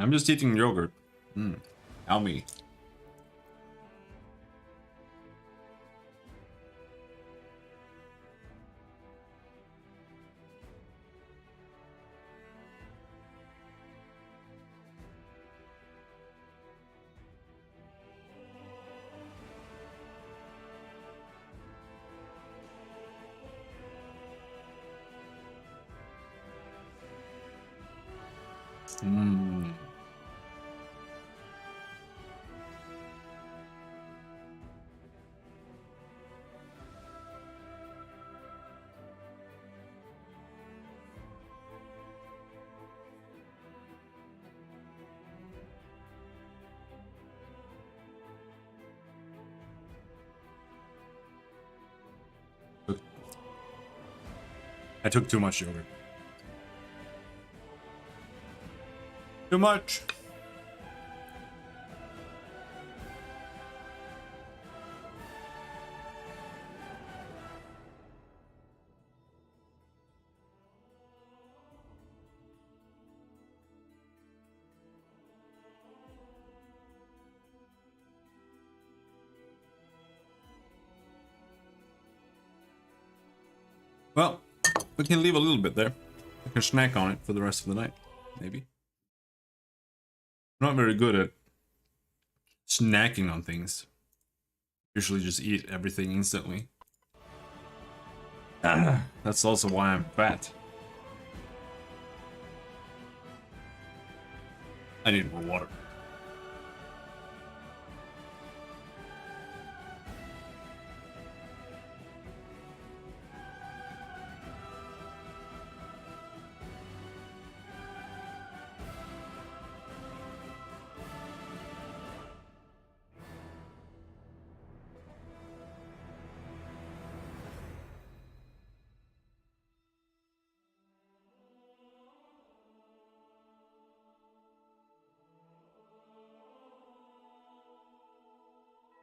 I'm just eating yogurt. Yummy. I took too much yogurt. Too much. Well, we can leave a little bit there. I can snack on it for the rest of the night, maybe. I'm not very good at snacking on things. Usually just eat everything instantly. That's also why I'm fat. I need more water.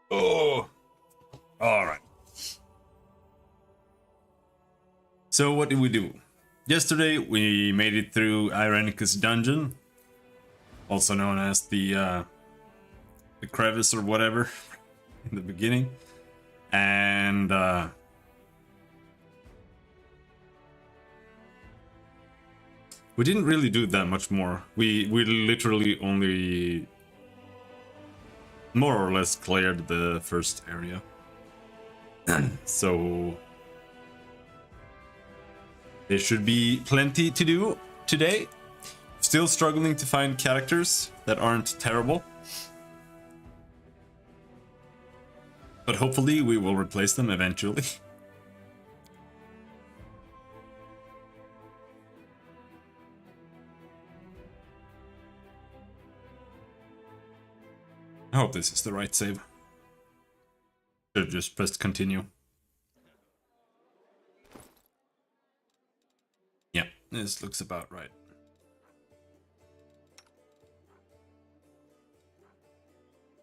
Oh, all right. So what did we do? Yesterday we made it through Irenicus dungeon, also known as the crevice or whatever in the beginning, and we didn't really do that much more. We literally only more or less cleared the first area. So there should be plenty to do today. Still struggling to find characters that aren't terrible. But hopefully we will replace them eventually. I hope this is the right save. Should have just pressed continue. Yeah, this looks about right.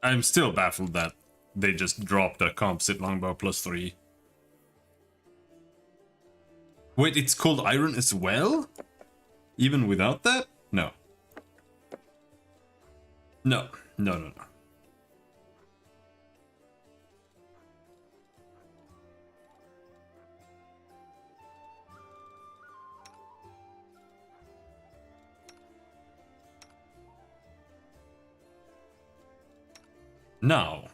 I'm still baffled that they just dropped a composite longbow +3. Wait, it's called iron as well? Even without that? No. No. Now.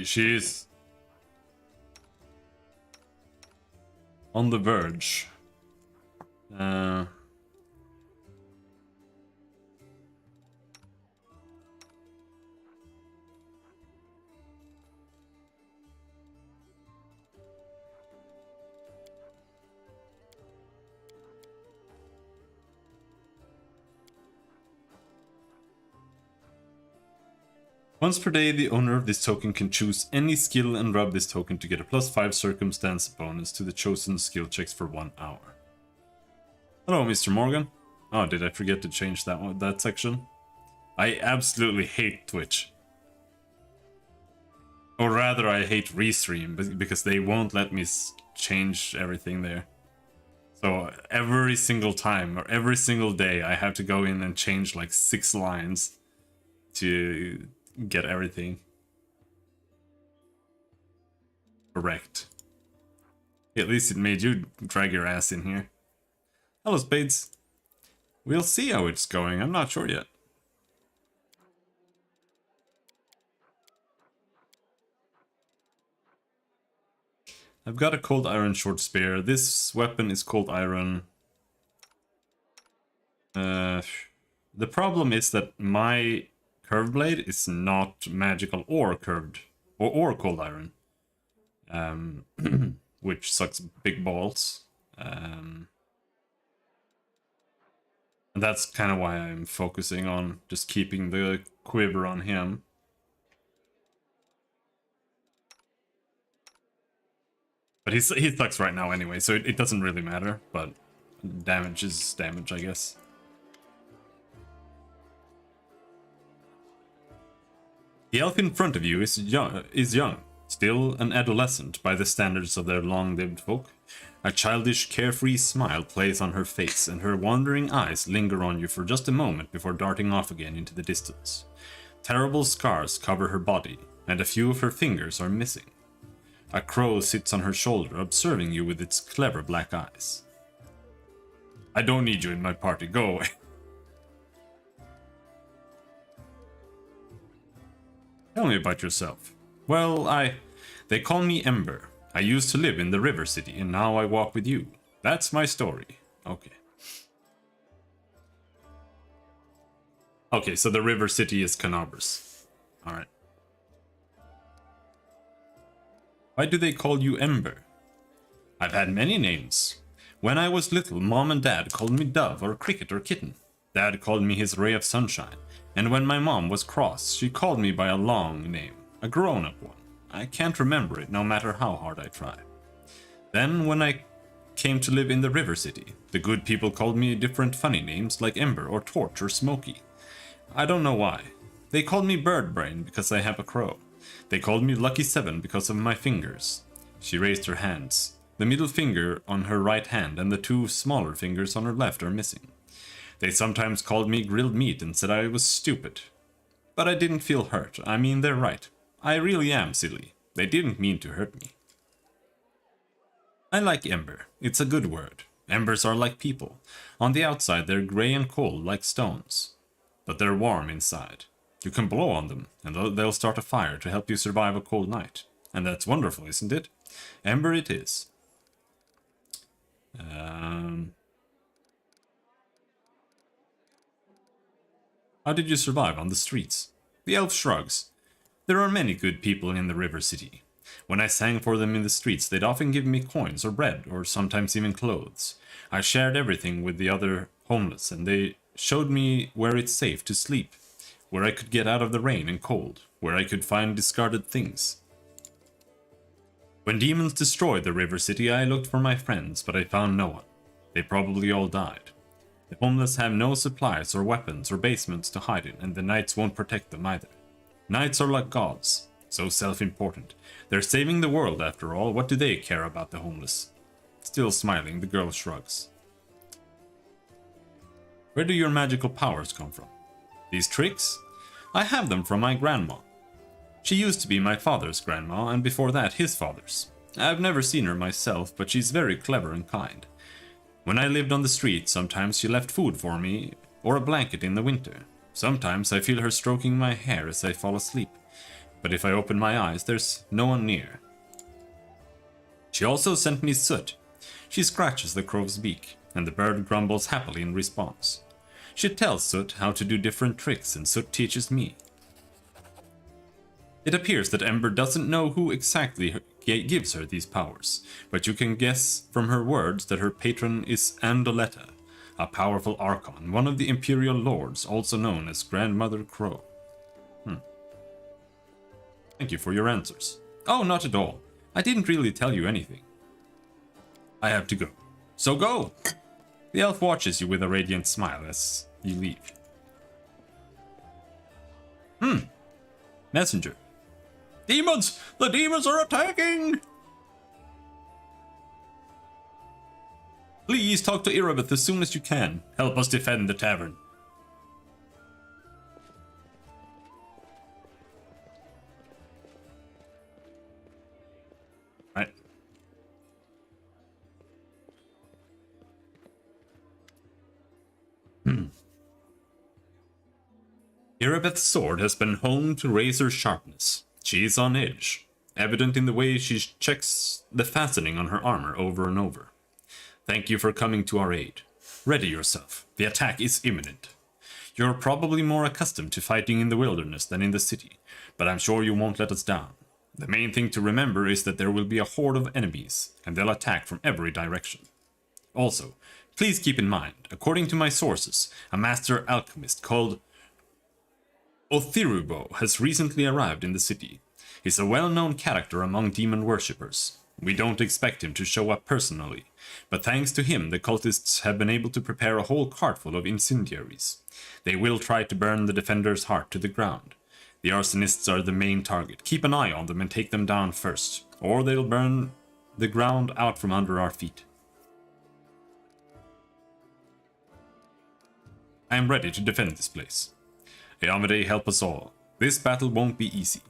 She's on the verge. Once per day, the owner of this token can choose any skill and rub this token to get a +5 circumstance bonus to the chosen skill checks for 1 hour. Hello, Mr. Morgan. Oh, did I forget to change that section? I absolutely hate Twitch. Or rather, I hate Restream, because they won't let me change everything there. So every single time, or every single day, I have to go in and change like 6 lines to get everything correct. At least it made you drag your ass in here. Hello, Spades. We'll see how it's going, I'm not sure yet. I've got a cold iron short spear. This weapon is cold iron. The problem is that my curved blade is not magical or curved or cold iron, which sucks big balls. And that's kind of why I'm focusing on just keeping the quiver on him. But he sucks right now anyway, so it doesn't really matter, but damage is damage, I guess. The elf in front of you is young, still an adolescent by the standards of their long-lived folk. A childish, carefree smile plays on her face, and her wandering eyes linger on you for just a moment before darting off again into the distance. Terrible scars cover her body, and a few of her fingers are missing. A crow sits on her shoulder, observing you with its clever black eyes. I don't need you in my party, go away. Tell me about yourself. Well, they call me Ember. I used to live in the River City, and now I walk with you. That's my story. Okay. Okay, so the River City is Canabras. Alright. Why do they call you Ember? I've had many names. When I was little, Mom and Dad called me Dove or Cricket or Kitten. Dad called me his ray of sunshine. And when my mom was cross, she called me by a long name, a grown-up one. I can't remember it, no matter how hard I try. Then, when I came to live in the River City, the good people called me different funny names like Ember or Torch or Smoky. I don't know why. They called me Bird Brain because I have a crow. They called me Lucky 7 because of my fingers. She raised her hands. The middle finger on her right hand and the 2 smaller fingers on her left are missing. They sometimes called me grilled meat and said I was stupid. But I didn't feel hurt. I mean, they're right. I really am silly. They didn't mean to hurt me. I like Ember. It's a good word. Embers are like people. On the outside they're grey and cold like stones. But they're warm inside. You can blow on them, and they'll start a fire to help you survive a cold night. And that's wonderful, isn't it? Ember it is. How did you survive on the streets? The elf shrugs. There are many good people in the River City. When I sang for them in the streets, they'd often give me coins or bread, or sometimes even clothes. I shared everything with the other homeless, and they showed me where it's safe to sleep, where I could get out of the rain and cold, where I could find discarded things. When demons destroyed the River City, I looked for my friends, but I found no one. They probably all died. The homeless have no supplies or weapons or basements to hide in, and the knights won't protect them either. Knights are like gods, so self-important. They're saving the world after all, what do they care about the homeless? Still smiling, the girl shrugs. Where do your magical powers come from? These tricks? I have them from my grandma. She used to be my father's grandma, and before that his father's. I've never seen her myself, but she's very clever and kind. When I lived on the street, sometimes she left food for me, or a blanket in the winter. Sometimes I feel her stroking my hair as I fall asleep, but if I open my eyes, there's no one near. She also sent me soot. She scratches the crow's beak, and the bird grumbles happily in response. She tells Soot how to do different tricks, and Soot teaches me. It appears that Ember doesn't know who exactly gives her these powers, but you can guess from her words that her patron is Andoletta, a powerful Archon, one of the Imperial Lords, also known as Grandmother Crow. Thank you for your answers. Oh, not at all. I didn't really tell you anything. I have to go. So go! The elf watches you with a radiant smile as you leave. Messenger. Demons! The demons are attacking! Please talk to Irabeth as soon as you can. Help us defend the tavern. Right. Irabeth's sword has been honed to razor sharpness. She is on edge, evident in the way she checks the fastening on her armor over and over. Thank you for coming to our aid. Ready yourself. The attack is imminent. You're probably more accustomed to fighting in the wilderness than in the city, but I'm sure you won't let us down. The main thing to remember is that there will be a horde of enemies, and they'll attack from every direction. Also, please keep in mind, according to my sources, a master alchemist called Othirubo has recently arrived in the city. He's a well-known character among demon worshippers. We don't expect him to show up personally, but thanks to him the cultists have been able to prepare a whole cart full of incendiaries. They will try to burn the defender's heart to the ground. The arsonists are the main target. Keep an eye on them and take them down first, or they'll burn the ground out from under our feet. I am ready to defend this place. Eamade, help us all. This battle won't be easy.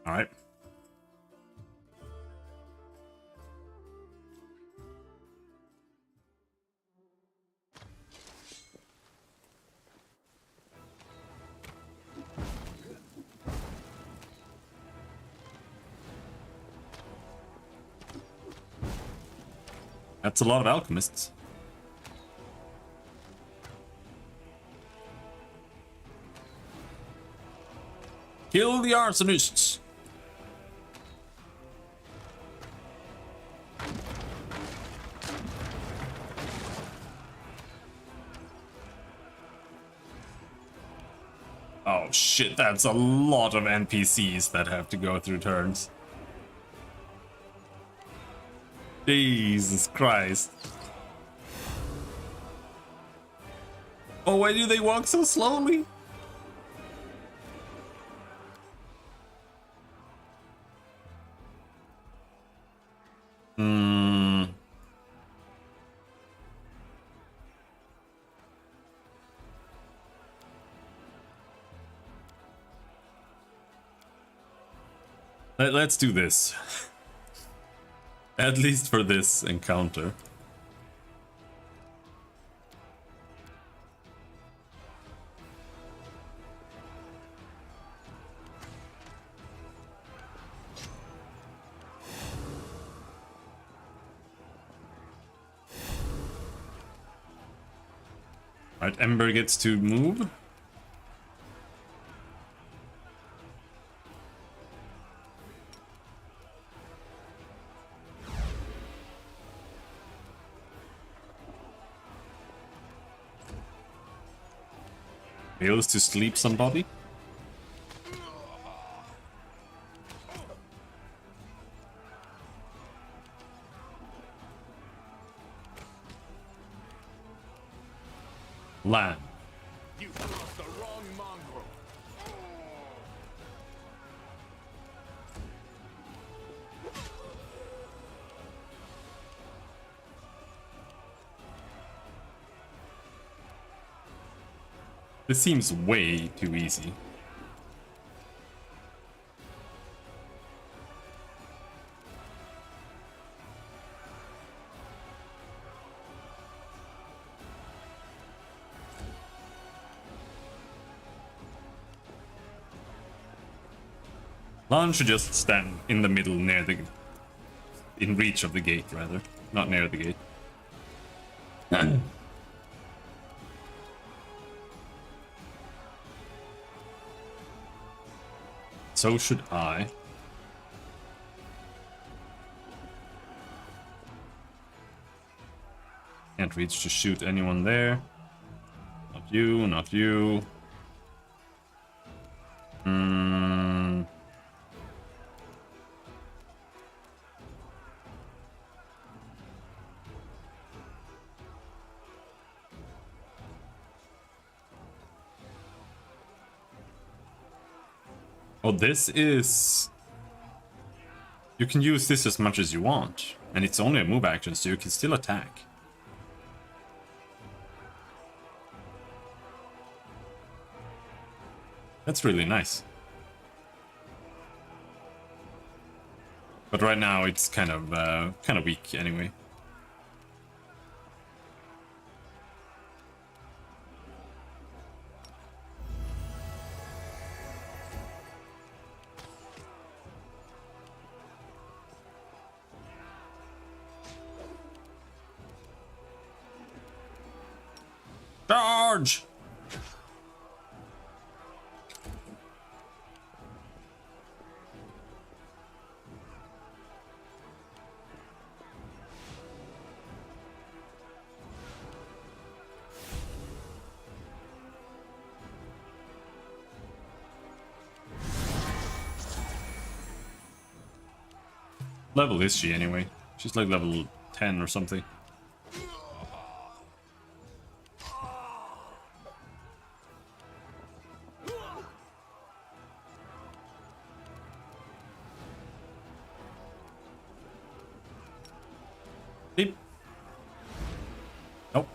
Alright. That's a lot of alchemists. Kill the arsonists! Oh shit, that's a lot of NPCs that have to go through turns. Jesus Christ. Oh, why do they walk so slowly? Let's do this. At least for this encounter. Alright, Ember gets to move. Fails to sleep somebody. Land. You crossed the wrong mongrel. This seems way too easy. Lan should just stand in the middle near the... in reach of the gate, rather. Not near the gate. So should I. Can't reach to shoot anyone there. Not you, not you. Oh, this is... You can use this as much as you want. And it's only a move action, so you can still attack. That's really nice. But right now it's kind of weak anyway. Charge! Level is she anyway? She's like level 10 or something. Beep. Nope.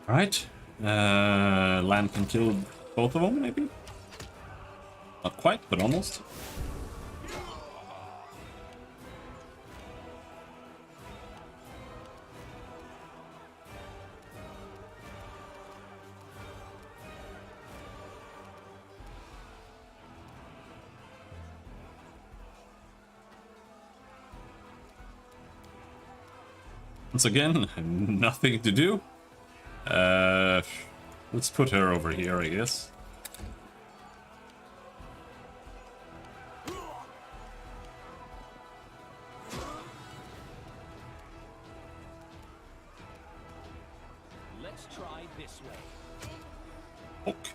Alright. Land can kill both of them, maybe? Not quite, but almost. Once again, nothing to do. Let's put her over here, I guess. Let's try this way. Okay.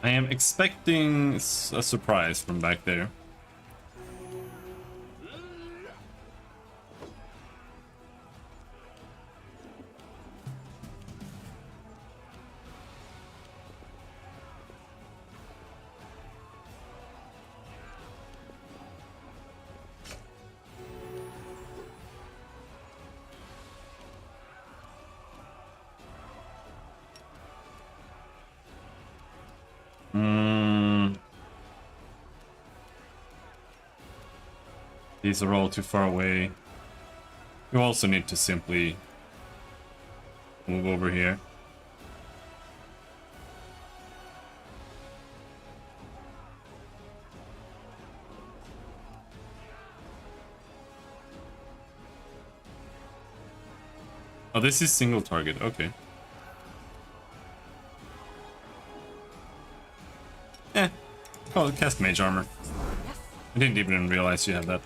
I am expecting a surprise from back there. These are all too far away. You also need to simply move over here. Oh, this is single target, okay. Oh, cast mage armor. I didn't even realize you have that.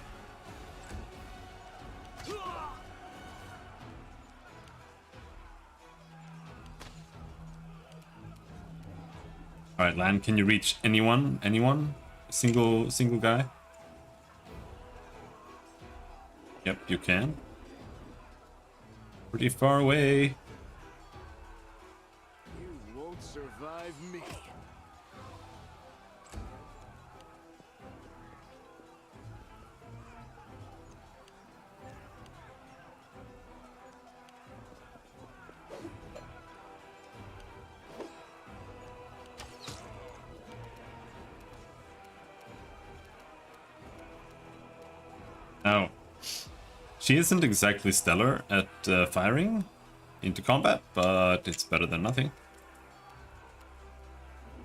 Alright, land, can you reach anyone? Anyone? Single guy? Yep, you can. Pretty far away. You won't survive me. No. She isn't exactly stellar at firing into combat, but it's better than nothing.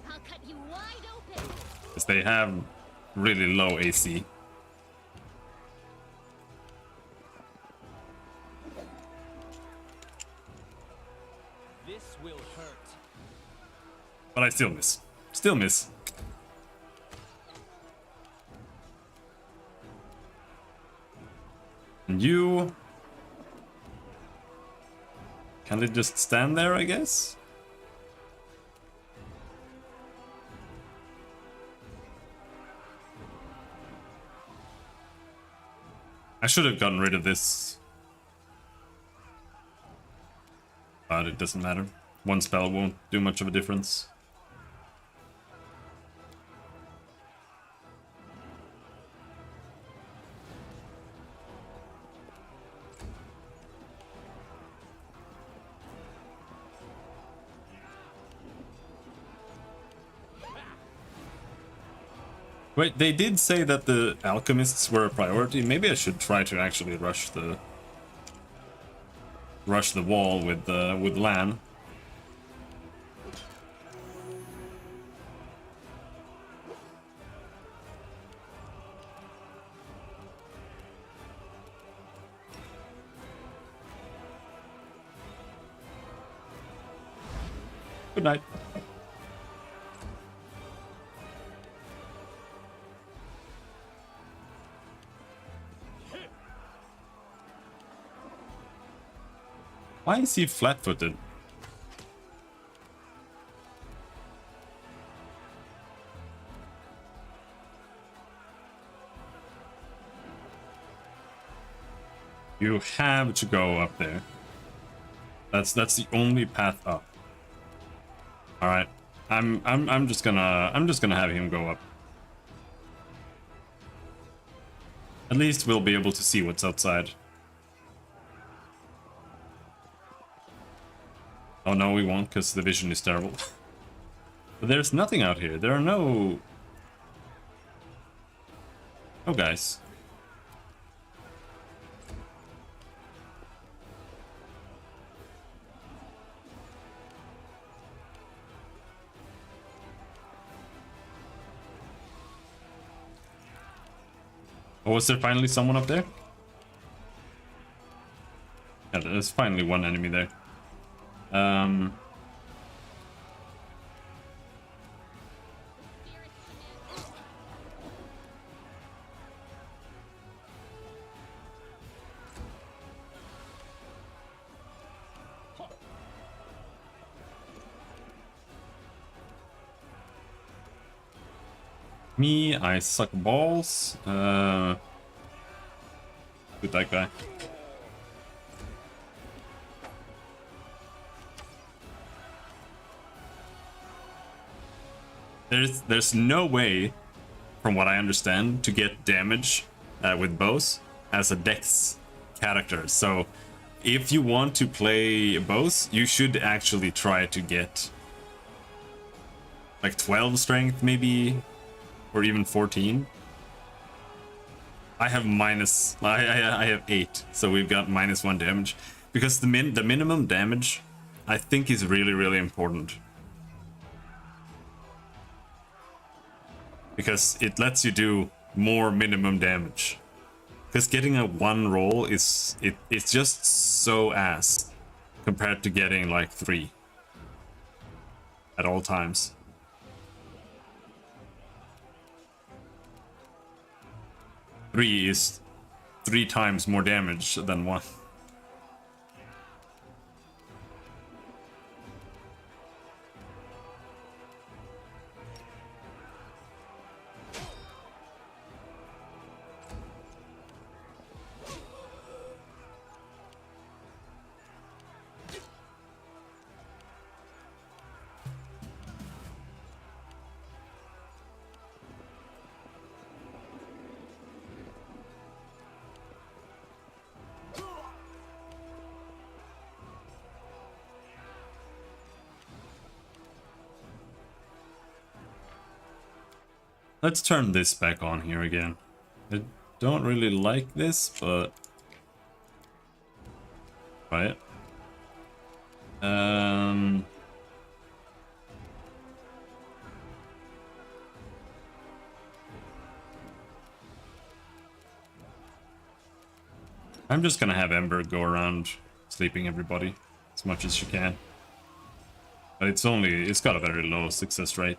I'll cut you wide open. Because they have really low AC. This will hurt. But I still miss. Still miss. And you... Can they just stand there, I guess? I should have gotten rid of this. But it doesn't matter. One spell won't do much of a difference. Wait, they did say that the alchemists were a priority. Maybe I should try to actually rush the wall with Lan. Good night. Why is he flat-footed? You have to go up there. That's the only path up. All right, I'm just gonna have him go up. At least we'll be able to see what's outside. Oh no, we won't, because the vision is terrible. But there's nothing out here. There are no guys. Oh, was there finally someone up there? Yeah, there's finally one enemy there. Me, I suck balls. With that guy. There's no way, from what I understand, to get damage with bows as a dex character. So if you want to play bows, you should actually try to get like 12 strength maybe, or even 14. I have I have 8, so we've got -1 damage, because the minimum damage I think is really important, because it lets you do more minimum damage. Because getting a 1 roll it's just so ass compared to getting like 3 at all times. Three is 3 times more damage than 1. Let's turn this back on here again. I don't really like this, but try it. I'm just gonna have Ember go around sleeping everybody as much as she can. But it's got a very low success rate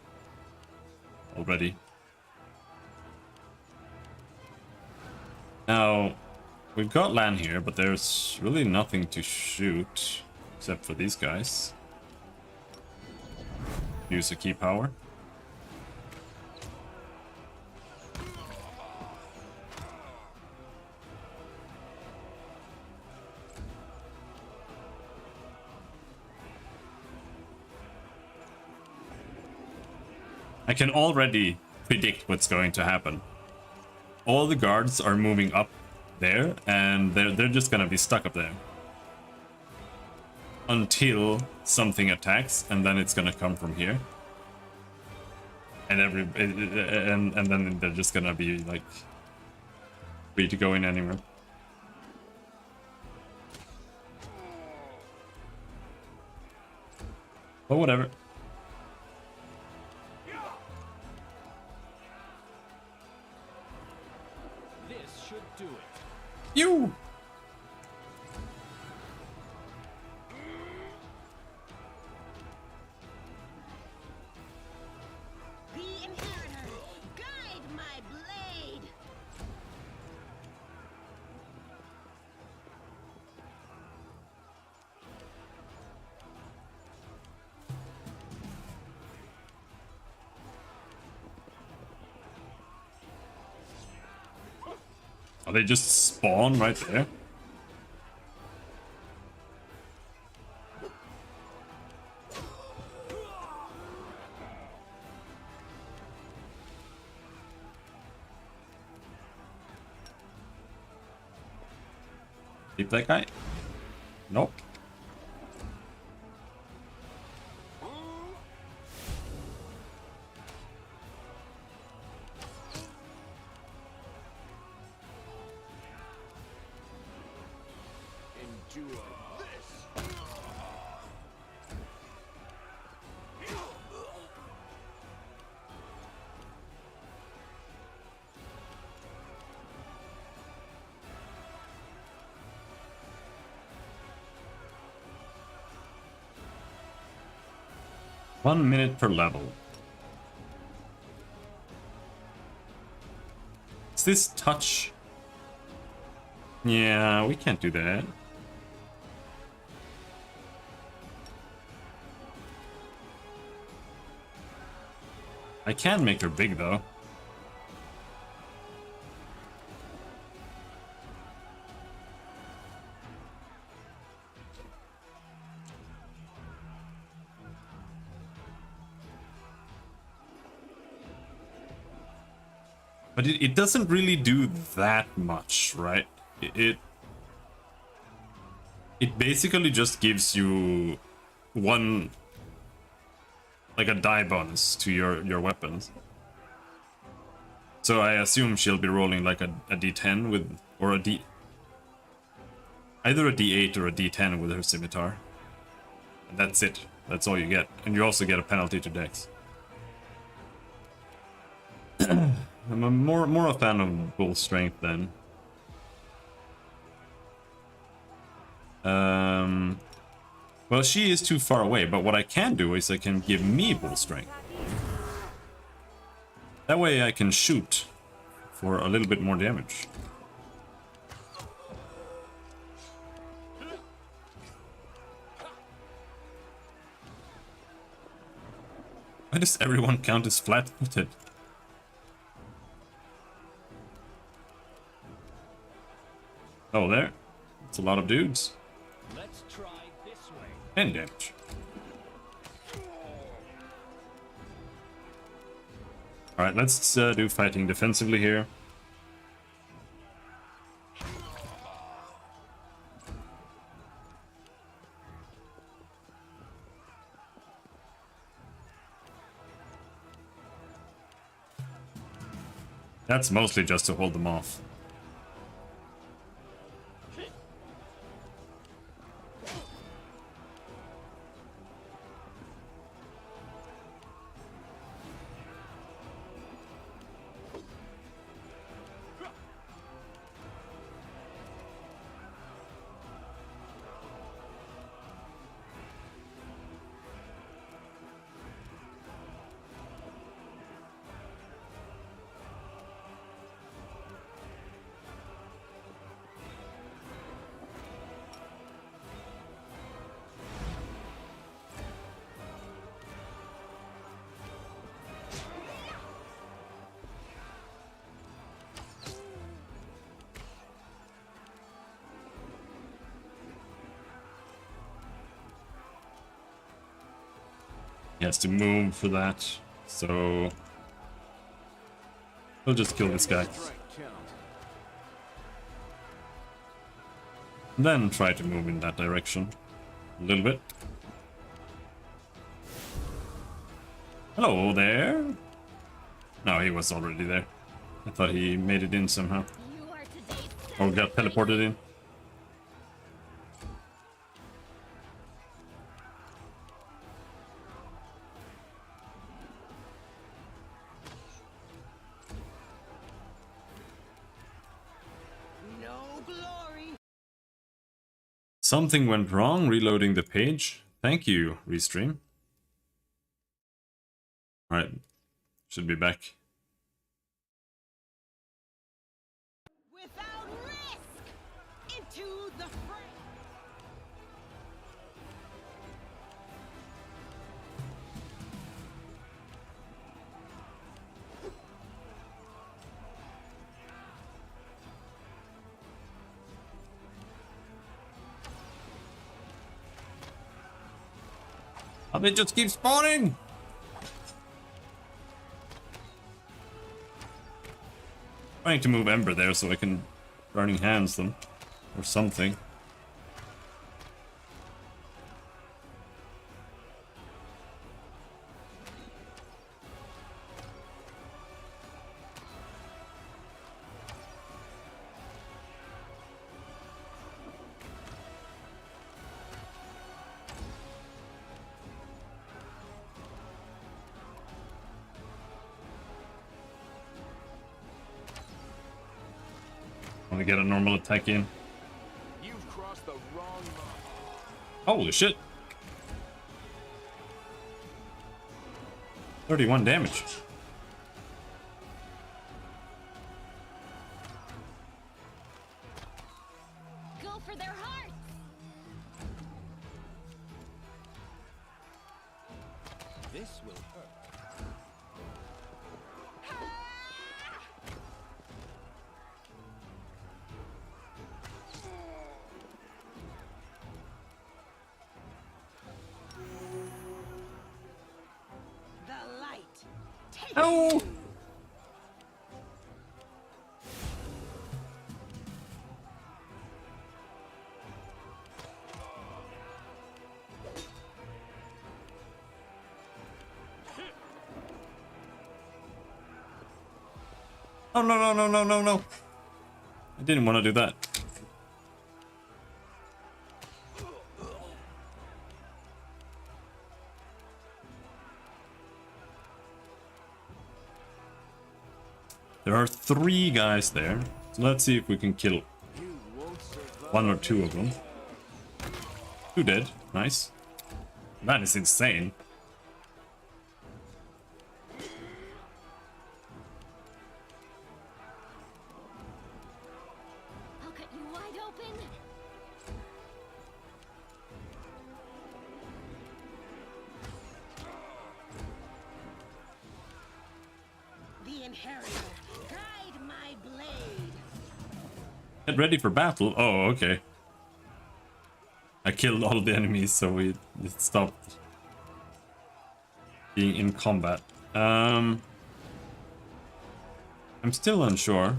already. Now, we've got land here, but there's really nothing to shoot except for these guys. Use a key power. I can already predict what's going to happen. All the guards are moving up there, and they're just gonna be stuck up there until something attacks, and then it's gonna come from here, and and then they're just gonna be like free to go in anywhere. But whatever. This should do it. You. The Inheritor, guide my blade. Oh, they just spawn right there. Keep that guy. Nope. Endure this. 1 minute per level. Is this touch? Yeah, we can't do that. I can make her big though. But it doesn't really do that much, right? It basically just gives you one, like a die bonus to your weapons. So I assume she'll be rolling like a d10 with, or either a d8 or a d10 with her scimitar. And that's it. That's all you get. And you also get a penalty to dex. I'm more a fan of bull strength then. Well, she is too far away, but what I can do is I can give me bull strength. That way I can shoot for a little bit more damage. Why does everyone count as flat-footed? Oh, there. It's a lot of dudes. Let's try this way. And damage. Alright, let's do fighting defensively here. That's mostly just to hold them off. He has to move for that. So we'll just kill this guy. Then try to move in that direction. A little bit. Hello there. No, he was already there. I thought he made it in somehow. You are today's Or got teleported in. no glory. Something went wrong reloading the page. Thank you, Restream. Alright. Should be back. Without risk, into the fray. Oh, they just keep spawning! Trying to move Ember there so I can Burning Hands them. Or something. Want to get a normal attack in. You've crossed the wrong line. Holy shit! 31 damage. Go for their hearts. This will hurt. The light. Take Oh! you. Oh no no no no no no! I didn't want to do that. There are 3 guys there, so let's see if we can kill You won't survive. 1 or 2 of them. 2 dead, nice. That is insane. I'll cut you wide open. The inheritor. Guide my blade. Get ready for battle. Oh, okay. I killed all the enemies, so it stopped being in combat. I'm still unsure.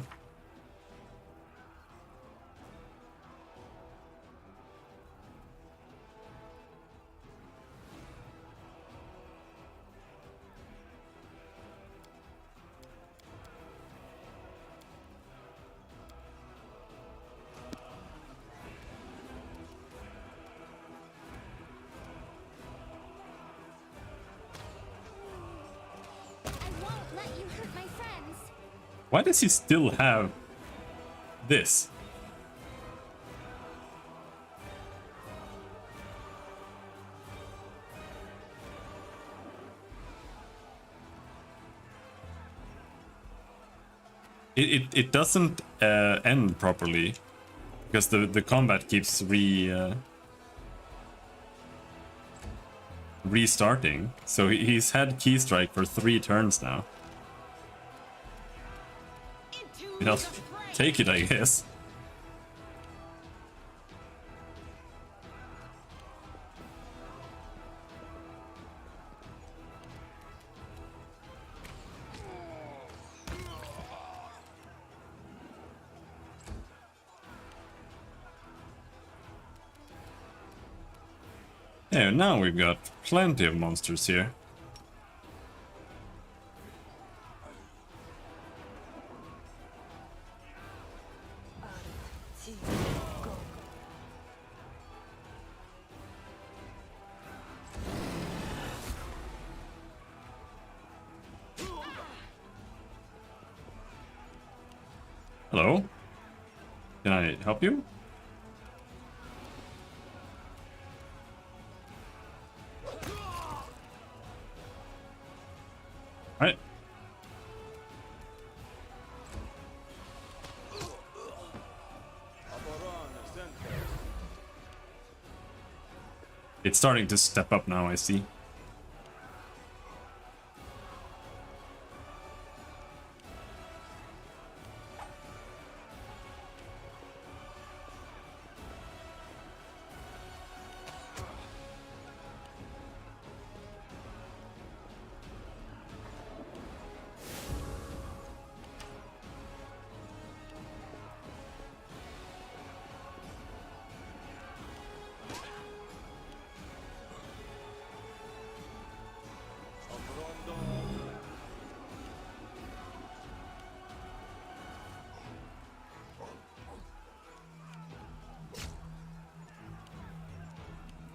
I won't let you hurt my friends. Why does he still have this? It doesn't end properly because the combat keeps restarting. So he's had key strike for 3 turns now. Into You know, the fray. take it, I guess. Yeah, now we've got plenty of monsters here. Hello? Can I help you? Alright. It's starting to step up now, I see.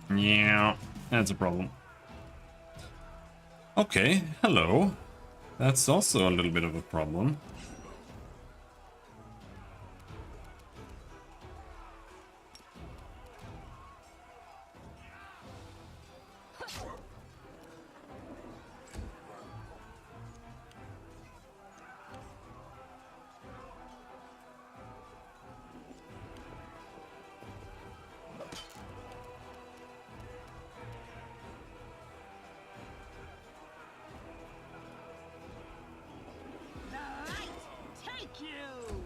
Yeah, that's a problem. Okay, hello. That's also a little bit of a problem. The light take you!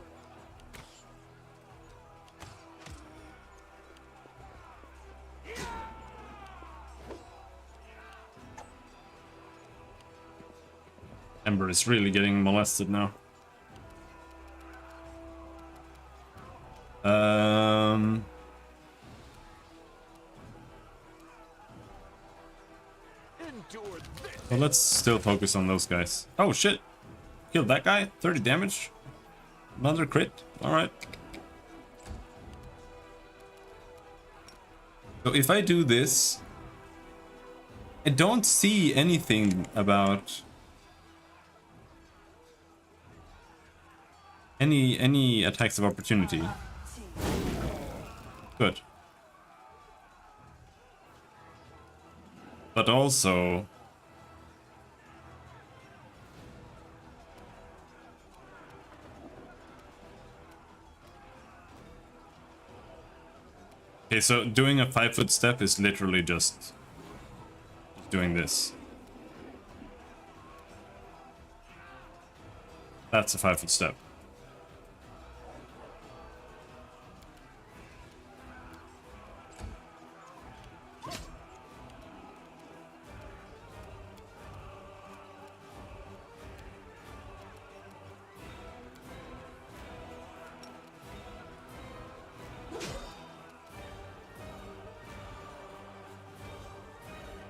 Ember is really getting molested now. Endure this. Well, let's still focus on those guys. Oh shit! Killed that guy. 30 damage. Another crit. Alright. So if I do this, I don't see anything about any attacks of opportunity. Good. But also okay, so doing a 5-foot step is literally just doing this. That's a 5-foot step.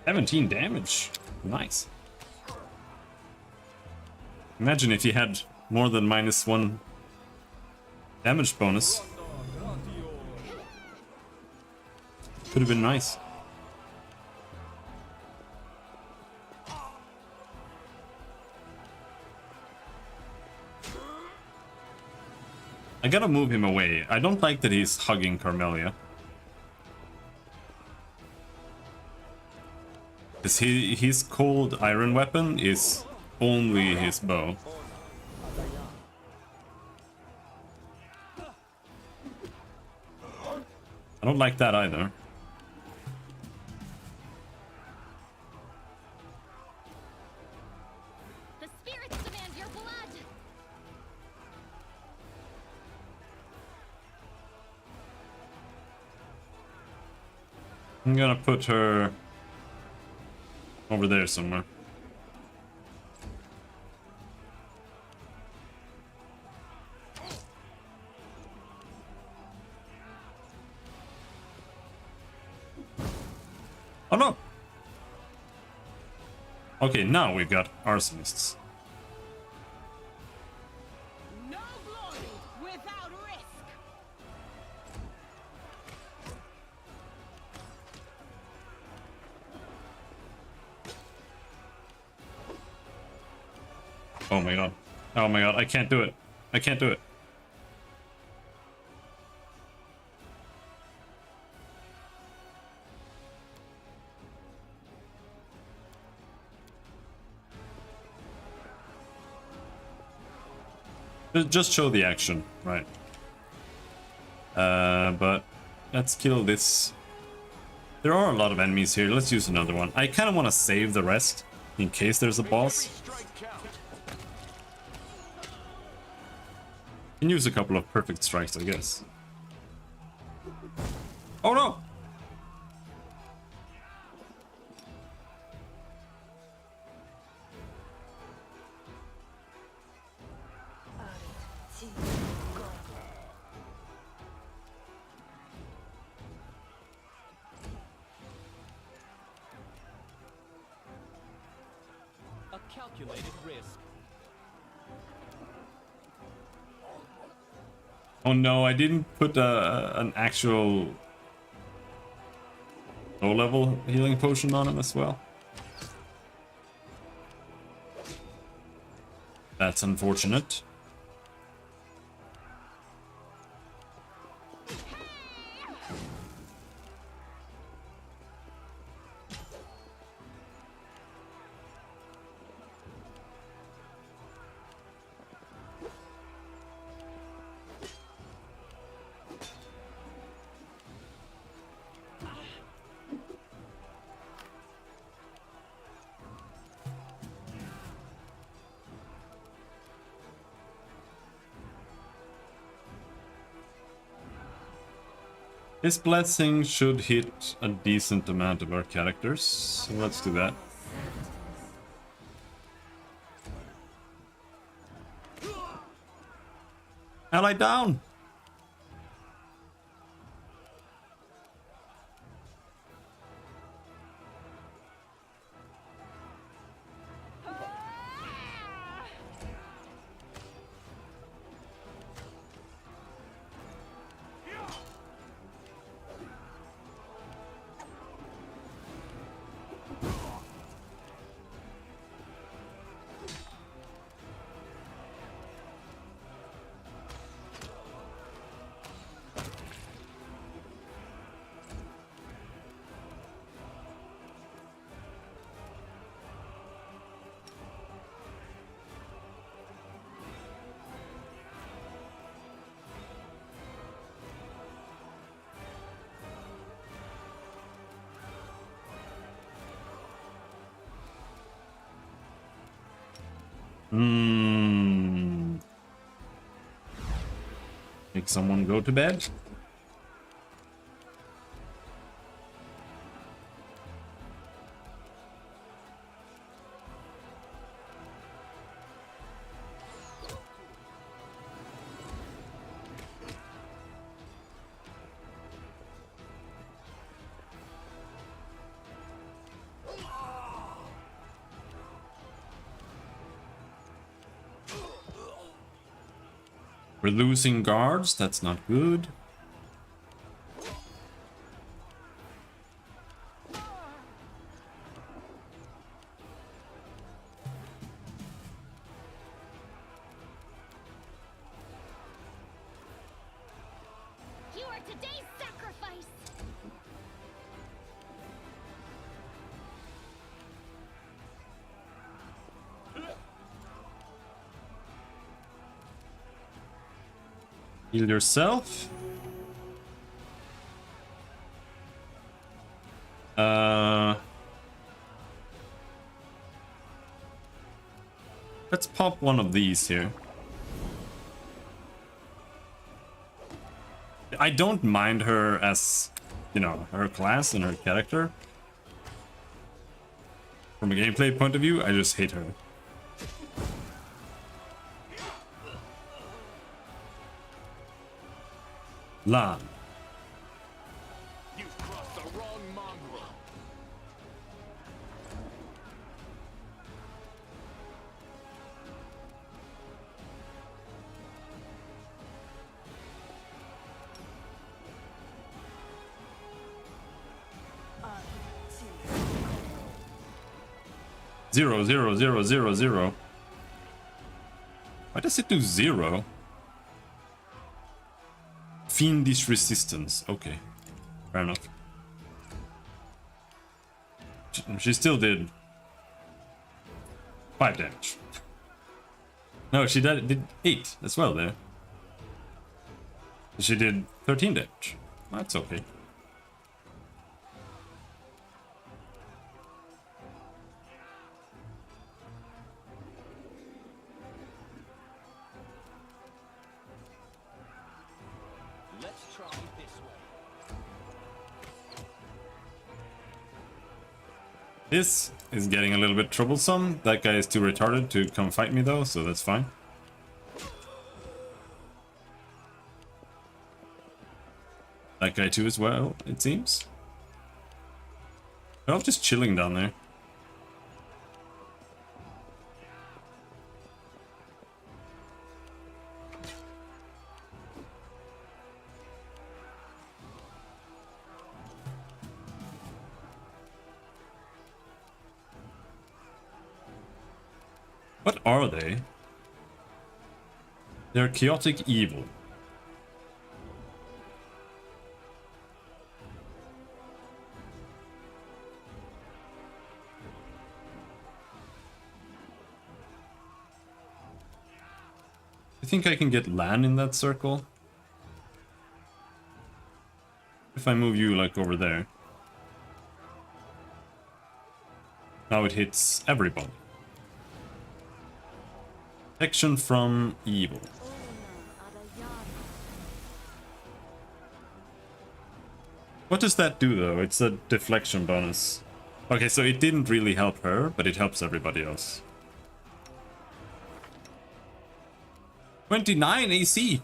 $17 damage. Nice. Imagine if you had more than -1 damage bonus. Could have been nice. I gotta move him away. I don't like that he's hugging Carmelia. Because his cold iron weapon is only his bow. I don't like that either. The spirits demand your blood! I'm gonna put her over there somewhere. Oh no! Okay, now we've got arsonists. No glory without risk. Oh my god. Oh my god, I can't do it. I can't do it. Just show the action, right? But let's kill this. There are a lot of enemies here. Let's use another one. I kind of want to save the rest in case there's a boss. Strike count. Can use a couple of perfect strikes, I guess. Oh no! A calculated risk. Oh no, I didn't put an actual low-level healing potion on him as well. That's unfortunate. This blessing should hit a decent amount of our characters, so let's do that. Ally down! Make someone go to bed. We're losing guards, that's not good. You are today's sacrifice. Heal yourself. Let's pop one of these here. I don't mind her as, you know, her class and her character. From a gameplay point of view, I just hate her. Lan. You've crossed the wrong mongrel. 0, 0, 0, 0, 0. Why does it do 0? Fiendish resistance. Okay, fair enough. She still did 5 damage. No, she did 8 as well there. She did 13 damage. That's okay. Let's try this way. This is getting a little bit troublesome. That guy is too retarded to come fight me though, so that's fine. That guy too as well, it seems. They're all just chilling down there. What are they? They're chaotic evil. I think I can get land in that circle. If I move you like over there. Now it hits everybody. Protection from evil. What does that do though? It's a deflection bonus. Okay, so it didn't really help her, but it helps everybody else. 29 AC!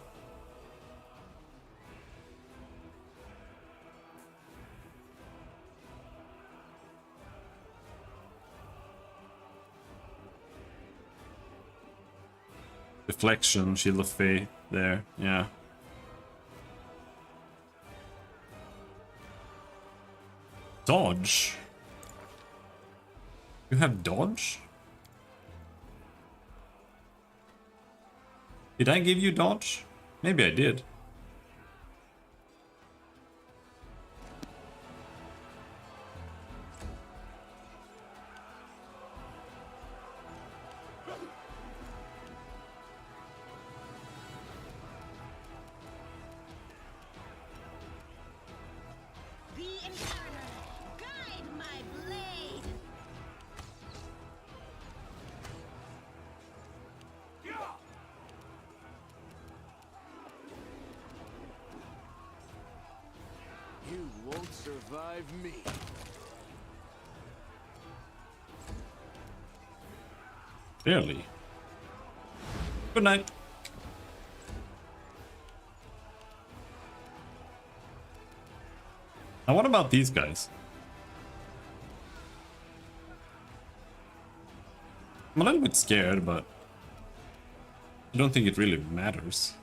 Deflection, Shield of Faith there, yeah. Dodge? You have dodge? Did I give you dodge? Maybe I did. The Inferno, guide my blade. You won't survive me. Barely. Good night. Now what about these guys? I'm a little bit scared, but I don't think it really matters.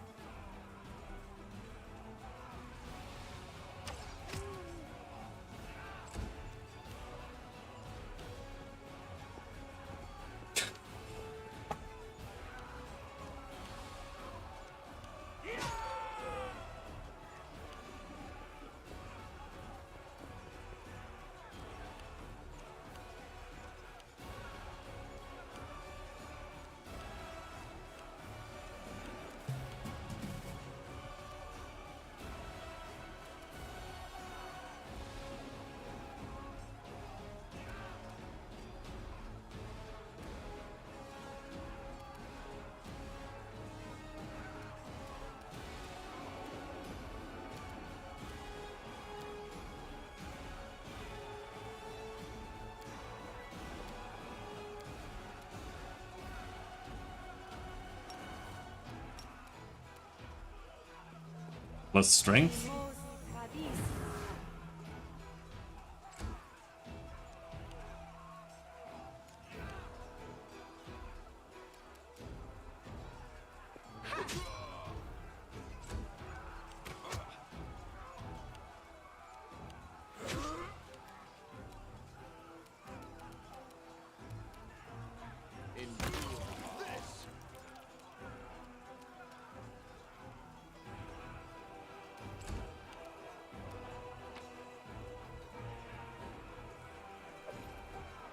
Plus strength?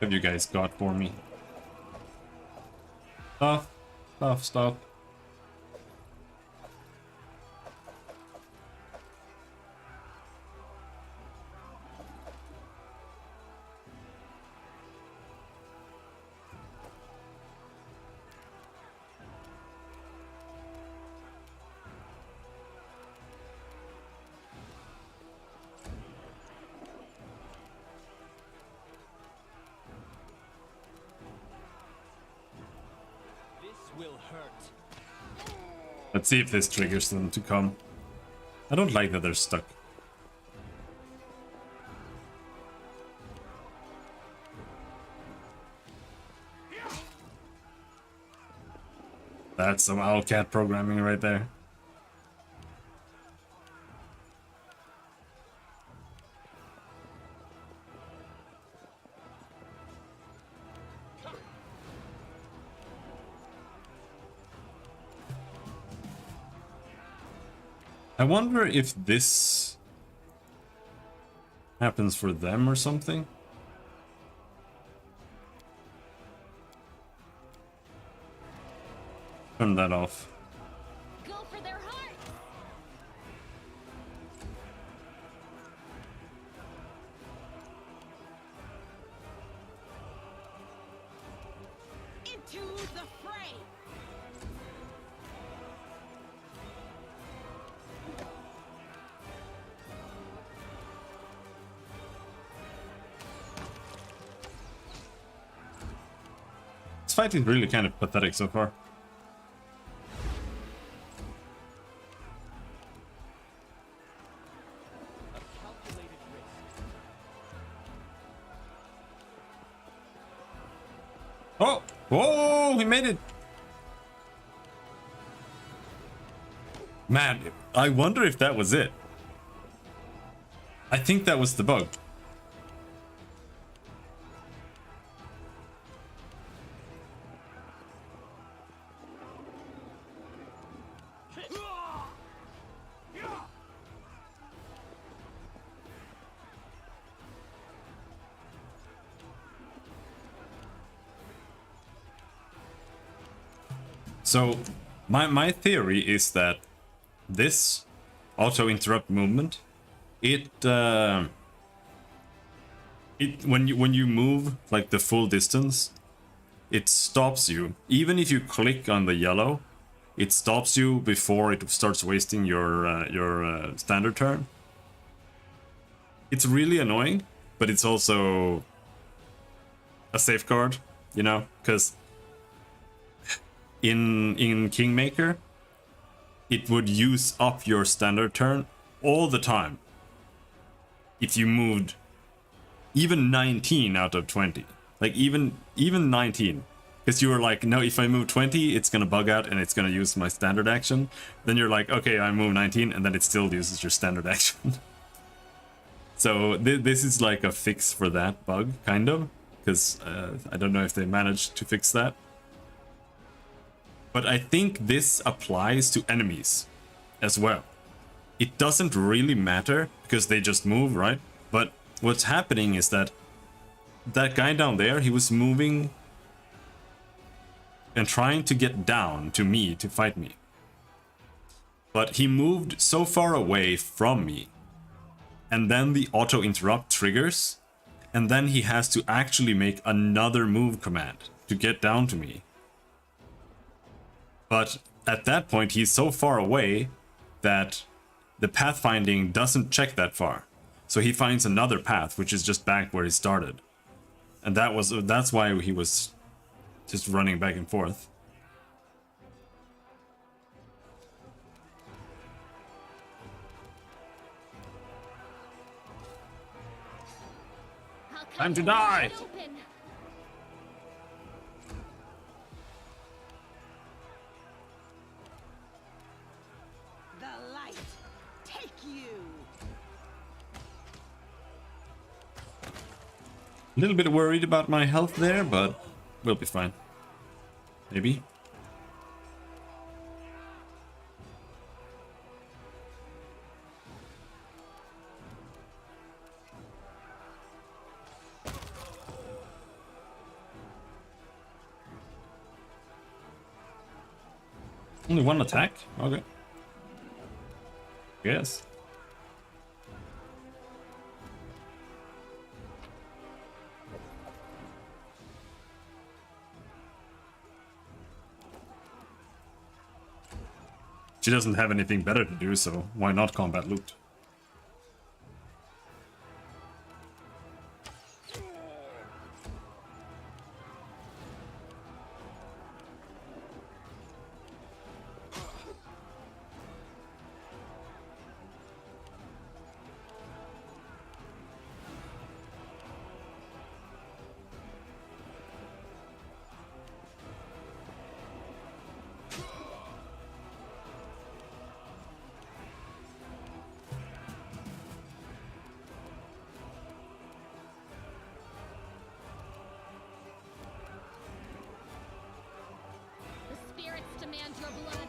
have you guys got for me? Stuff. This will hurt. Let's see if this triggers them to come. I don't like that they're stuck. That's some Owlcat programming right there. I wonder if this happens for them or something. Turn that off. Go for their heart. Into the fray. This fight is really kind of pathetic so far. Calculated risk. Oh! Whoa! He made it! Man, I wonder if that was it. I think that was the bug. So, my theory is that this auto interrupt movement, when you move like the full distance, it stops you. Even if you click on the yellow, it stops you before it starts wasting your standard turn. It's really annoying, but it's also a safeguard, you know, because in Kingmaker, it would use up your standard turn all the time if you moved even 19 out of 20. Like even 19. Because you were like, no, if I move 20, it's gonna bug out and it's gonna use my standard action. Then you're like, okay, I move 19, and then it still uses your standard action. So this is like a fix for that bug, kind of. Because I don't know if they managed to fix that. But I think this applies to enemies as well. It doesn't really matter because they just move, right? But what's happening is that guy down there, he was moving and trying to get down to me to fight me. But he moved so far away from me. And then the auto interrupt triggers. And then he has to actually make another move command to get down to me. But at that point, he's so far away that the pathfinding doesn't check that far. So he finds another path, which is just back where he started. And that's why he was just running back and forth. I'll cut Time to you die! wide open. The light take you. A little bit worried about my health there, but we'll be fine. Maybe. Only one attack? Okay. Yes. She doesn't have anything better to do, so why not combat loot? The spirits demand your blood.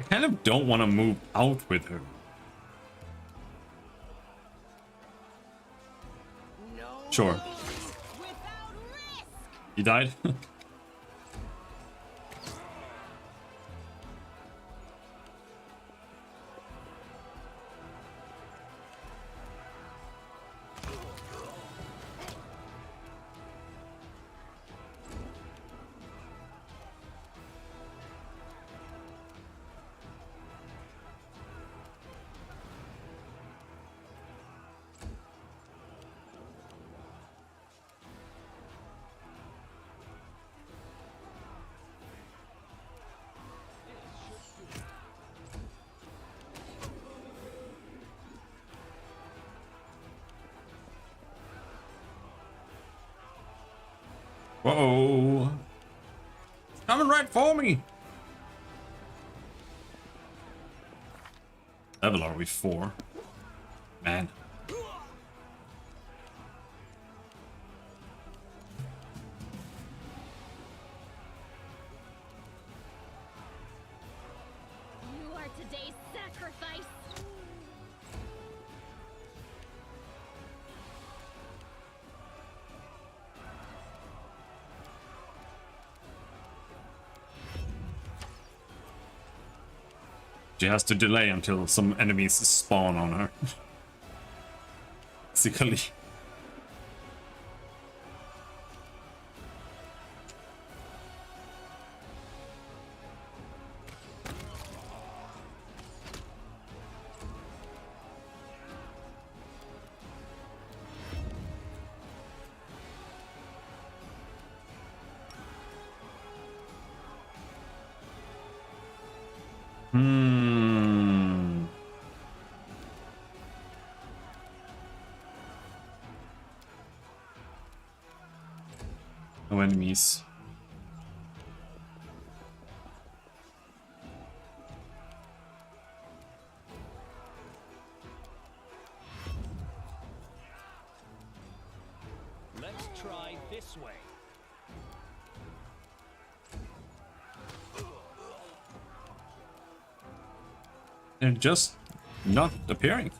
I kind of don't want to move out with her. No Sure. without risk. He died? Whoa! Coming right for me! Level are we 4? Man. You are today's sacrifice. She has to delay until some enemies spawn on her. Basically. Hmm. No enemies. Let's try this way. They're just not appearing.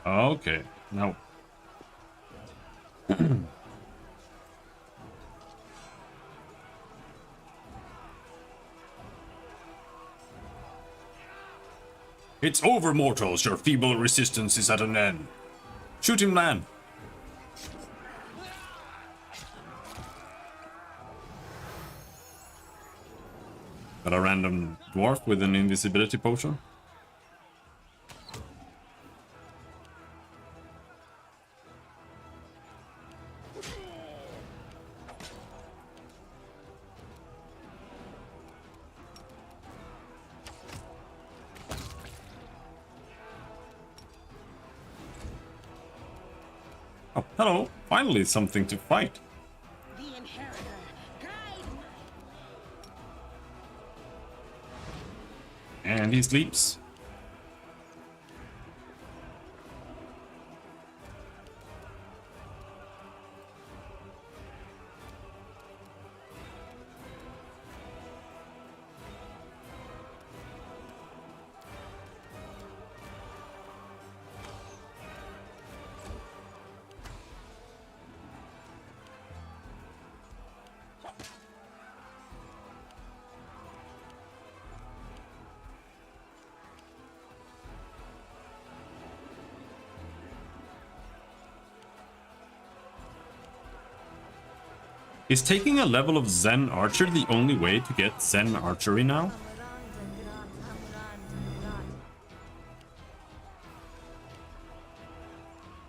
Okay, now. It's over, mortals. Your feeble resistance is at an end. Shoot him, man. Got a random dwarf with an invisibility potion. Oh, hello. Finally something to fight. The inheritor, guide my And he sleeps. Is taking a level of Zen Archer the only way to get Zen Archery now?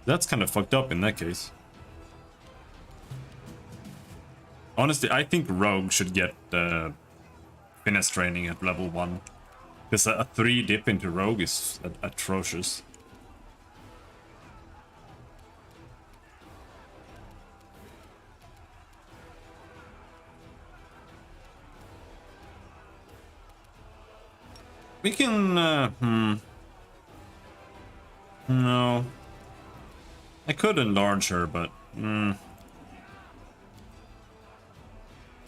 That's kind of fucked up in that case. Honestly, I think Rogue should get finesse training at level 1. Because a 3 dip into Rogue is atrocious. We can, No. I could enlarge her, but,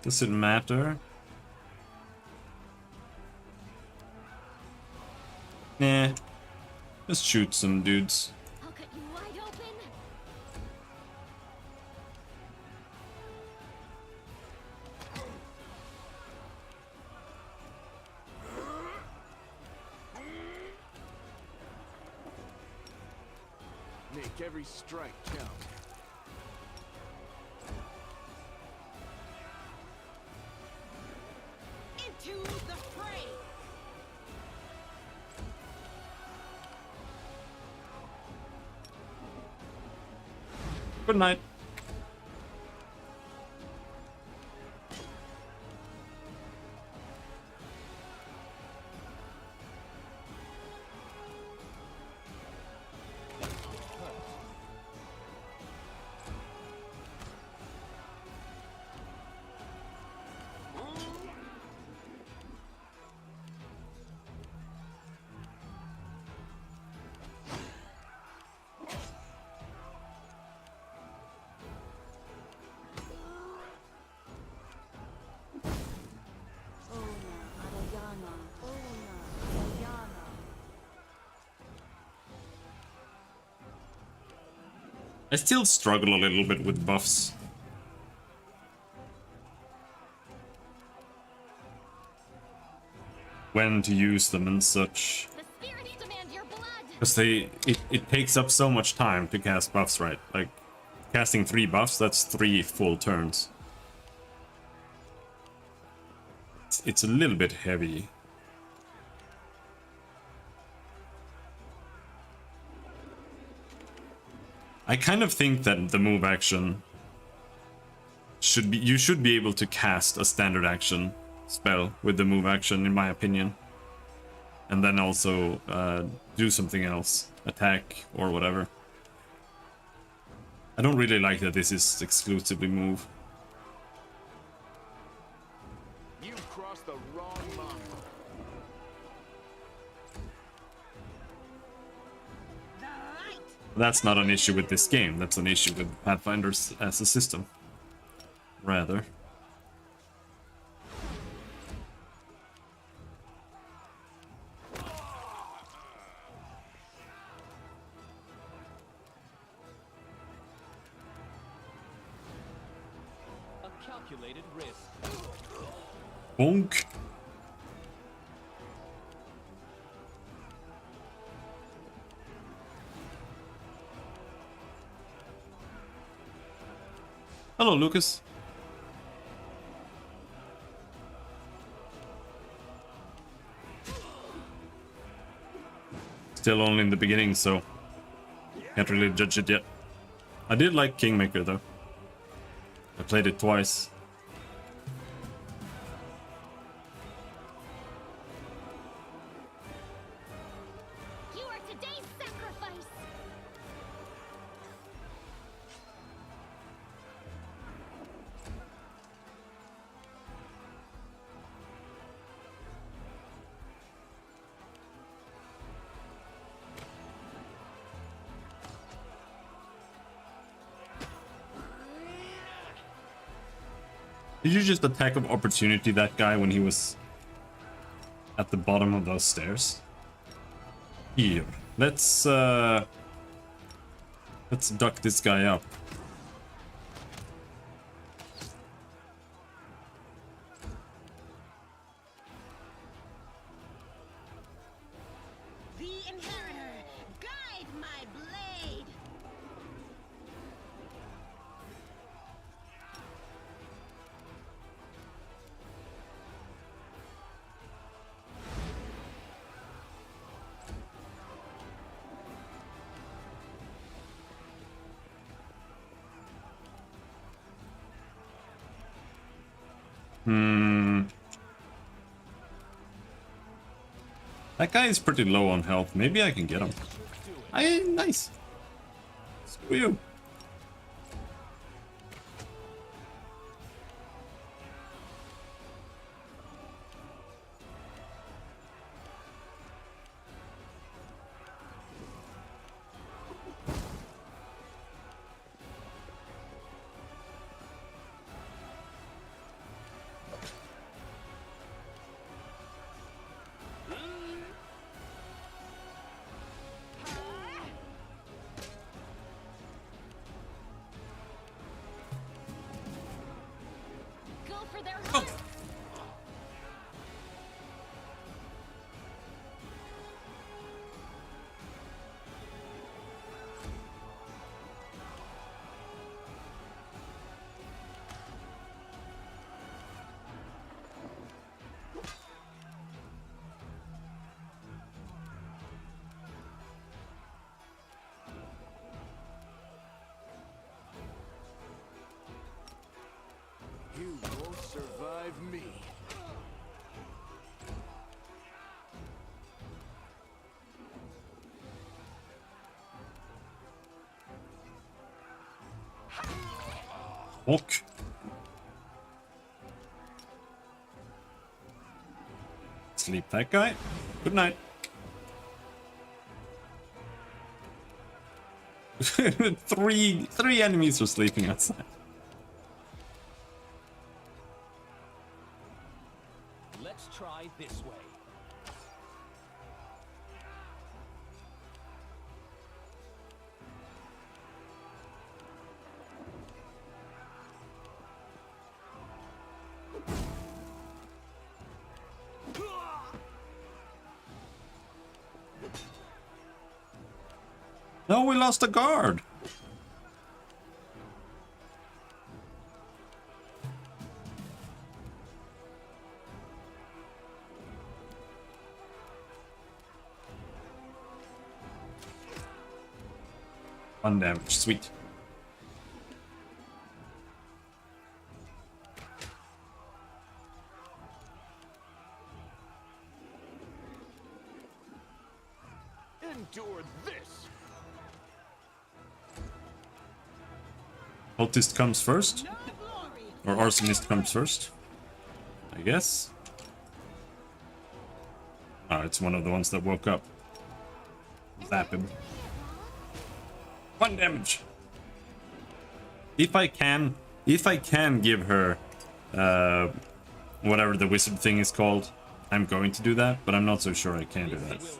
does it matter? Nah. Just shoot some dudes. I'll cut you wide open. Make every strike count. Into the fray. Good night. I still struggle a little bit with buffs. When to use them and such. The spirits demand your blood. Because it takes up so much time to cast buffs, right? Like, casting 3 buffs, that's 3 full turns. It's a little bit heavy. I kind of think that the move action should be, you should be able to cast a standard action spell with the move action, in my opinion. And then also do something else, attack or whatever. I don't really like that this is exclusively move. You crossed the wrong line. The light. That's not an issue with this game, that's an issue with Pathfinders as a system. Rather. A calculated risk. Bonk. Hello, Lucas. Still only in the beginning, so can't really judge it yet. I did like Kingmaker though. I played it twice. You are today's sacrifice. Did you just attack of opportunity that guy when he was at the bottom of those stairs? Here. Let's duck this guy up. The Inheritor, guide my blade. That guy is pretty low on health. Maybe I can get him. Nice. Screw you. Go for their heart. You won't survive me. Walk. Sleep that guy. Good night. three enemies were sleeping outside. Let's try this way. No, we lost a guard. One damage, sweet. Endure this. Cultist comes first. No glory. Or Arsonist comes first. I guess. Oh, it's one of the ones that woke up. Zap him. 1 damage. If I can give her whatever the wizard thing is called, I'm going to do that, but I'm not so sure I can do that. It will hurt.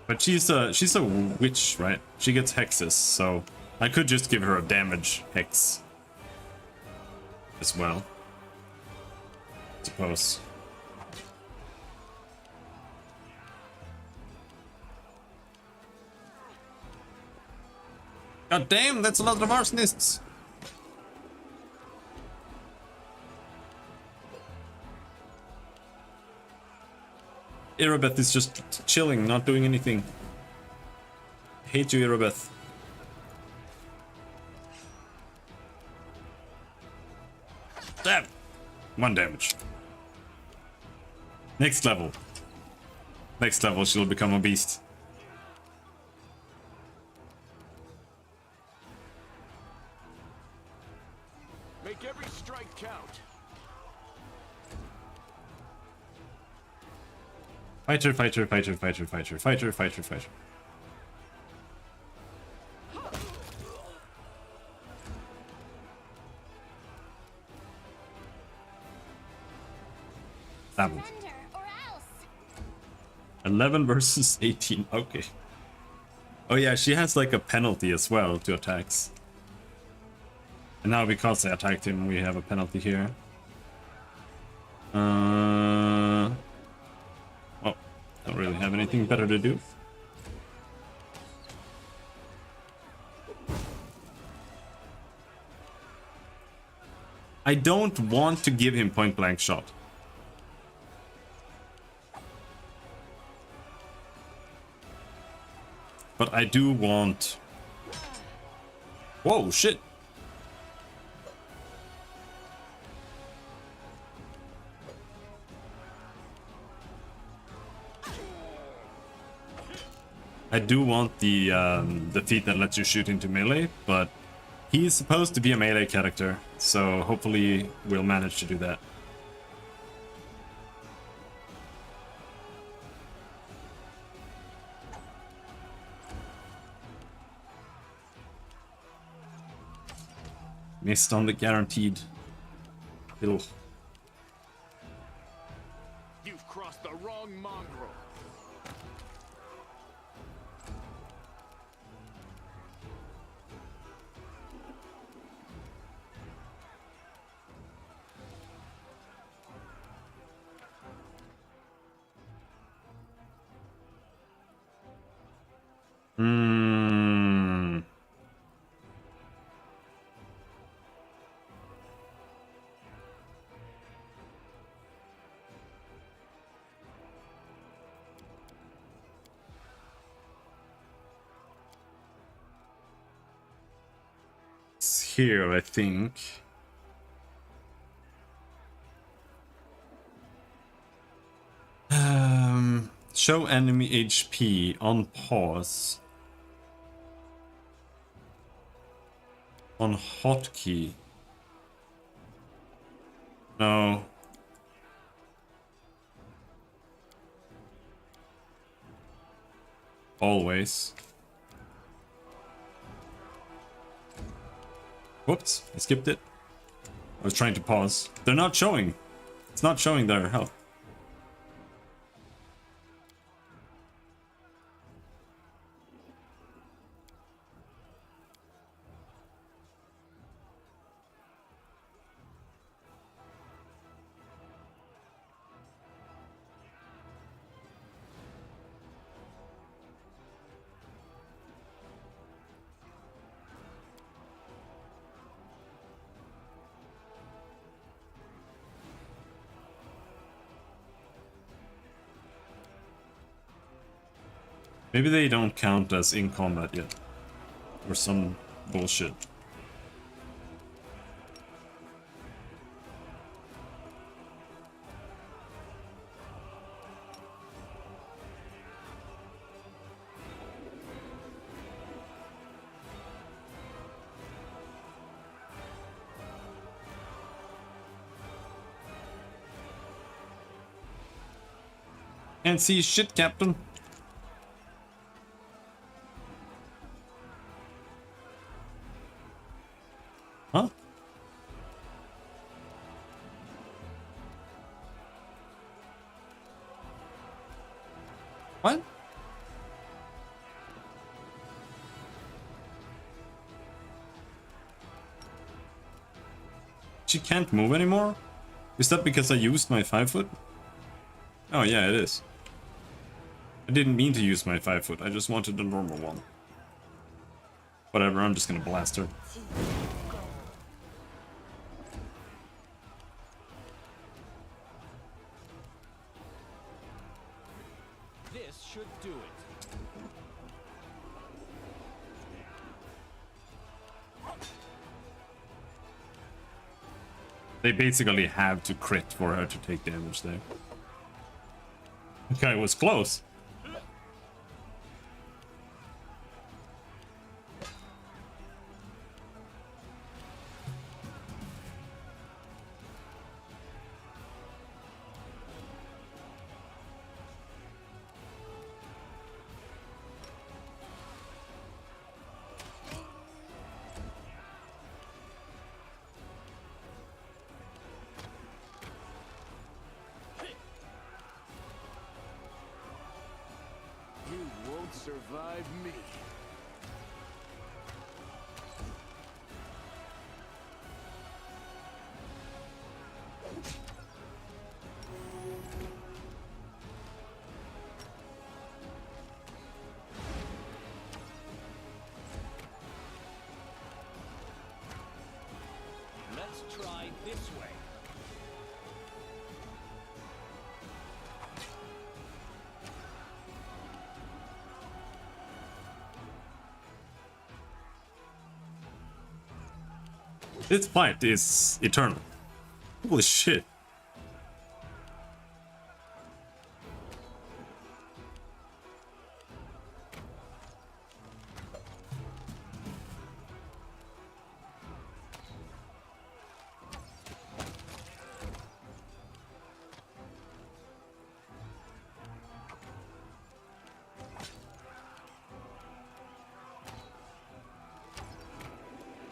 But she's a witch, right? She gets hexes, so I could just give her a damage hex as well. I suppose. God damn, that's a lot of arsonists. Irabeth is just chilling, not doing anything. I hate you, Irabeth. Damn! 1 damage. Next level. Next level, she'll become a beast. Make every strike count. Fighter, fighter, fighter, fighter, fighter, fighter, fighter, fighter. That one. Surrender or else. 11 versus 18. Okay. Oh yeah, she has like a penalty as well to attacks. And now because I attacked him, we have a penalty here. Well, don't really have anything better to do. I don't want to give him point blank shot. But I do want... Whoa, shit! I do want the feat that lets you shoot into melee, but he's supposed to be a melee character, so hopefully we'll manage to do that. Missed on the guaranteed kill. You've crossed the wrong mongrel. It's here, I think. Show enemy HP on pause. On hotkey. No. Always. Whoops, I skipped it. I was trying to pause. They're not showing. It's not showing their health. Maybe they don't count as in combat yet. Or some bullshit. Can't see shit, Captain. Huh? What? She can't move anymore? Is that because I used my 5-foot? Oh yeah, it is. I didn't mean to use my 5-foot, I just wanted the normal one. Whatever, I'm just gonna blast her. This should do it. They basically have to crit for her to take damage there. Okay, it was close. survive me. Let's try this way. This fight is eternal. Holy shit.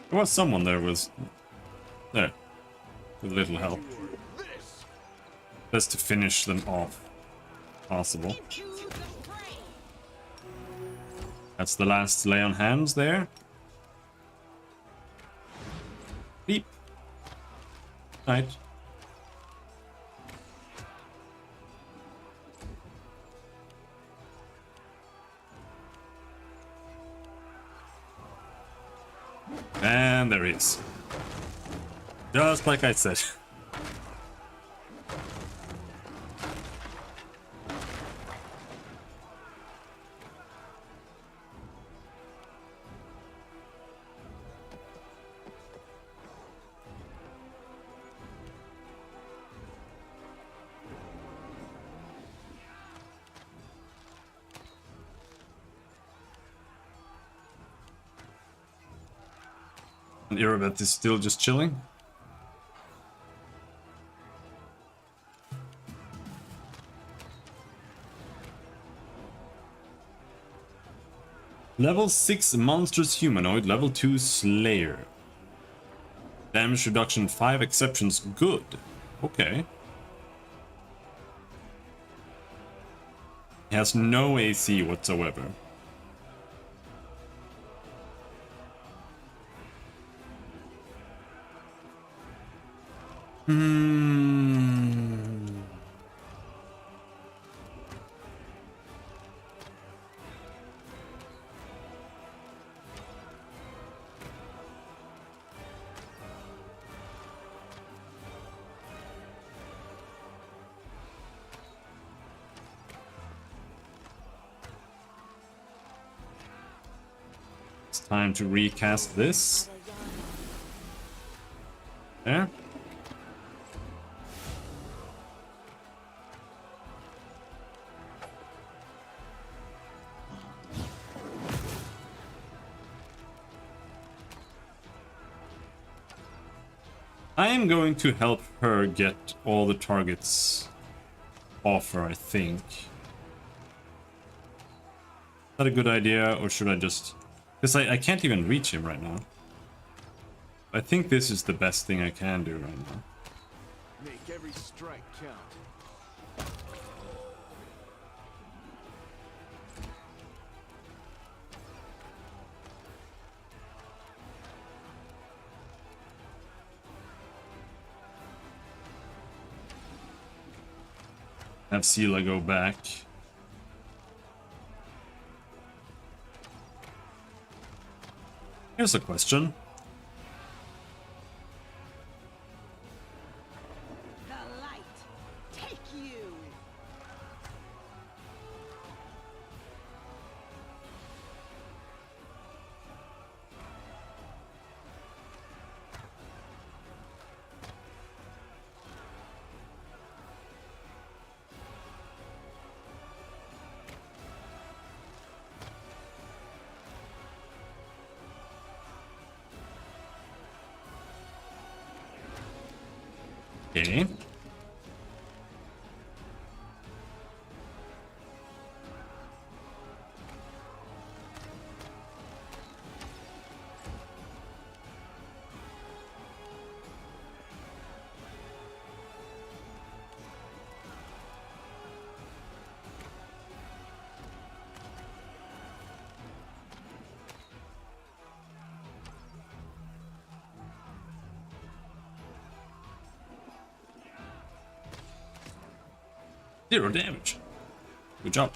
There was someone there was there with little help. This. Best to finish them off possible. That's the last lay on hands there. Beep. Right. And there he is. Just like I said. And Irabeth is still just chilling. Level 6 monstrous humanoid, level 2 slayer. Damage reduction 5 exceptions, good. Okay. He has no AC whatsoever. It's time to recast this. There. I am going to help her get all the targets off her, I think. Is that a good idea, or should I just... Because I can't even reach him right now. I think this is the best thing I can do right now. Make every strike count. Have Sela go back. Here's a question. The light, take you. Okay. 0 damage. Good job.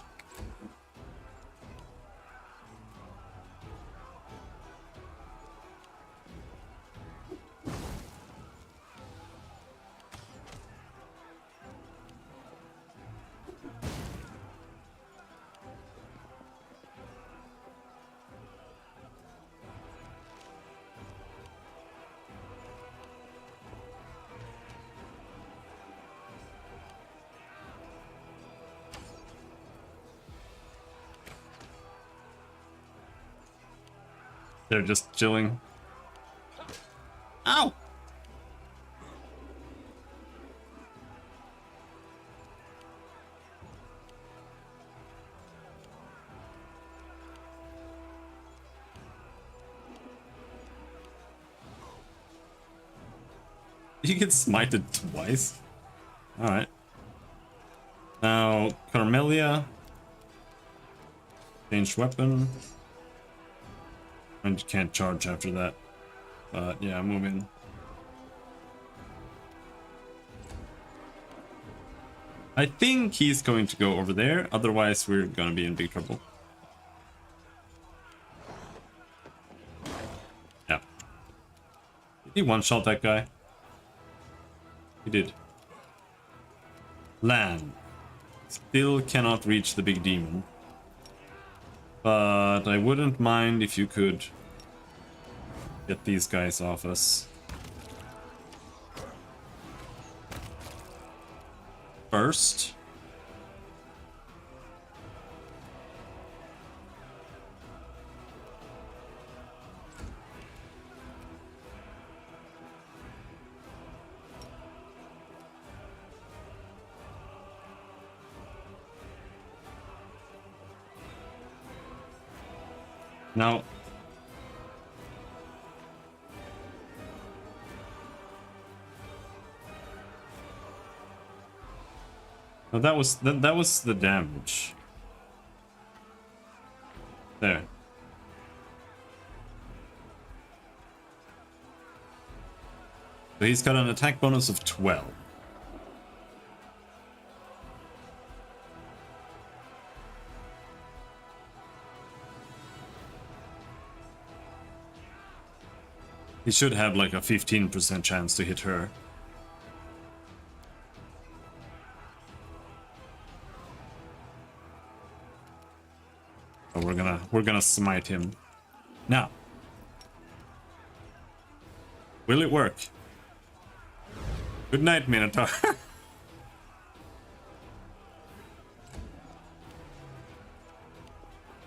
They're just chilling. Ow! You get smited twice? Alright. Now, Carmelia. Change weapon. And you can't charge after that. But yeah, move in. I think he's going to go over there, otherwise we're gonna be in big trouble. Yeah. Did he one-shot that guy? He did. Land. Still cannot reach the big demon. But I wouldn't mind if you could get these guys off us. First. Now, no, that was the damage. There. So he's got an attack bonus of 12. He should have like a 15% chance to hit her. So we're gonna smite him. Now. Will it work? Good night, Minotaur.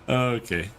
Okay.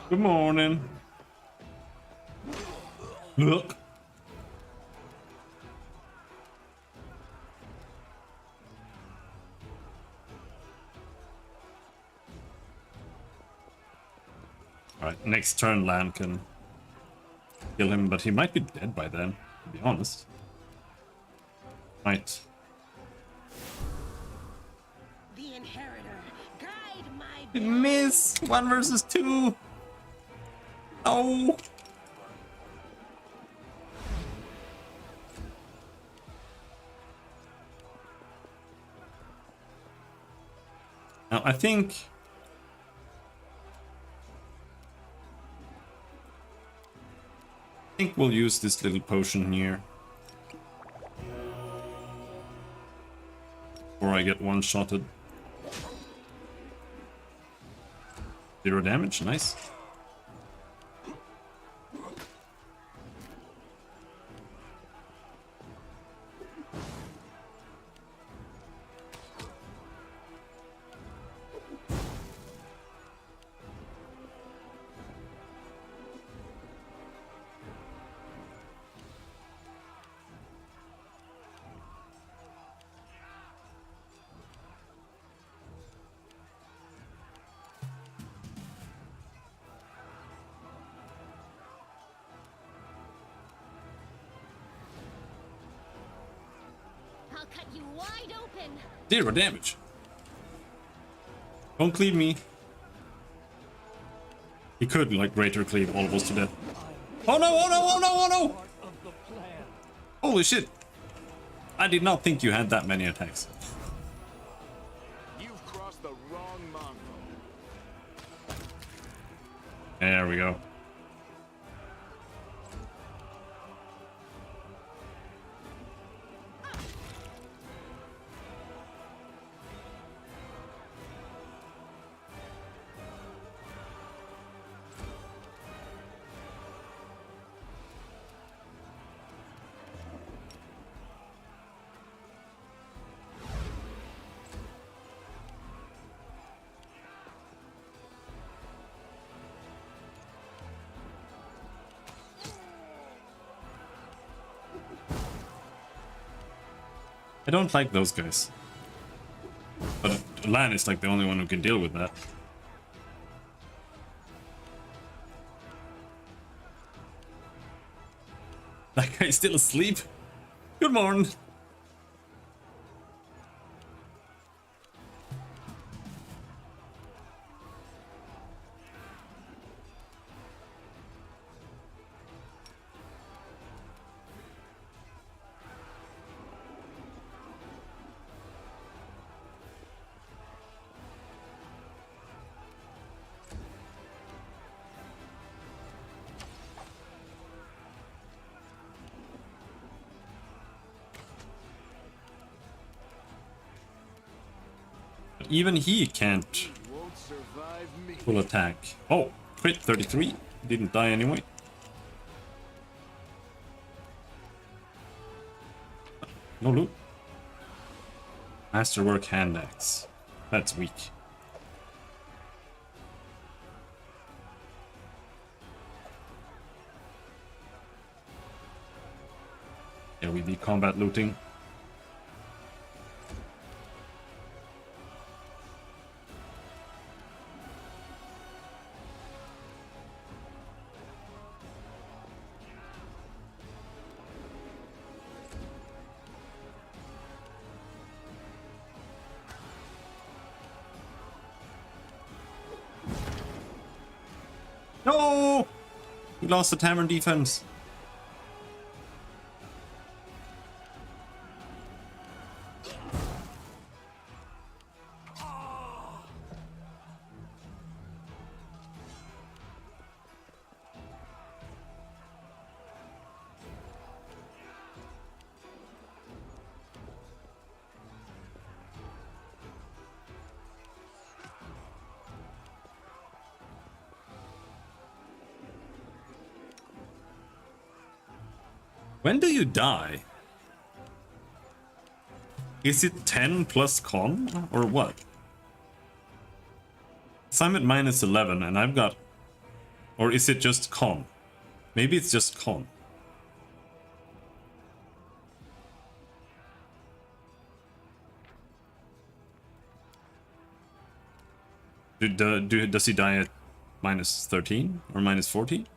Good morning. Look. Alright, next turn Land can kill him, but he might be dead by then, to be honest. Might. The inheritor, guide my Did miss! 1 versus 2! Oh! Now, I think we'll use this little potion here. Before I get one-shotted. 0 damage, nice. I'll cut you wide open. 0 damage. Don't cleave me. He could, like, greater cleave all of us to death. Oh no, oh no, oh no, oh no! Holy shit! I did not think you had that many attacks. You've crossed the wrong mongrel. There we go. I don't like those guys. But Lan is like the only one who can deal with that. That guy's still asleep? Good morning. Even he can't Won't survive me. full attack. Oh, crit 33. Didn't die anyway. No loot. Masterwork hand axe. That's weak. Yeah, we be combat looting. No! We lost the Tavern defense. When do you die? Is it 10 plus con or what? So I'm at minus 11 and I've got... Or is it just con? Maybe it's just con. Does he die at minus 13 or minus 14?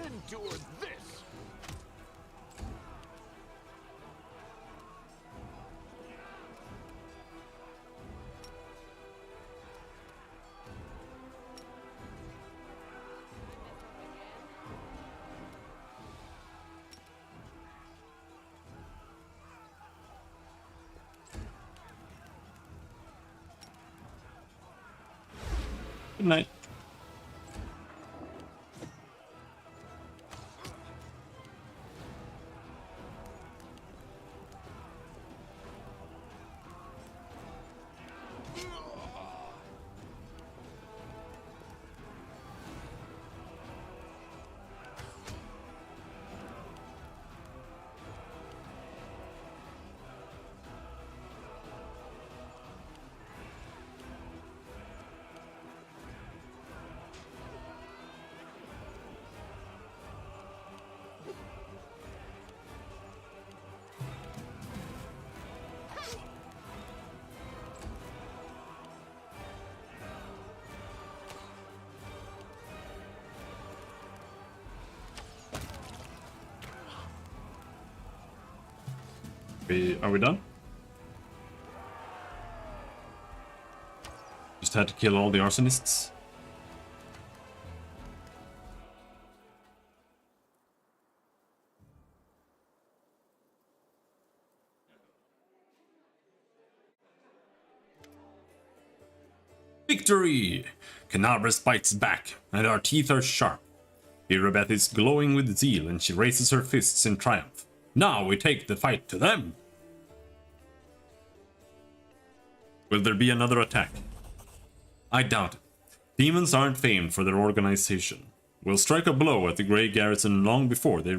Endure this. Good night. Are we done? Just had to kill all the arsonists. Victory! Canabras bites back, and our teeth are sharp. Irabeth is glowing with zeal, and she raises her fists in triumph. Now we take the fight to them! Will there be another attack? I doubt it. Demons aren't famed for their organization. We'll strike a blow at the Grey Garrison long before they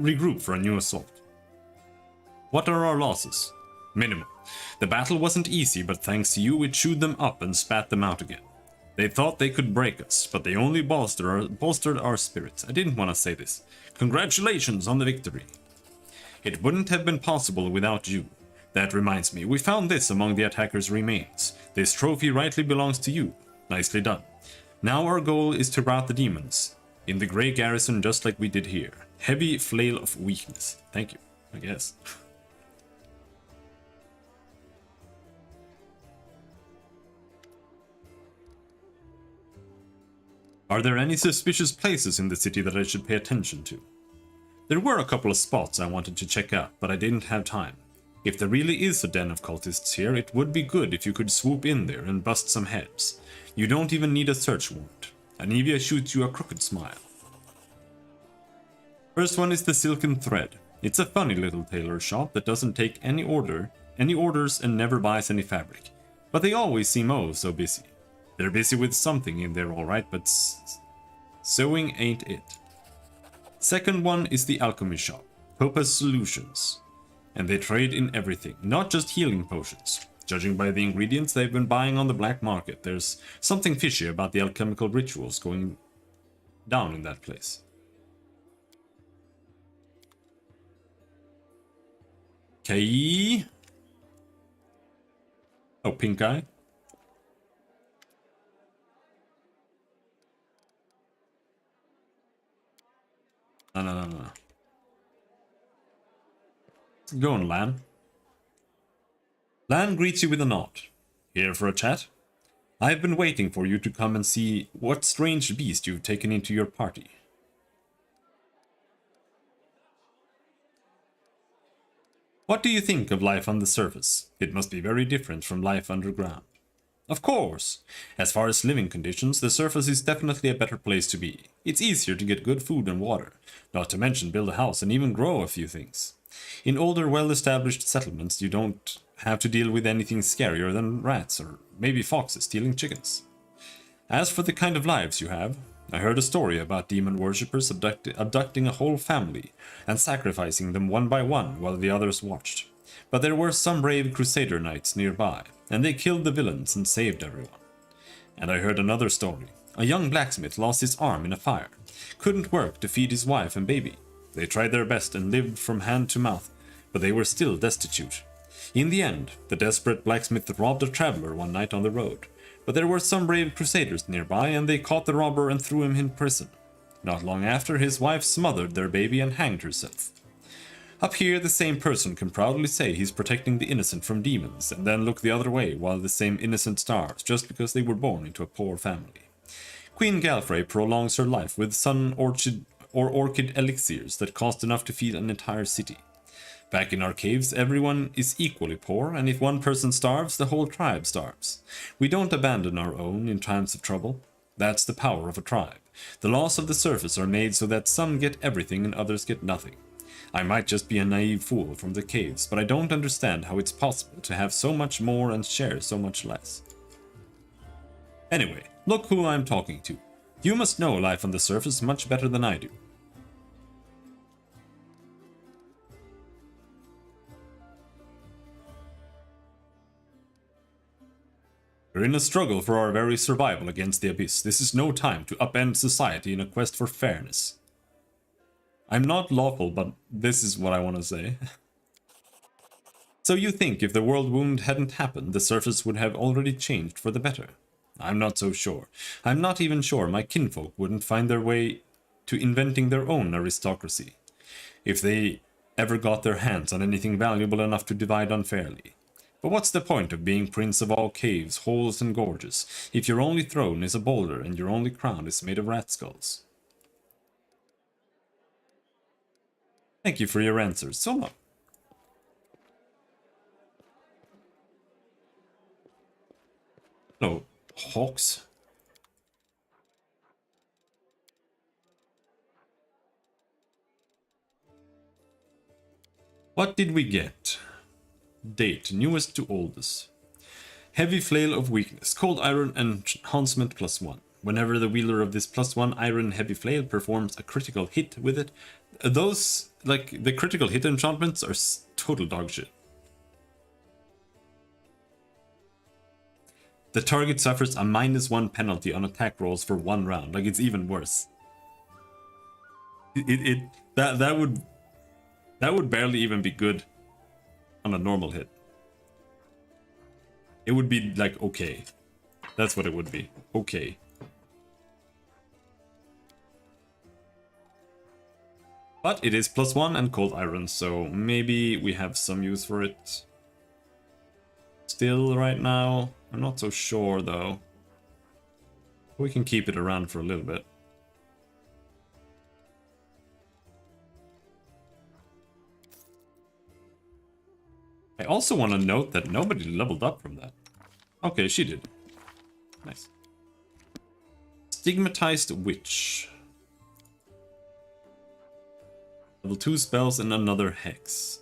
regroup for a new assault. What are our losses? Minimum. The battle wasn't easy, but thanks to you it chewed them up and spat them out again. They thought they could break us, but they only bolstered our spirits. I didn't want to say this. Congratulations on the victory. It wouldn't have been possible without you. That reminds me, we found this among the attackers' remains. This trophy rightly belongs to you. Nicely done. Now our goal is to rout the demons in the Grey Garrison just like we did here. Heavy flail of weakness. Thank you, I guess. Are there any suspicious places in the city that I should pay attention to? There were a couple of spots I wanted to check out, but I didn't have time. If there really is a den of cultists here, it would be good if you could swoop in there and bust some heads. You don't even need a search warrant. Anivia shoots you a crooked smile. First one is the Silken Thread. It's a funny little tailor shop that doesn't take any orders and never buys any fabric. But they always seem oh so busy. They're busy with something in there alright, but sewing ain't it. Second one is the alchemy shop, Popa's Solutions. And they trade in everything, not just healing potions. Judging by the ingredients they've been buying on the black market, there's something fishy about the alchemical rituals going down in that place. Okay. Oh, pink eye. No. Go on, Lan. Lan greets you with a nod. Here for a chat? I've been waiting for you to come and see what strange beast you've taken into your party. What do you think of life on the surface? It must be very different from life underground. Of course! As far as living conditions, the surface is definitely a better place to be. It's easier to get good food and water, not to mention build a house and even grow a few things. In older, well-established settlements, you don't have to deal with anything scarier than rats or maybe foxes stealing chickens. As for the kind of lives you have, I heard a story about demon worshippers abducting a whole family and sacrificing them one by one while the others watched. But there were some brave crusader knights nearby, and they killed the villains and saved everyone. And I heard another story. A young blacksmith lost his arm in a fire, couldn't work to feed his wife and baby. They tried their best and lived from hand to mouth, but they were still destitute. In the end, the desperate blacksmith robbed a traveler one night on the road, but there were some brave crusaders nearby and they caught the robber and threw him in prison. Not long after, his wife smothered their baby and hanged herself. Up here, the same person can proudly say he's protecting the innocent from demons and then look the other way while the same innocent starves just because they were born into a poor family. Queen Galfrey prolongs her life with sun orchid elixirs that cost enough to feed an entire city. Back in our caves, everyone is equally poor, and if one person starves, the whole tribe starves. We don't abandon our own in times of trouble. That's the power of a tribe. The laws of the surface are made so that some get everything and others get nothing. I might just be a naive fool from the caves, but I don't understand how it's possible to have so much more and share so much less. Anyway, look who I'm talking to. You must know life on the surface much better than I do. We're in a struggle for our very survival against the abyss. This is no time to upend society in a quest for fairness. I'm not lawful, but this is what I want to say. So you think if the world wound hadn't happened, the surface would have already changed for the better? I'm not so sure. I'm not even sure my kinfolk wouldn't find their way to inventing their own aristocracy, if they ever got their hands on anything valuable enough to divide unfairly. But what's the point of being prince of all caves, holes and gorges, if your only throne is a boulder and your only crown is made of rat skulls? Thank you for your answers. So long. Hello, hawks. What did we get? Date, newest to oldest. Heavy Flail of Weakness, Cold Iron Enhancement +1. Whenever the wielder of this +1 Iron Heavy Flail performs a critical hit with it, those, like, the critical hit enchantments are total dog shit. The target suffers a -1 penalty on attack rolls for 1 round. Like, it's even worse. That would barely even be good on a normal hit. It would be like okay. That's what it would be. Okay. But it is +1 and cold iron, so maybe we have some use for it still right now. I'm not so sure though. We can keep it around for a little bit. I also want to note that nobody leveled up from that. Okay, she did. Nice. Stigmatized Witch. Level 2 spells and another hex.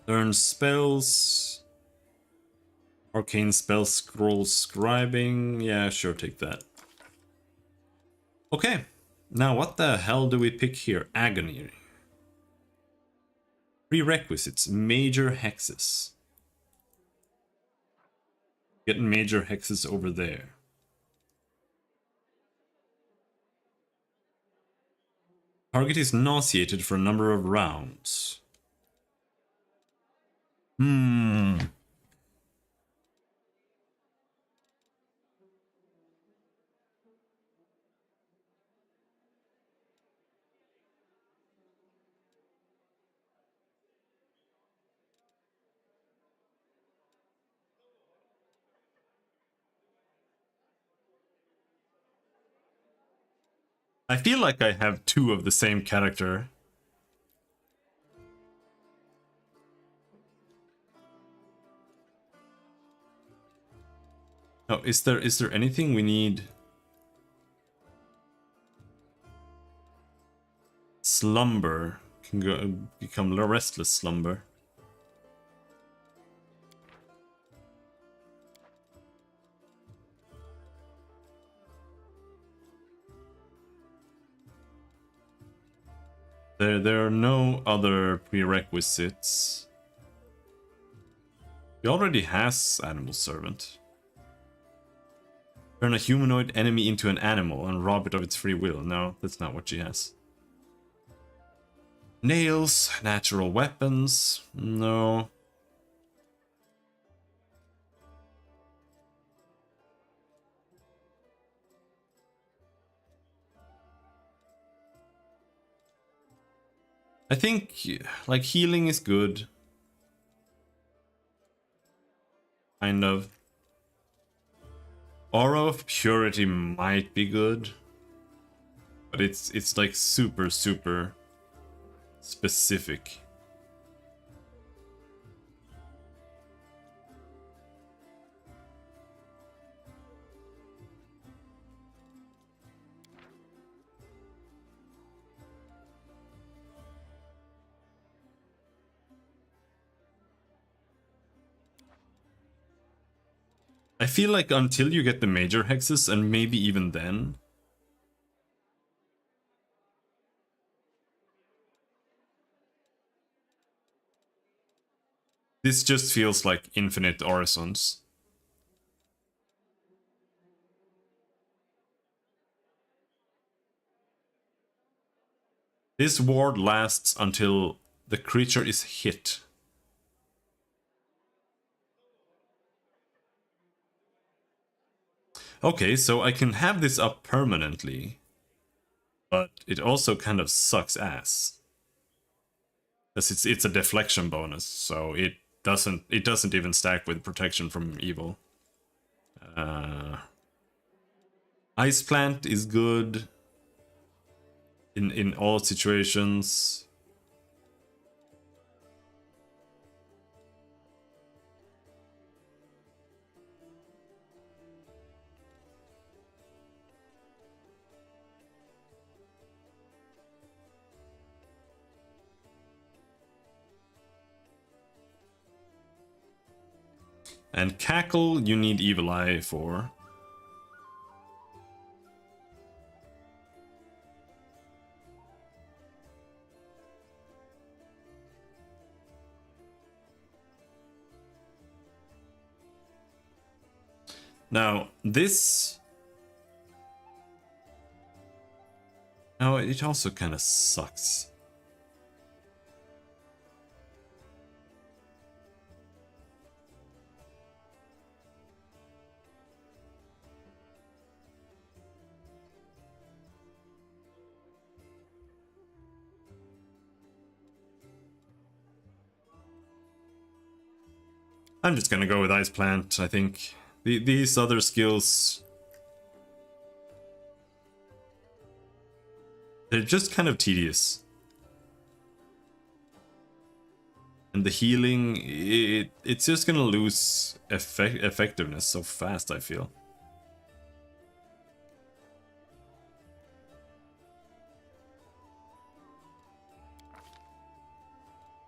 Learn spells. Arcane spell scroll scribing. Yeah, sure, take that. Okay. Now what the hell do we pick here? Agony. Prerequisites. Major hexes. Getting major hexes over there. Target is nauseated for a number of rounds. I feel like I have 2 of the same character. Oh, is there anything we need? Slumber can go become restless slumber. There are no other prerequisites. He already has Animal Servant. Turn a humanoid enemy into an animal and rob it of its free will. No, that's not what she has. Nails, natural weapons. No. I think, like, healing is good. Kind of. Aura of Purity might be good. But it's like super specific. I feel like until you get the major hexes, and maybe even then, this just feels like infinite orisons. This ward lasts until the creature is hit. Okay, so I can have this up permanently, but it also kind of sucks ass. Because it's a deflection bonus, so it doesn't even stack with protection from evil. Ice Plant is good in all situations. And Cackle, you need Evil Eye for. Now, this... Oh, it also kind of sucks. I'm just gonna go with Ice Plant, I think. These other skills... they're just kind of tedious. And the healing, it's just gonna lose effectiveness so fast, I feel.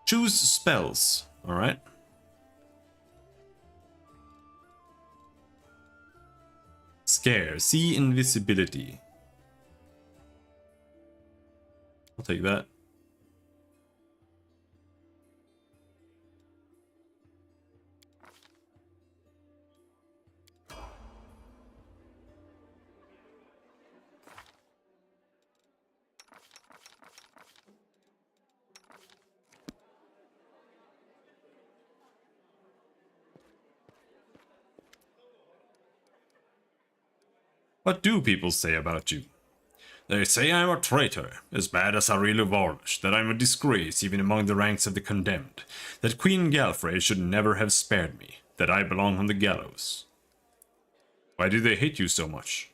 Choose spells, alright? Scare, see invisibility. I'll take that. What do people say about you? They say I'm a traitor, as bad as Aurelio Varnish, that I'm a disgrace even among the ranks of the condemned, that Queen Galfrey should never have spared me, that I belong on the gallows. Why do they hate you so much?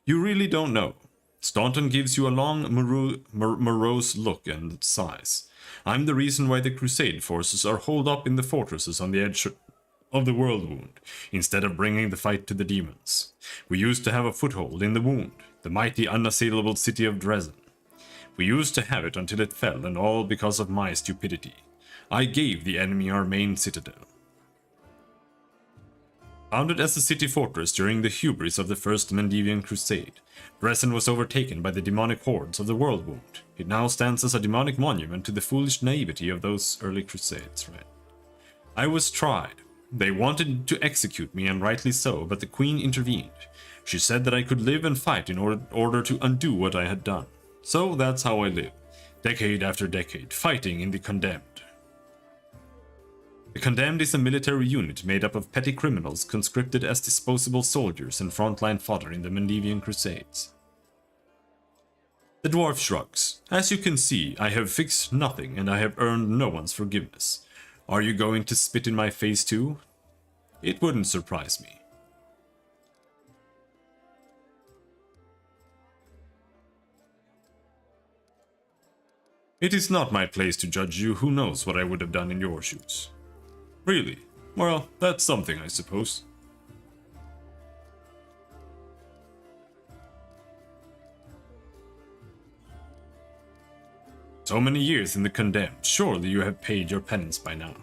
You really don't know. Staunton gives you a long, morose look and sighs. I'm the reason why the Crusade forces are holed up in the fortresses on the edge of the world wound, instead of bringing the fight to the demons. We used to have a foothold in the wound, the mighty unassailable city of Dresden. We used to have it until it fell, and all because of my stupidity. I gave the enemy our main citadel. Founded as a city fortress during the hubris of the First Mendevian Crusade, Dresden was overtaken by the demonic hordes of the world wound. It now stands as a demonic monument to the foolish naivety of those early crusades, right? I was tried. They wanted to execute me, and rightly so, but the Queen intervened. She said that I could live and fight in order to undo what I had done. So that's how I live, decade after decade, fighting in the Condemned. The Condemned is a military unit made up of petty criminals conscripted as disposable soldiers and frontline fodder in the Mendevian Crusades. The dwarf shrugs. As you can see, I have fixed nothing and I have earned no one's forgiveness. Are you going to spit in my face too? It wouldn't surprise me. It is not my place to judge you. Who knows what I would have done in your shoes. Really? Well, that's something, I suppose. So many years in the condemned. Surely you have paid your penance by now.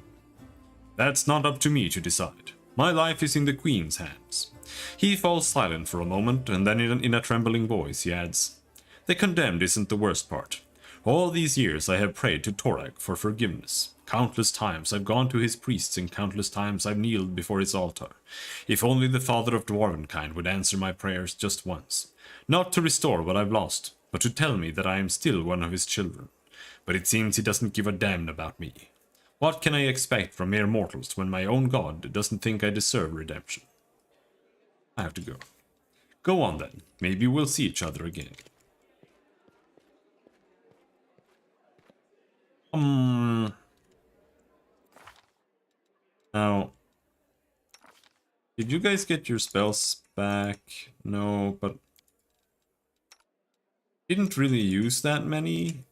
That's not up to me to decide. My life is in the Queen's hands. He falls silent for a moment, and then in a trembling voice he adds, The condemned isn't the worst part. All these years I have prayed to Torak for forgiveness. Countless times I've gone to his priests and countless times I've kneeled before his altar. If only the father of dwarvenkind would answer my prayers just once. Not to restore what I've lost, but to tell me that I am still one of his children. But it seems he doesn't give a damn about me. What can I expect from mere mortals when my own god doesn't think I deserve redemption? I have to go. Go on then. Maybe we'll see each other again. Now, did you guys get your spells back? No, but didn't really use that many.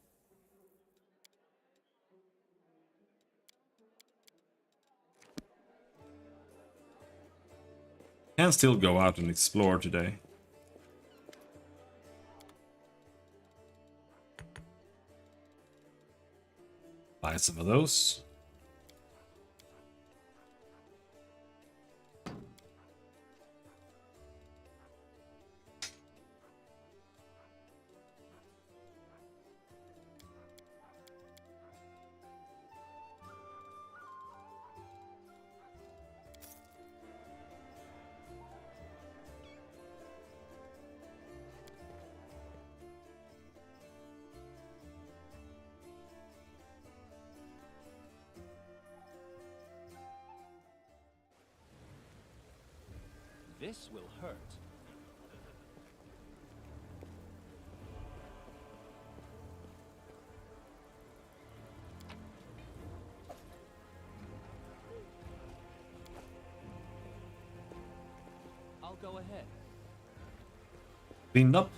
Can still go out and explore today. Buy some of those. This will hurt. I'll go ahead. Cleaned up.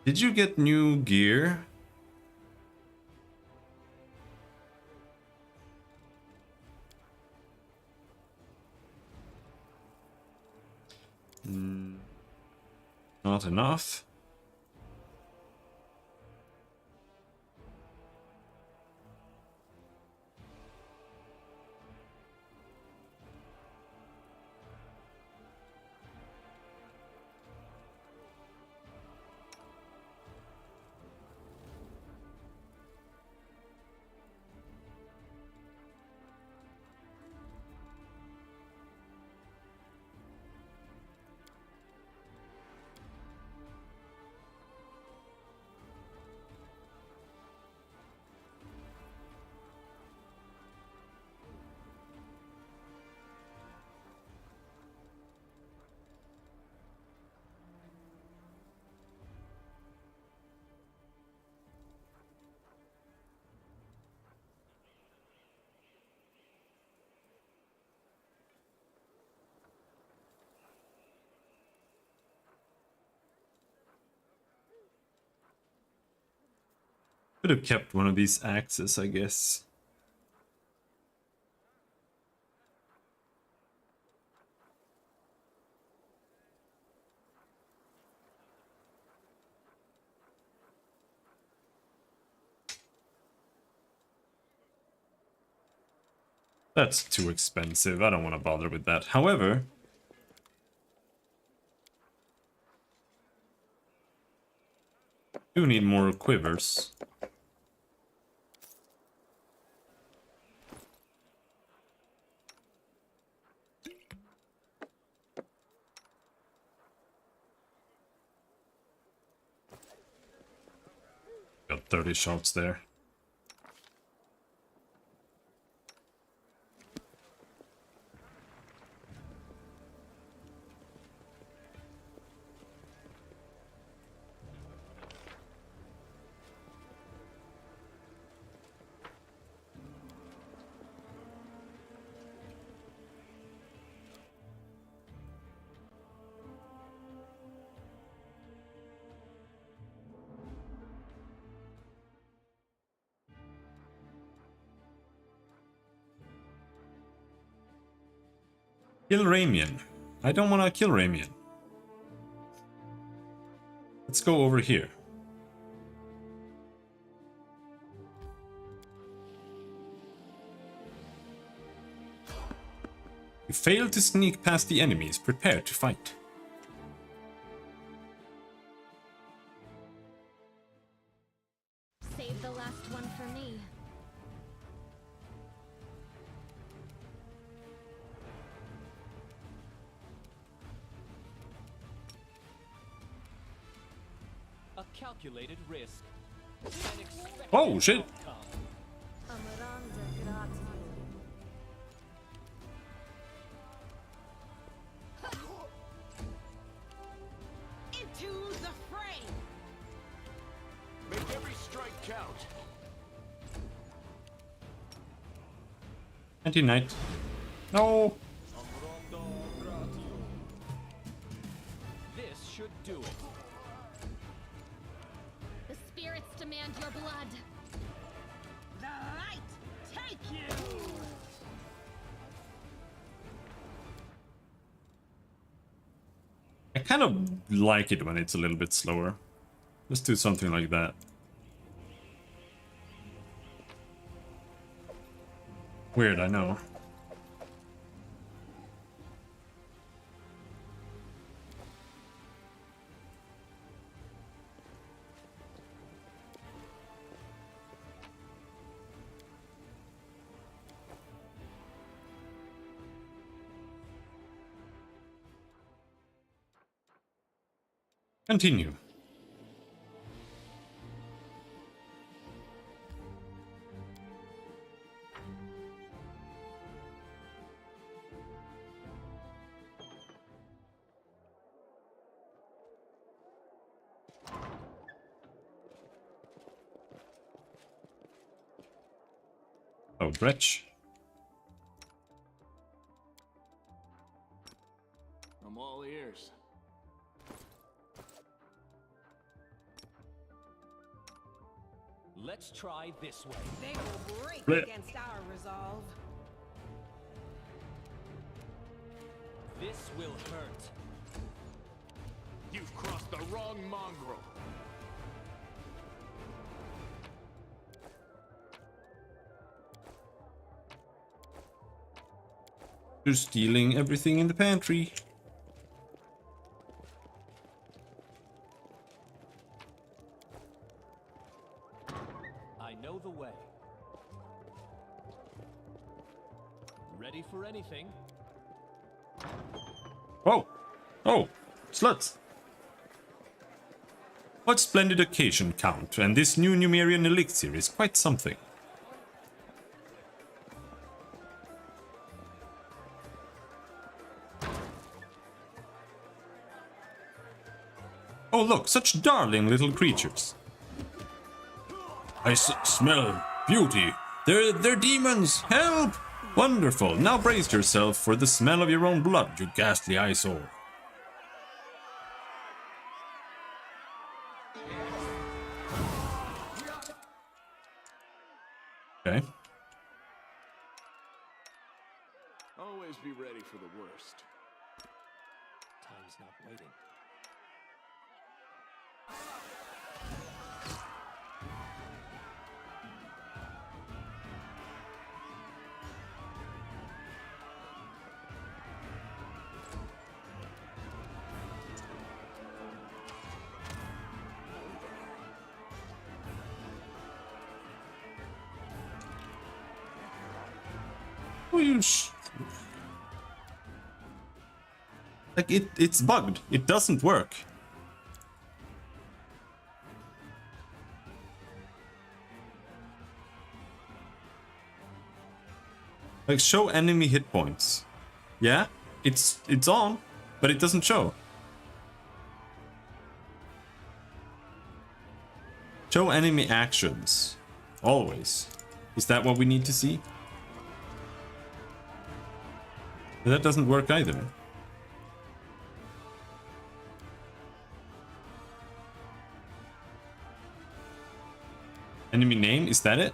Did you get new gear? Not enough. Could have kept one of these axes, I guess. That's too expensive. I don't want to bother with that. However, I do need more quivers. Got 30 shots there. Kill Ramian. I don't want to kill Ramian. Let's go over here. You failed to sneak past the enemies. Prepare to fight. Save the last one for me. A calculated risk. An expected Oh, shit. outcome. Into the fray! Make every strike count. Anti-knight. No. This should do it. The spirits demand your blood. The light take you! I kind of like it when it's a little bit slower. Let's do something like that. Weird, I know. Continue. Oh, Bretch. I'm all ears. Let's try this way. They will break Blech. against our resolve. This will hurt. You've crossed the wrong mongrel. You're stealing everything in the pantry. I know the way. Ready for anything? Whoa! Oh, sluts! What splendid occasion, Count, and this new Numerian elixir is quite something. Oh look, such darling little creatures. I smell beauty. They're demons! Help! Wonderful. Now brace yourself for the smell of your own blood, you ghastly eyesore. Okay. Always be ready for the worst. Time's not waiting. Like it's bugged. It doesn't work. Like show enemy hit points. Yeah, it's on, but it doesn't show. Show enemy actions. Always. Is that what we need to see? That doesn't work either. Enemy name, is that it?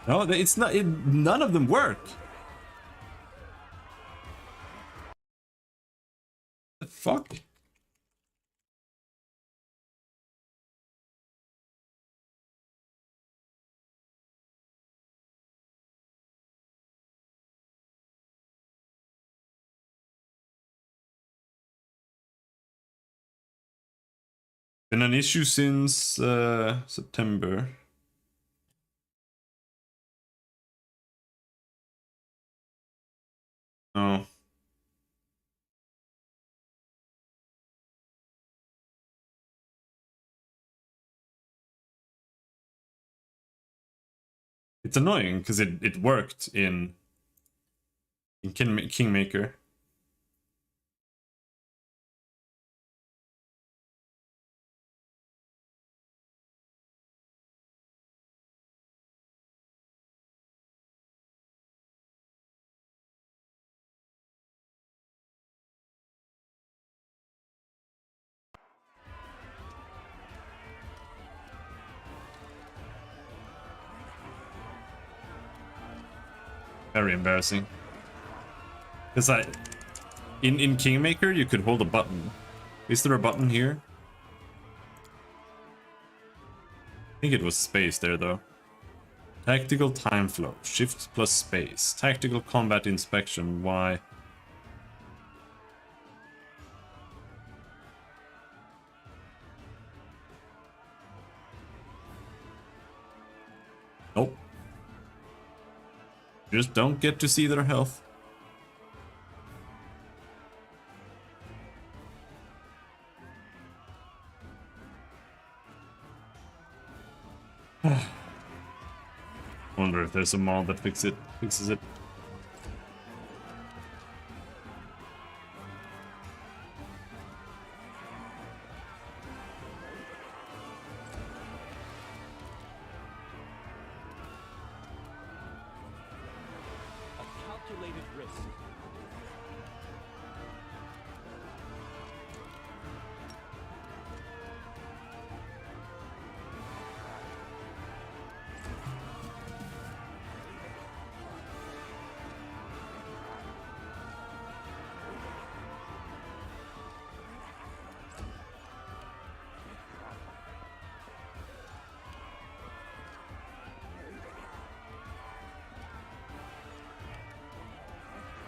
No, it's not. None of them work. The fuck? Been an issue since September. Oh. It's annoying because it worked in Kingmaker. Very embarrassing. Because in Kingmaker you could hold a button. Is there a button here? I think it was space there though. Tactical time flow. Shift plus space. Tactical combat inspection. Why? Nope. Just don't get to see their health. Wonder if there's a mod that fixes it. A calculated risk.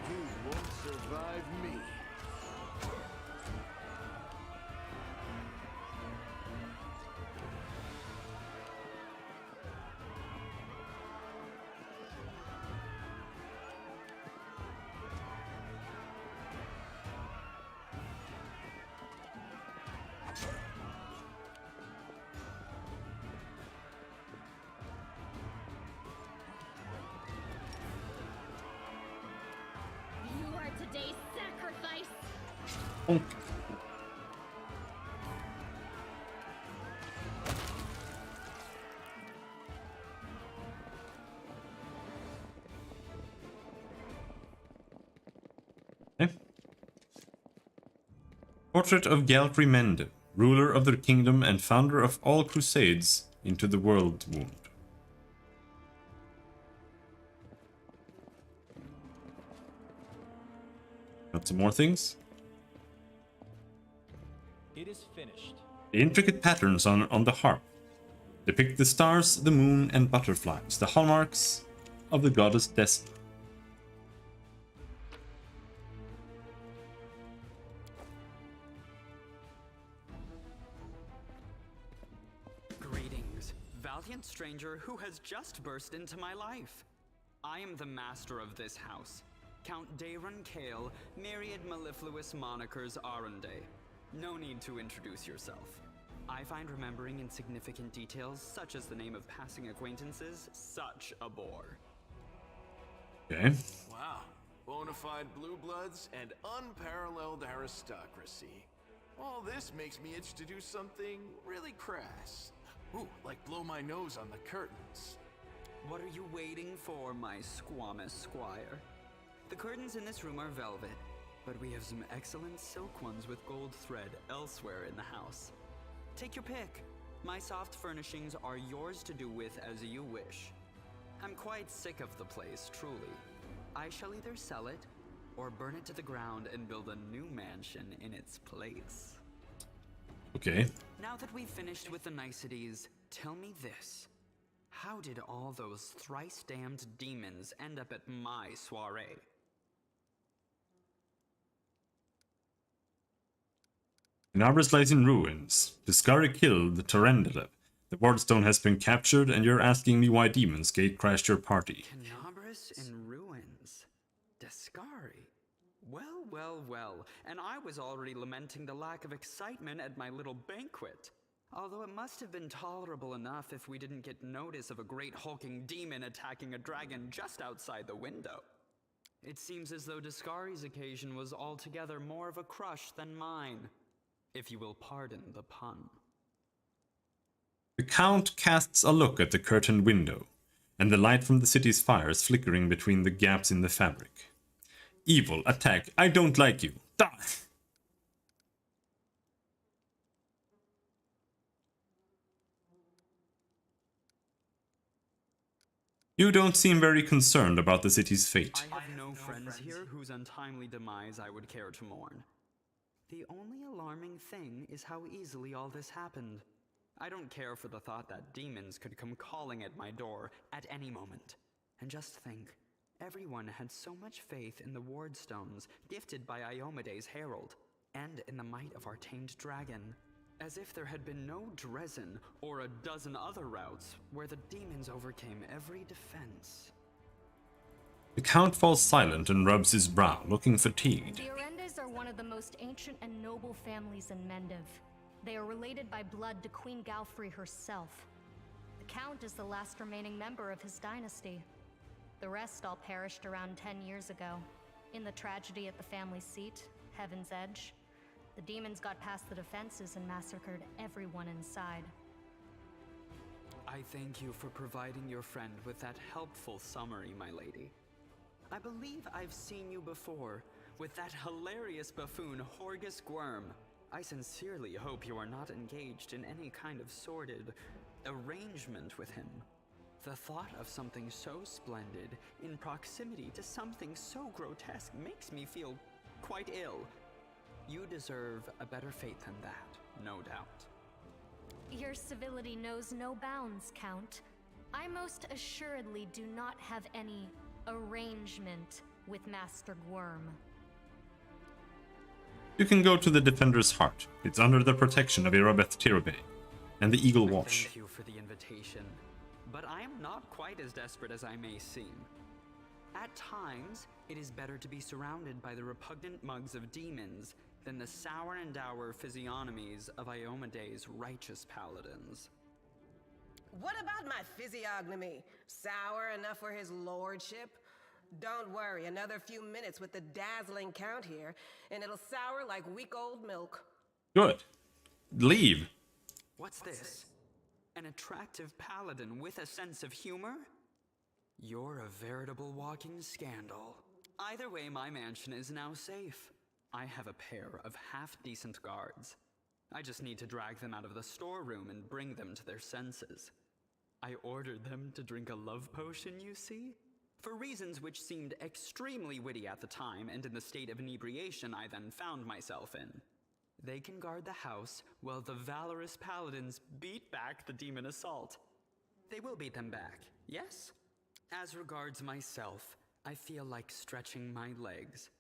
You won't survive me. You are today's sacrifice. Oh. Okay. Portrait of Galtry Mende, ruler of the kingdom and founder of all crusades into the world wound. Got some more things. It is finished. The intricate patterns on the harp depict the stars, the moon, and butterflies, the hallmarks of the goddess Destiny. Greetings, valiant stranger who has just burst into my life. I am the master of this house, Count Daron Kale, myriad mellifluous monikers Arunde. No need to introduce yourself. I find remembering insignificant details, such as the name of passing acquaintances, such a bore. Okay. Wow. Bona fide blue bloods and unparalleled aristocracy. All this makes me itch to do something really crass. Ooh, like blow my nose on the curtains. What are you waiting for, my squamous squire? The curtains in this room are velvet, but we have some excellent silk ones with gold thread elsewhere in the house. Take your pick. My soft furnishings are yours to do with as you wish. I'm quite sick of the place, truly. I shall either sell it or burn it to the ground and build a new mansion in its place. Okay. Now that we've finished with the niceties, tell me this. How did all those thrice-damned demons end up at my soiree? An arbor lies in ruins. Discari killed the Tarendelev. The Wardstone has been captured, and you're asking me why demons gate-crashed your party. Canabris in ruins. Descari. Well, and I was already lamenting the lack of excitement at my little banquet. Although it must have been tolerable enough if we didn't get notice of a great hulking demon attacking a dragon just outside the window. It seems as though Descari's occasion was altogether more of a crush than mine, if you will pardon the pun. The Count casts a look at the curtained window, and the light from the city's fires flickering between the gaps in the fabric. Evil, attack, I don't like you. Die! You don't seem very concerned about the city's fate. I have no friends here whose untimely demise I would care to mourn. The only alarming thing is how easily all this happened. I don't care for the thought that demons could come calling at my door at any moment. And just think, everyone had so much faith in the Wardstones gifted by Iomede's herald, and in the might of our tamed dragon. As if there had been no Dresden or a dozen other routes where the demons overcame every defense. The Count falls silent and rubs his brow, looking fatigued. The Arendes are one of the most ancient and noble families in Mendiv. They are related by blood to Queen Galfrey herself. The Count is the last remaining member of his dynasty. The rest all perished around 10 years ago. In the tragedy at the family seat, Heaven's Edge, the demons got past the defenses and massacred everyone inside. I thank you for providing your friend with that helpful summary, my lady. I believe I've seen you before, with that hilarious buffoon Horgus Gwyrm. I sincerely hope you are not engaged in any kind of sordid arrangement with him. The thought of something so splendid in proximity to something so grotesque makes me feel quite ill. You deserve a better fate than that, no doubt. Your civility knows no bounds, Count. I most assuredly do not have any arrangement with Master Gwyrm. You can go to the Defender's Heart. It's under the protection of Irabeth Tirbe and the Eagle Watch. Thank you for the invitation, but I am not quite as desperate as I may seem. At times, it is better to be surrounded by the repugnant mugs of demons than the sour and dour physiognomies of Iomede's righteous paladins. What about my physiognomy? Sour enough for his lordship? Don't worry, another few minutes with the dazzling Count here, and it'll sour like week-old milk. Good. Leave. What's this? An attractive paladin with a sense of humor? You're a veritable walking scandal. Either way, my mansion is now safe. I have a pair of half-decent guards. I just need to drag them out of the storeroom and bring them to their senses. I ordered them to drink a love potion, you see? For reasons which seemed extremely witty at the time and in the state of inebriation I then found myself in. They can guard the house while the valorous paladins beat back the demon assault. They will beat them back, yes? As regards myself, I feel like stretching my legs.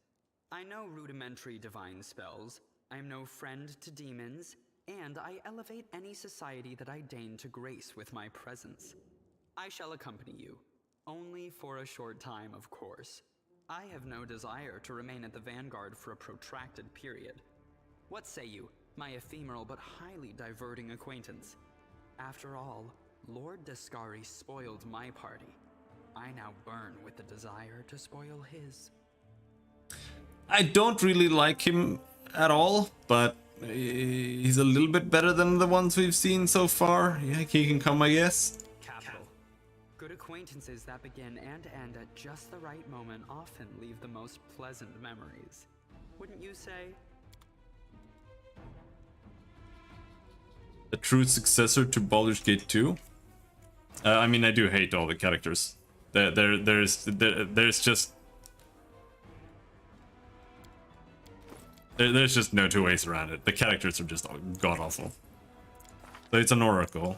I know rudimentary divine spells, I am no friend to demons, and I elevate any society that I deign to grace with my presence. I shall accompany you, only for a short time, of course. I have no desire to remain at the vanguard for a protracted period. What say you, my ephemeral but highly diverting acquaintance? After all, Lord Descari spoiled my party. I now burn with the desire to spoil his. I don't really like him at all, but he's a little bit better than the ones we've seen so far. Yeah, he can come, I guess. Capital. Good acquaintances that begin and end at just the right moment often leave the most pleasant memories. Wouldn't you say? A true successor to Baldur's Gate 2? I mean, I do hate all the characters. There's just... There's just no two ways around it. The characters are just god awful. So it's an oracle.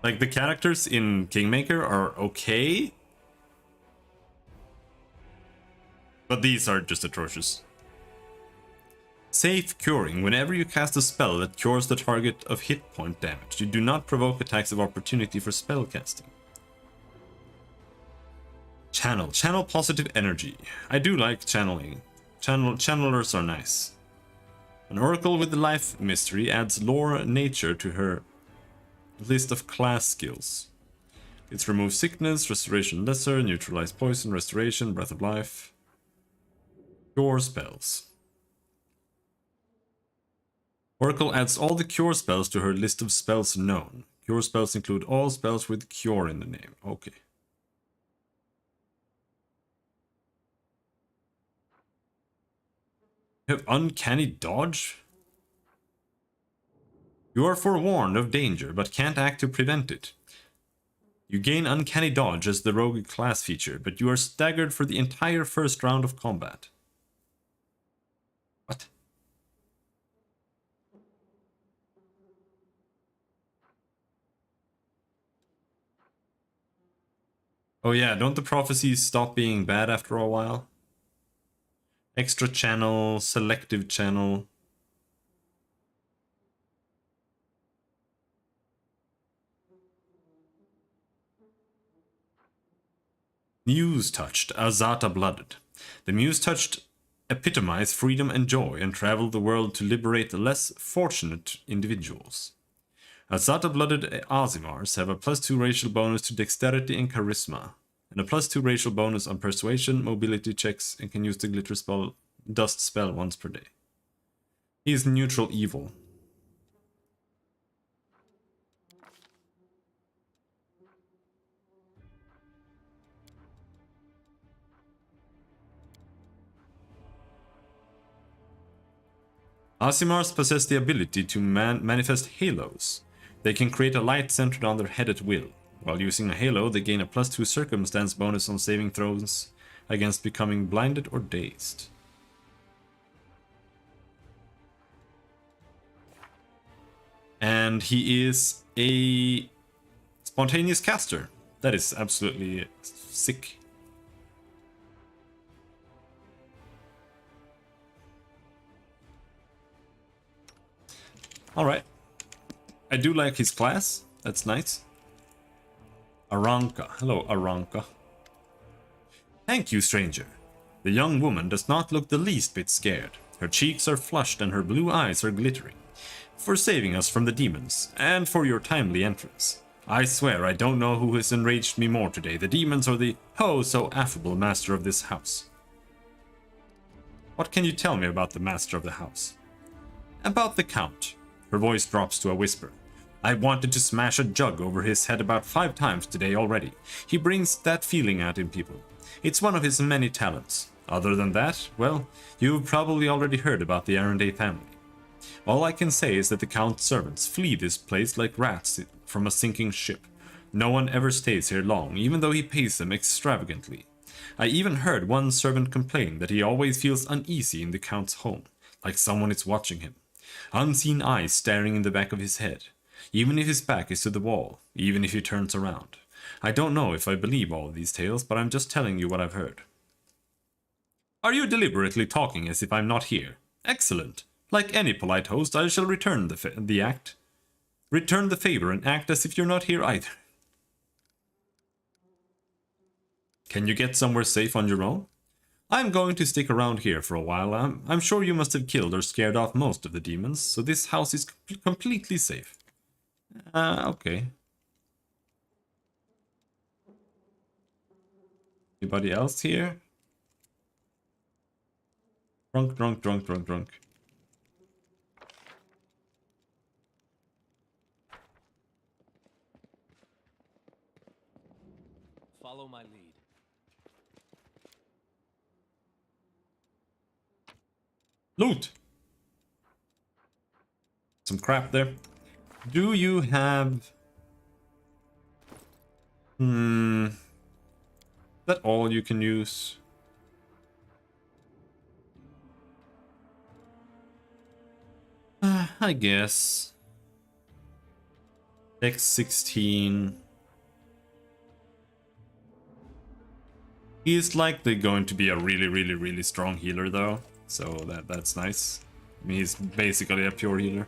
Like, the characters in Kingmaker are okay, but these are just atrocious. Safe curing. Whenever you cast a spell that cures the target of hit point damage, you do not provoke attacks of opportunity for spell casting. Channel. Channel positive energy. I do like channeling. Channelers are nice. An oracle with the life mystery adds lore nature to her list of class skills. It's remove sickness, restoration lesser, neutralize poison, restoration, breath of life. Cure spells. Oracle adds all the cure spells to her list of spells known. Cure spells include all spells with cure in the name. Okay. You have uncanny dodge? You are forewarned of danger, but can't act to prevent it. You gain uncanny dodge as the rogue class feature, but you are staggered for the entire first round of combat. What? Oh yeah, don't the prophecies stop being bad after a while? Extra channel, selective channel. Muse touched, Azata blooded. The Muse touched epitomize freedom and joy and travel the world to liberate the less fortunate individuals. Azata-blooded Azimars have a +2 racial bonus to dexterity and charisma, and a +2 racial bonus on persuasion, mobility checks, and can use the glitter spell, dust spell once per day. He is neutral evil. Azimars possess the ability to manifest halos. They can create a light centered on their head at will. While using a halo, they gain a +2 circumstance bonus on saving throws against becoming blinded or dazed. And he is a spontaneous caster. That is absolutely sick. Alright. I do like his class. That's nice. Aranka. Hello, Aranka. Thank you, stranger. The young woman does not look the least bit scared. Her cheeks are flushed and her blue eyes are glittering. For saving us from the demons, and for your timely entrance. I swear I don't know who has enraged me more today, the demons or the so affable master of this house. What can you tell me about the master of the house? About the Count. Her voice drops to a whisper. I wanted to smash a jug over his head about 5 times today already. He brings that feeling out in people. It's one of his many talents. Other than that, well, you've probably already heard about the Arundel family. All I can say is that the Count's servants flee this place like rats from a sinking ship. No one ever stays here long, even though he pays them extravagantly. I even heard one servant complain that he always feels uneasy in the Count's home, like someone is watching him. Unseen eyes staring in the back of his head. Even if his back is to the wall, even if he turns around. I don't know if I believe all of these tales, but I'm just telling you what I've heard. Are you deliberately talking as if I'm not here? Excellent. Like any polite host, I shall return the act. Return the favor and act as if you're not here either. Can you get somewhere safe on your own? I'm going to stick around here for a while. I'm sure you must have killed or scared off most of the demons, so this house is completely safe. Okay. Anybody else here? Drunk, drunk, drunk, drunk, drunk. Follow my lead. Loot! Some crap there. Do you have... that all you can use? I guess. Dex 16. He is likely going to be a really strong healer though, so that's nice. I mean, he's basically a pure healer.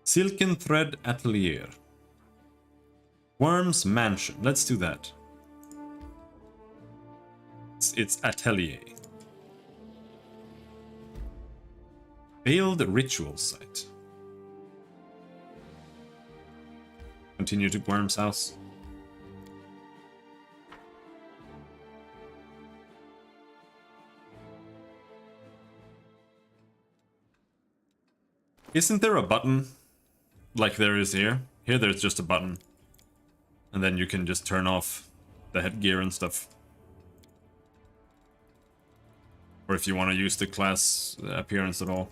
Silken Thread Atelier. Worm's Mansion. Let's do that. It's Atelier. Failed Ritual Site. Continue to Worm's house. Isn't there a button like there is here? Here there's just a button. And then you can just turn off the headgear and stuff. Or if you want to use the class appearance at all.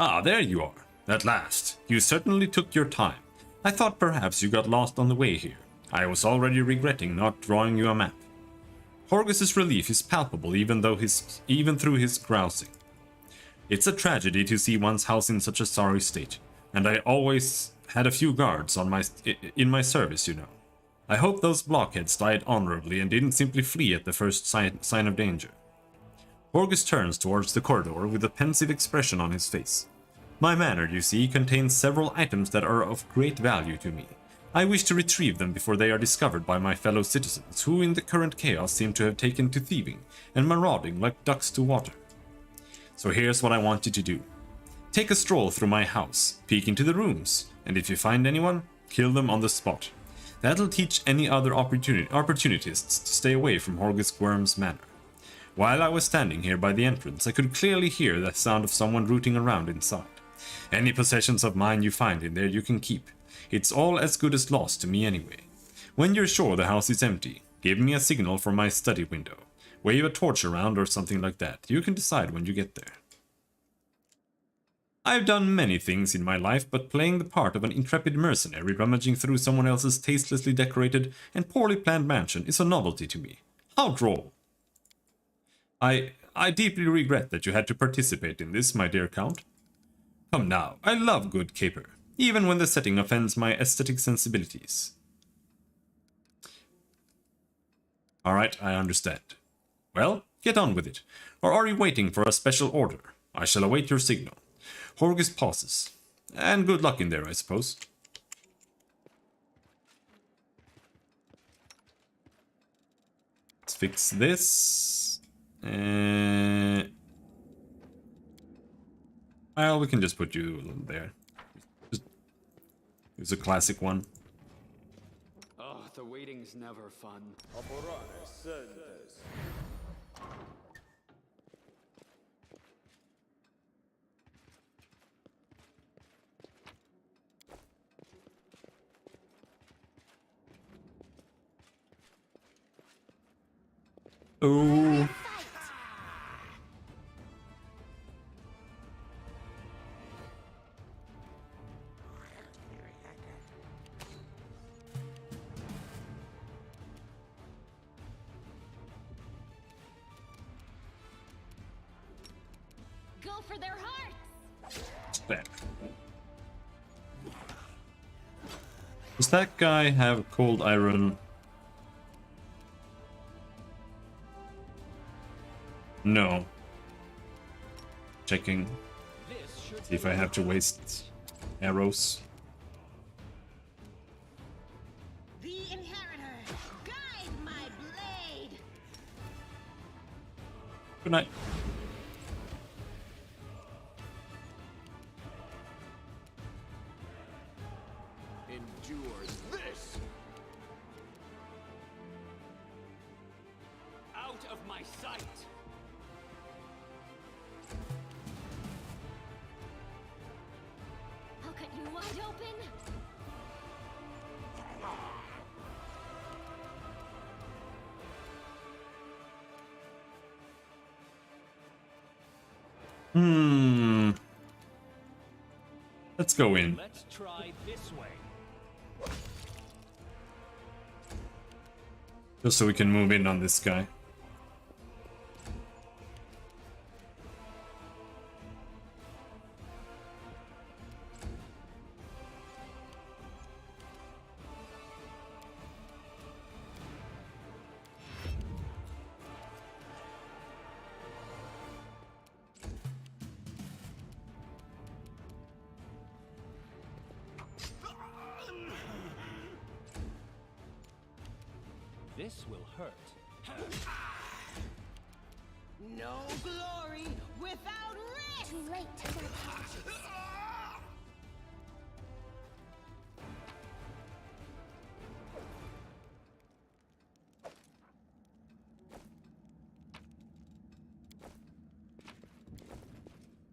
Ah, there you are. At last. You certainly took your time. I thought perhaps you got lost on the way here. I was already regretting not drawing you a map. Horgus's relief is palpable even through his grousing. It's a tragedy to see one's house in such a sorry state, and I always had a few guards in my service, you know. I hope those blockheads died honorably and didn't simply flee at the first sign of danger. Horgus turns towards the corridor with a pensive expression on his face. My manor, you see, contains several items that are of great value to me. I wish to retrieve them before they are discovered by my fellow citizens, who in the current chaos seem to have taken to thieving and marauding like ducks to water. So here's what I want you to do. Take a stroll through my house, peek into the rooms, and if you find anyone, kill them on the spot. That'll teach any other opportunists to stay away from Horgus Worm's manor. While I was standing here by the entrance, I could clearly hear the sound of someone rooting around inside. Any possessions of mine you find in there you can keep. It's all as good as lost to me anyway. When you're sure the house is empty, give me a signal from my study window. Wave a torch around or something like that. You can decide when you get there. I've done many things in my life, but playing the part of an intrepid mercenary rummaging through someone else's tastelessly decorated and poorly planned mansion is a novelty to me. How droll! I deeply regret that you had to participate in this, my dear Count. Come now, I love good caper, even when the setting offends my aesthetic sensibilities. Alright, I understand. Well, get on with it. Or are you waiting for a special order? I shall await your signal. Horgus pauses. And good luck in there, I suppose. Let's fix this. Well, we can just put you there. Just use a classic one. Oh, the waiting's never fun. Oh. Go for their hearts! There. Does that guy have cold iron? No. Checking. See if I have to waste arrows. The Inheritor, guide my blade. Good night. Endures this. Out of my sight! How can you Wide open. Let's go in. Let's try this way. Just so we can move in on this guy. This will hurt. No glory without risk! Too late to get catches.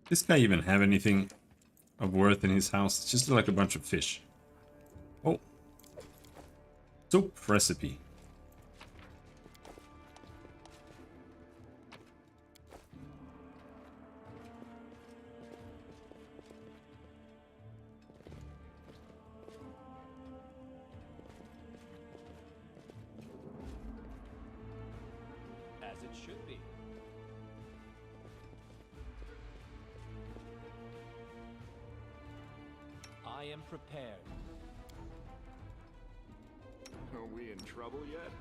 This guy even have anything of worth in his house? It's just like a bunch of fish. Oh. Soup recipe. As it should be. I am prepared. Are we in trouble yet?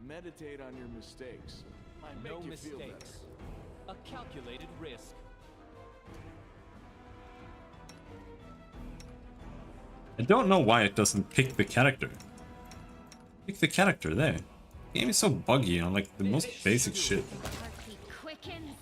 Meditate on your mistakes. Might make No you feel better. mistakes. A calculated risk. I don't know why it doesn't pick the character. Pick the character there. The game is so buggy on like the most basic shit. Heartbeat quickens.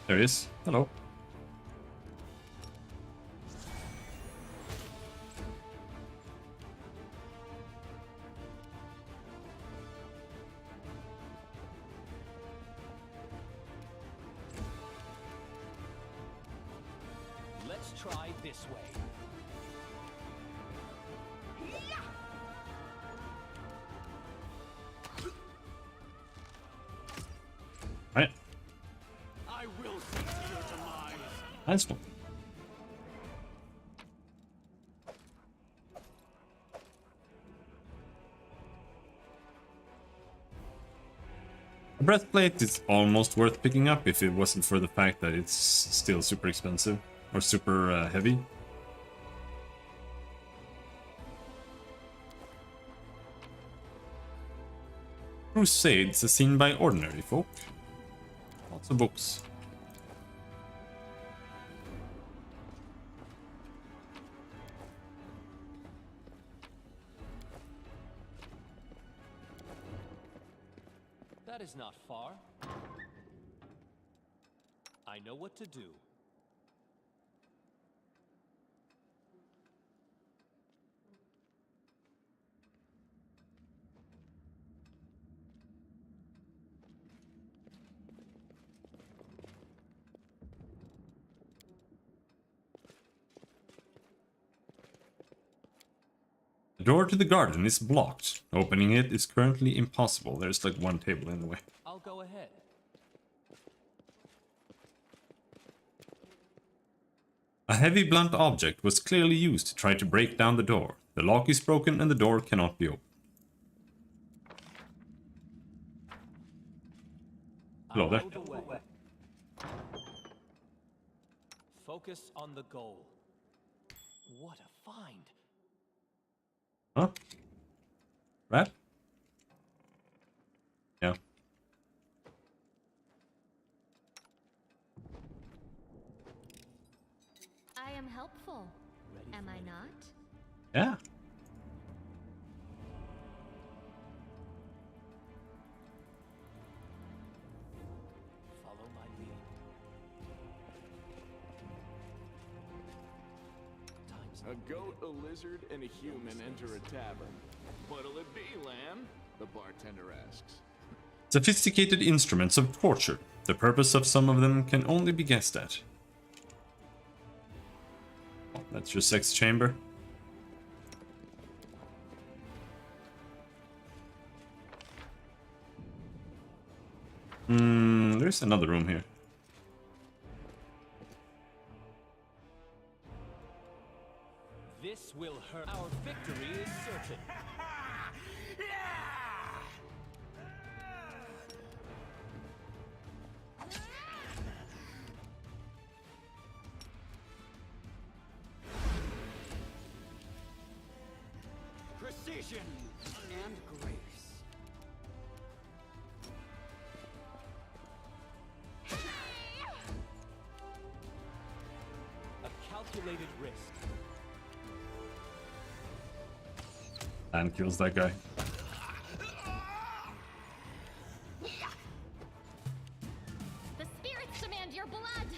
There he is. Hello. Let's try this way. Right. I will see to your demise. Nice one. The breastplate is almost worth picking up if it wasn't for the fact that it's still super expensive or super heavy. Crusades, a scene by ordinary folk. Lots of books. That is not far. I know what to do. The door to the garden is blocked. Opening it is currently impossible. There's like one table in the way. I'll go ahead. A heavy blunt object was clearly used to try to break down the door. The lock is broken and the door cannot be opened. Hello there. I'll know the way. Focus on the goal. What a find. Huh? Rat? Yeah. I am helpful. Am I not? Yeah. Follow my lead. Time's A goat, a lizard, and a human enter a tavern. What'll it be, Lamb? The bartender asks. Sophisticated instruments of torture. The purpose of some of them can only be guessed at. Oh, that's your sex chamber. There's another room here. This will hurt. Our victory is certain. Precision and grace. A calculated risk. And kills that guy. The spirits demand your blood!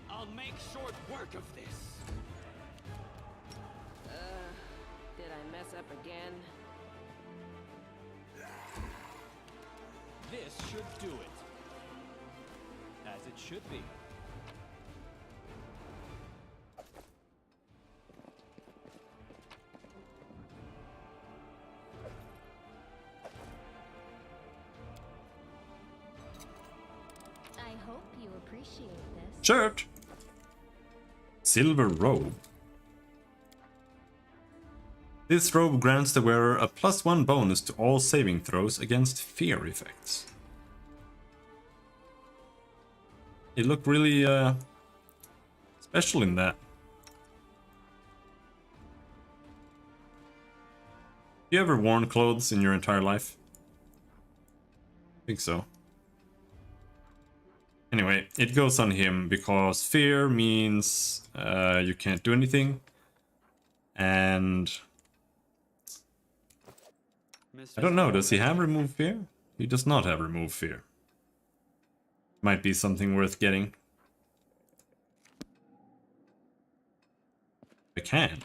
I'll make short work of this. Did I mess up again? This should do it. As it should be. I hope you appreciate this. Shirt. Silver robe. This robe grants the wearer a +1 bonus to all saving throws against fear effects. It looked really special in that. You ever worn clothes in your entire life? I think so. Anyway, it goes on him because fear means you can't do anything. And I don't know, does he have remove fear? He does not have remove fear. Might be something worth getting. I can.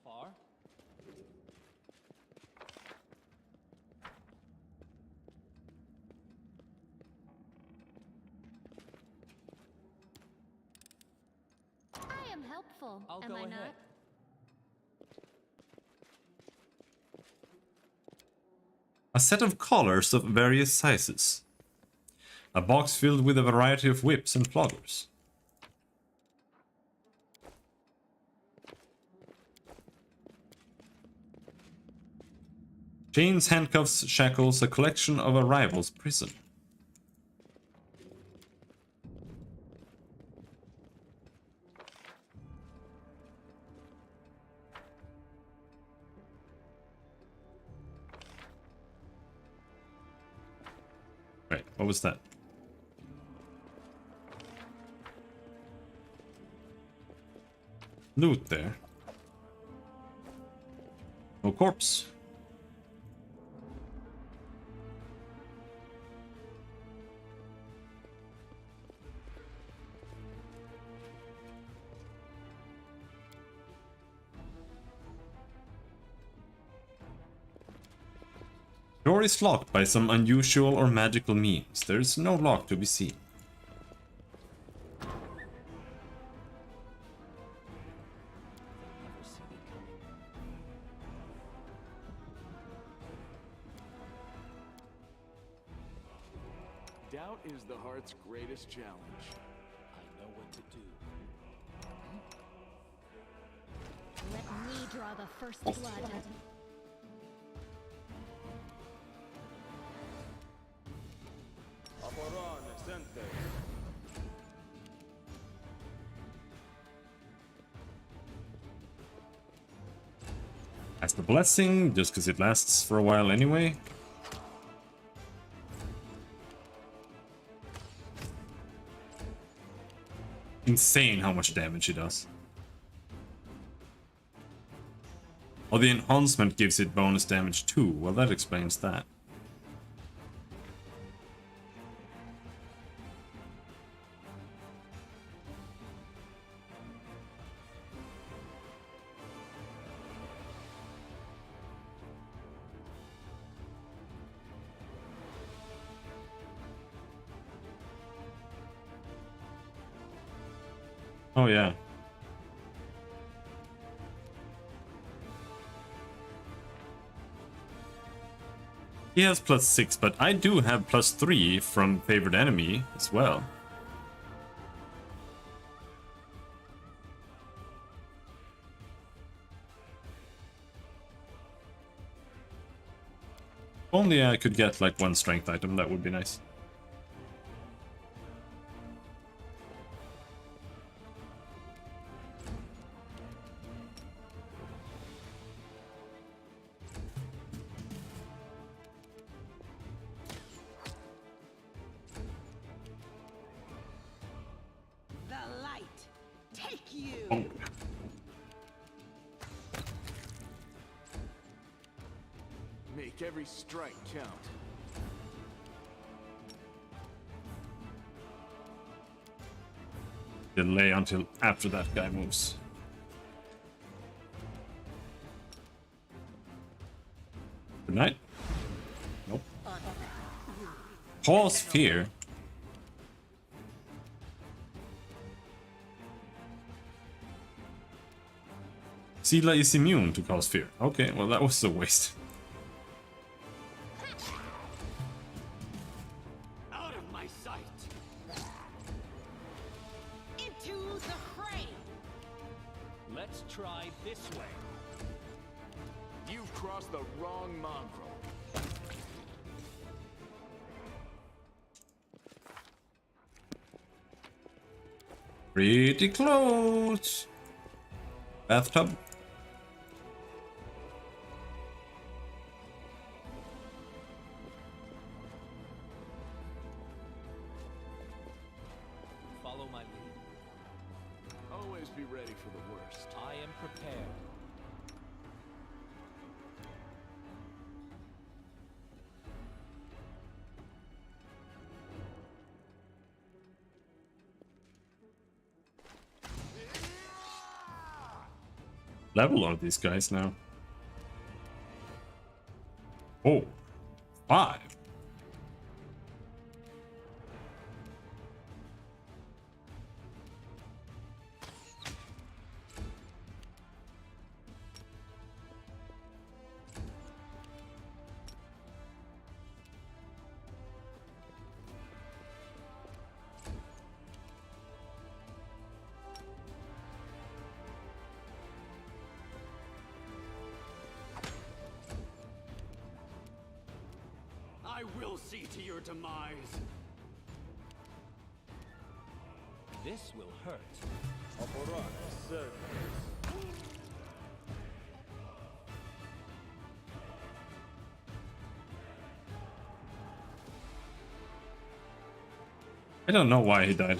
Far. I am helpful. I'll am go I ahead. not? A set of collars of various sizes. A box filled with a variety of whips and plotters. Chains, handcuffs, shackles, a collection of a rival's prison. Wait, what was that? Loot there. No corpse. Door is locked by some unusual or magical means. There is no lock to be seen. Never seen it coming. Doubt is the heart's greatest challenge. I know what to do. Let me draw the first blood. That's the blessing, just because it lasts for a while anyway. Insane how much damage it does. Oh, the enhancement gives it bonus damage too. Well, that explains that. Oh yeah. He has +6, but I do have +3 from favored enemy as well. If only I could get like one strength item, that would be nice. The light, take you. Oh. Make every strike count. Delay until after that guy moves. Good night. Nope. Cause fear. Sela is immune to cause fear. Okay, well that was a waste. Out of my sight! Into the fray. Let's try this way. You've crossed the wrong mongrel. Pretty close. Bathtub. Follow my lead. Always be ready for the worst. I am prepared. Level are these guys now? Oh, 5. I will see to your demise. This will hurt. I don't know why he died.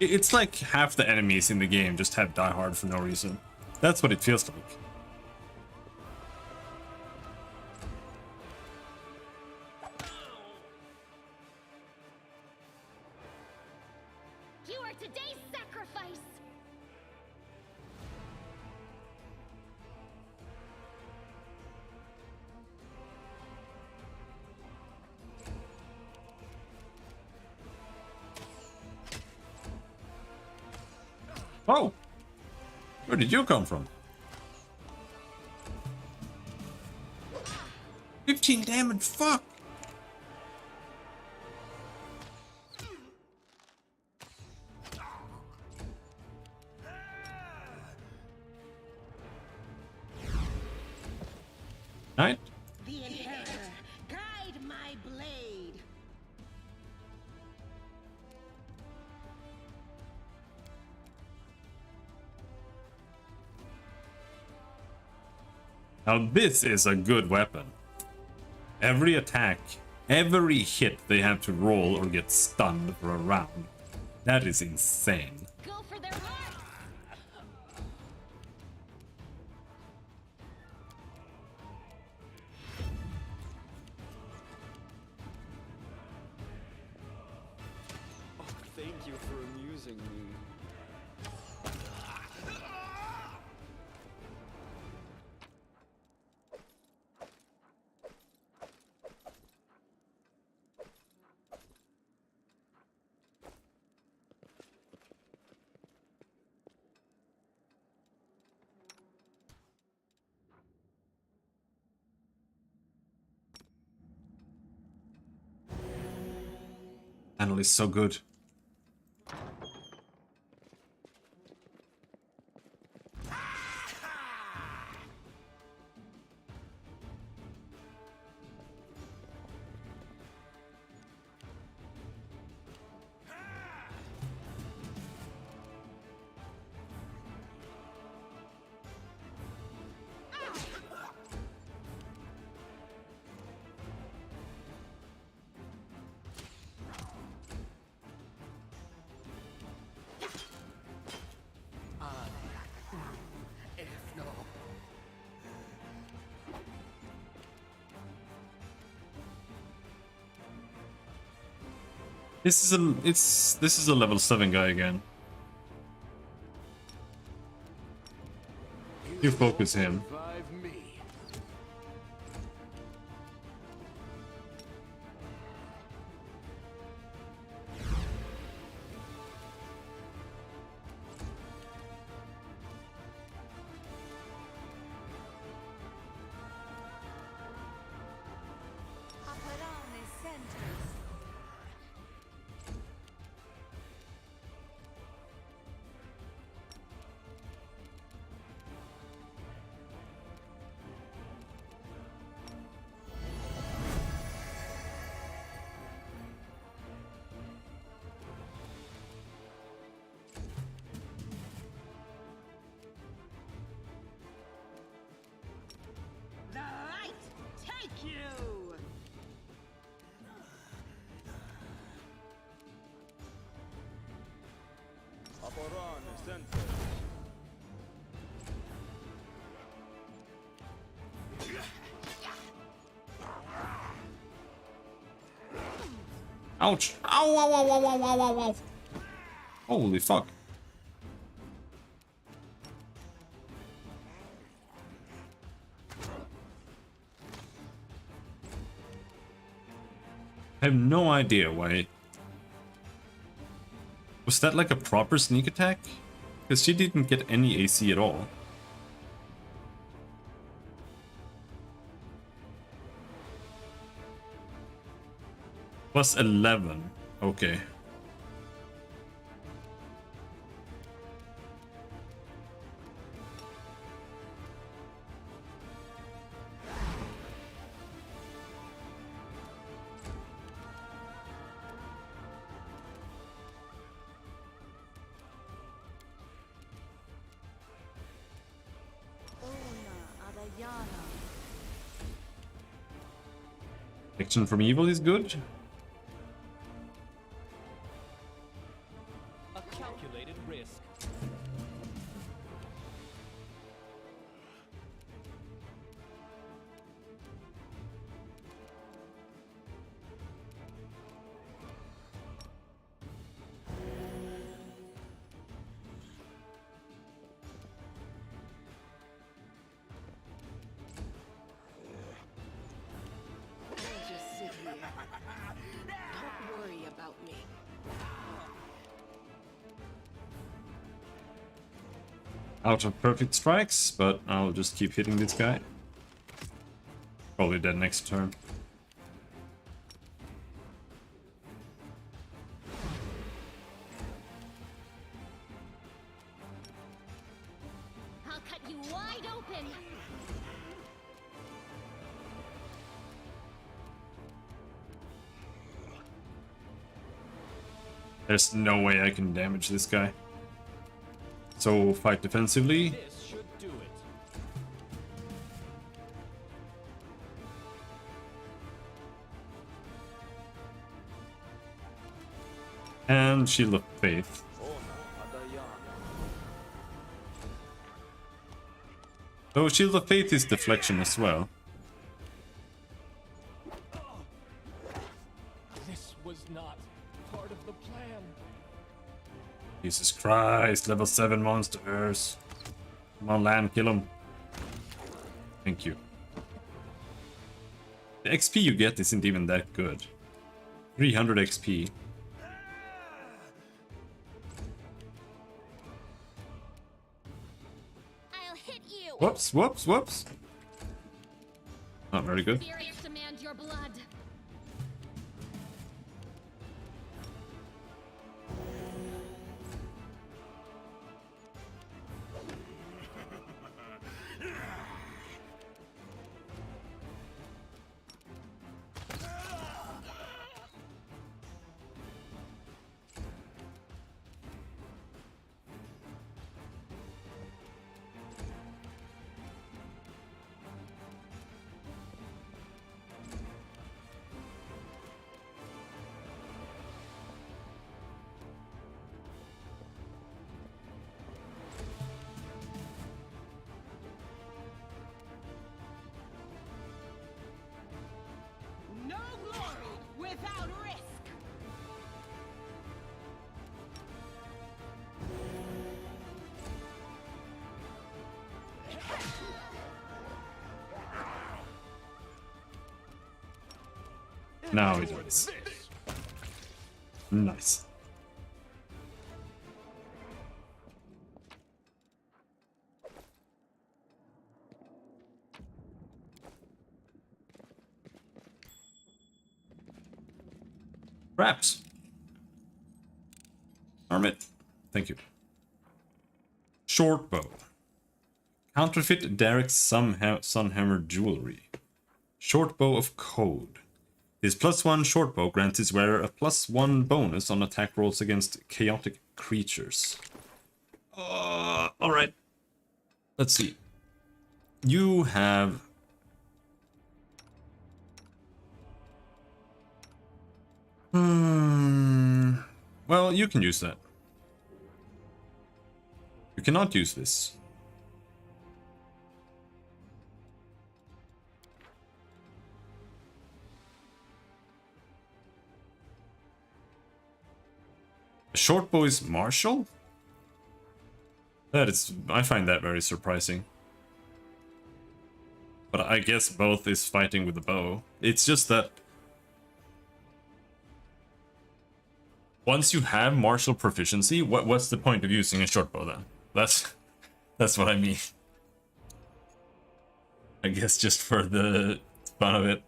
It's like half the enemies in the game just have die hard for no reason. That's what it feels like. You are today's sacrifice! Oh! Where did you come from? 15 damage, fuck! Right? The Inheritor, guide my blade. Now this is a good weapon. Every attack, every hit they have to roll or get stunned for a round. That is insane. Go for their hearts! Oh, thank you for amusing me. Panel is so good. This is a level 7 guy again. You focus him. Survive me. The light take you. Ouch! Ow! Ow! Ow! Ow! Ow! Ow! Ow! Ow! Holy fuck! I have no idea why. Was that like a proper sneak attack? Because she didn't get any AC at all. Plus 11. Okay. Protection from evil is good. A calculated risk. I'll just sit here. Don't worry about me. Out of perfect strikes, but I'll just keep hitting this guy. Probably dead next turn. I'll cut you wide open. There's no way I can damage this guy. So fight defensively. This should do it. And Shield of Faith. So Shield of Faith is deflection as well. This was not part of the plan. Jesus Christ, level 7 monsters. Come on, land, kill them. Thank you. The XP you get isn't even that good. 300 XP. I'll hit you. Whoops, whoops, whoops. Not very good. Spirits demand your blood. No glory without risk. Now he does. Nice. Wraps. Armit. Thank you. Short bow. Counterfeit Derek's Sunhammer jewelry. Short bow of code. This +1 short bow grants its wearer a +1 bonus on attack rolls against chaotic creatures. Alright. Let's see. You have... Well, you can use that. You cannot use this. A short bow is martial? That is, I find that very surprising. But I guess both is fighting with the bow. It's just that once you have martial proficiency, what's the point of using a short bow then? That's what I mean. I guess just for the fun of it.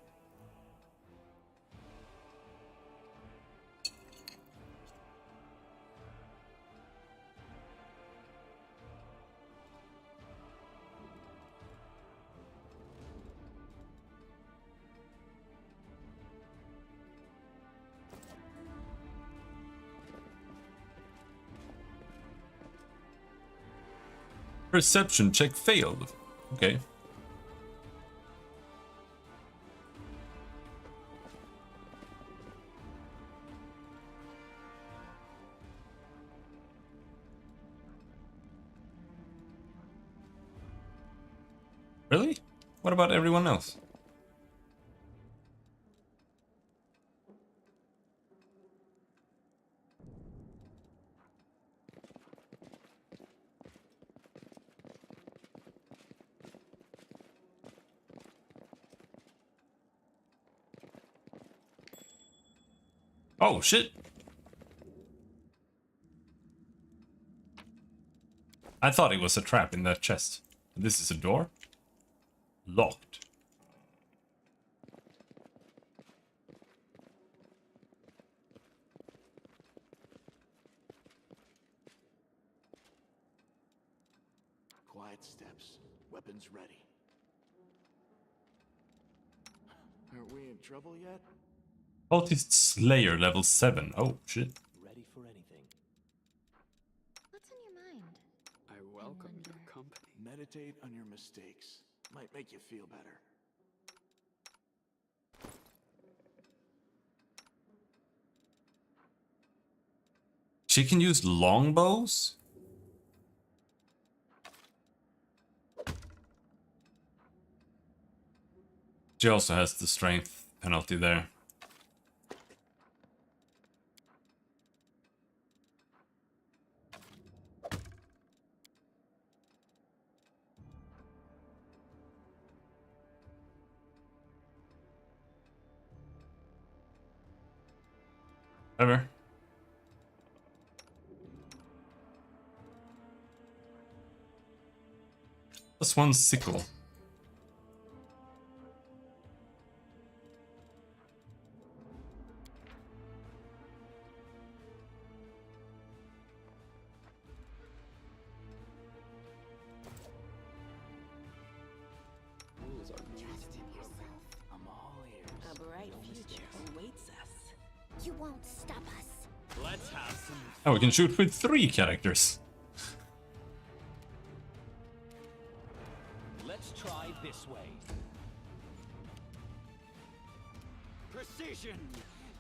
Perception check failed. Okay. Really? What about everyone else? Oh, shit. I thought it was a trap in that chest. This is a door? Locked. quiet steps. Weapons ready. Aren't we in trouble yet? Cultist Slayer level 7. Oh shit. Ready for anything. What's on your mind? I welcome your company. Meditate on your mistakes. Might make you feel better. She can use longbows? She also has the strength penalty there. Whatever. Plus one sickle. I'm all ears. A bright future awaits us. You won't stop us. Let's have some. Oh, we can shoot with 3 characters. Let's try this way. Precision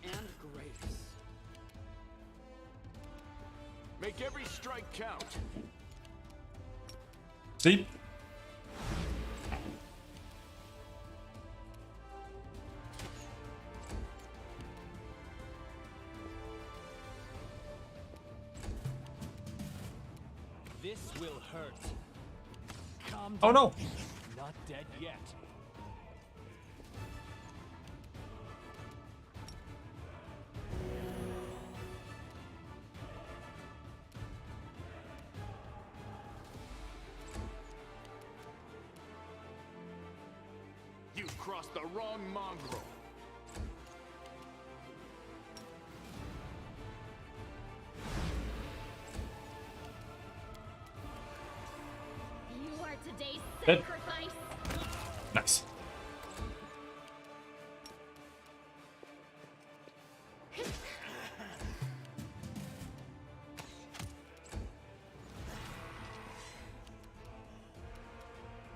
and grace. Make every strike count. See? This will hurt. Calm Oh down. no! Not dead yet. You've crossed the wrong mongrel. You are today's Dead. sacrifice. Nice.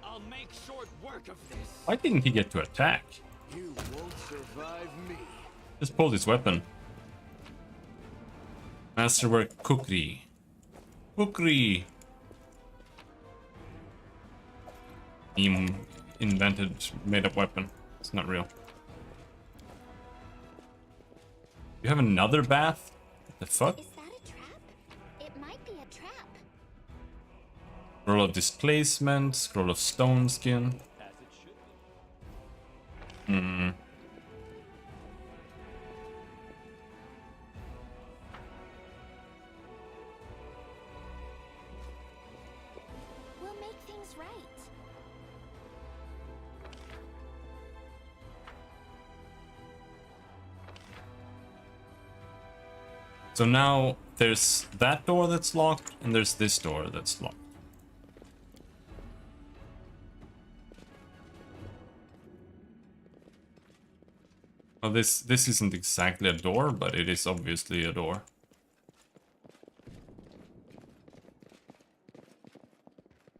I'll make short work of this. Why didn't he get to attack? You won't survive me. Just pulled his weapon. Masterwork Kukri. Kukri! He invented made up weapon. It's not real. You have another bath? What the fuck? Is that a trap? It might be a trap. Scroll of displacement, scroll of stone skin. As it should be. Hmm. We'll make things right. So now there's that door that's locked, and there's this door that's locked. Well, this isn't exactly a door, but it is obviously a door.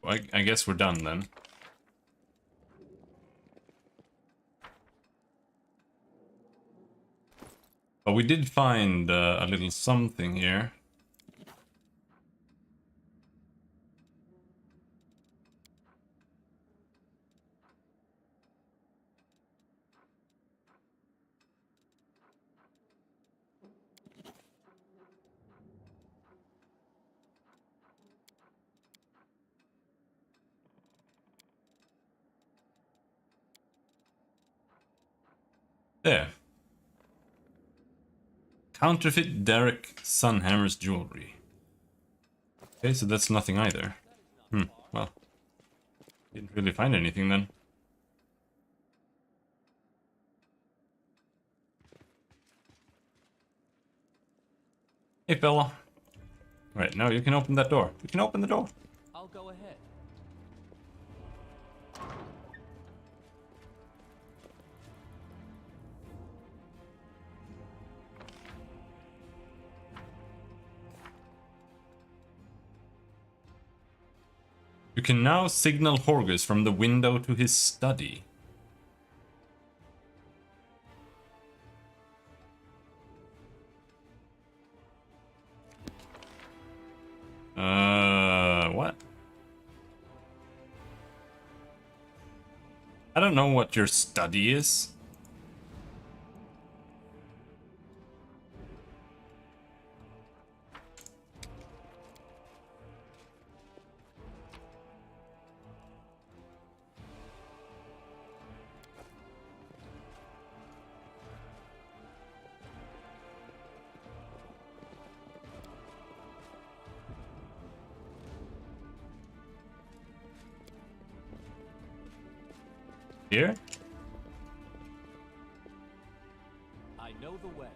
I guess we're done then. But we did find a little something here. There. Counterfeit Derek Sunhammer's jewelry. Okay, so that's nothing either. Well. Didn't really find anything then. Hey fella. Right, now you can open that door. You can open the door. I'll go ahead. You can now signal Horgus from the window to his study. What? I don't know what your study is. Here? I know the way.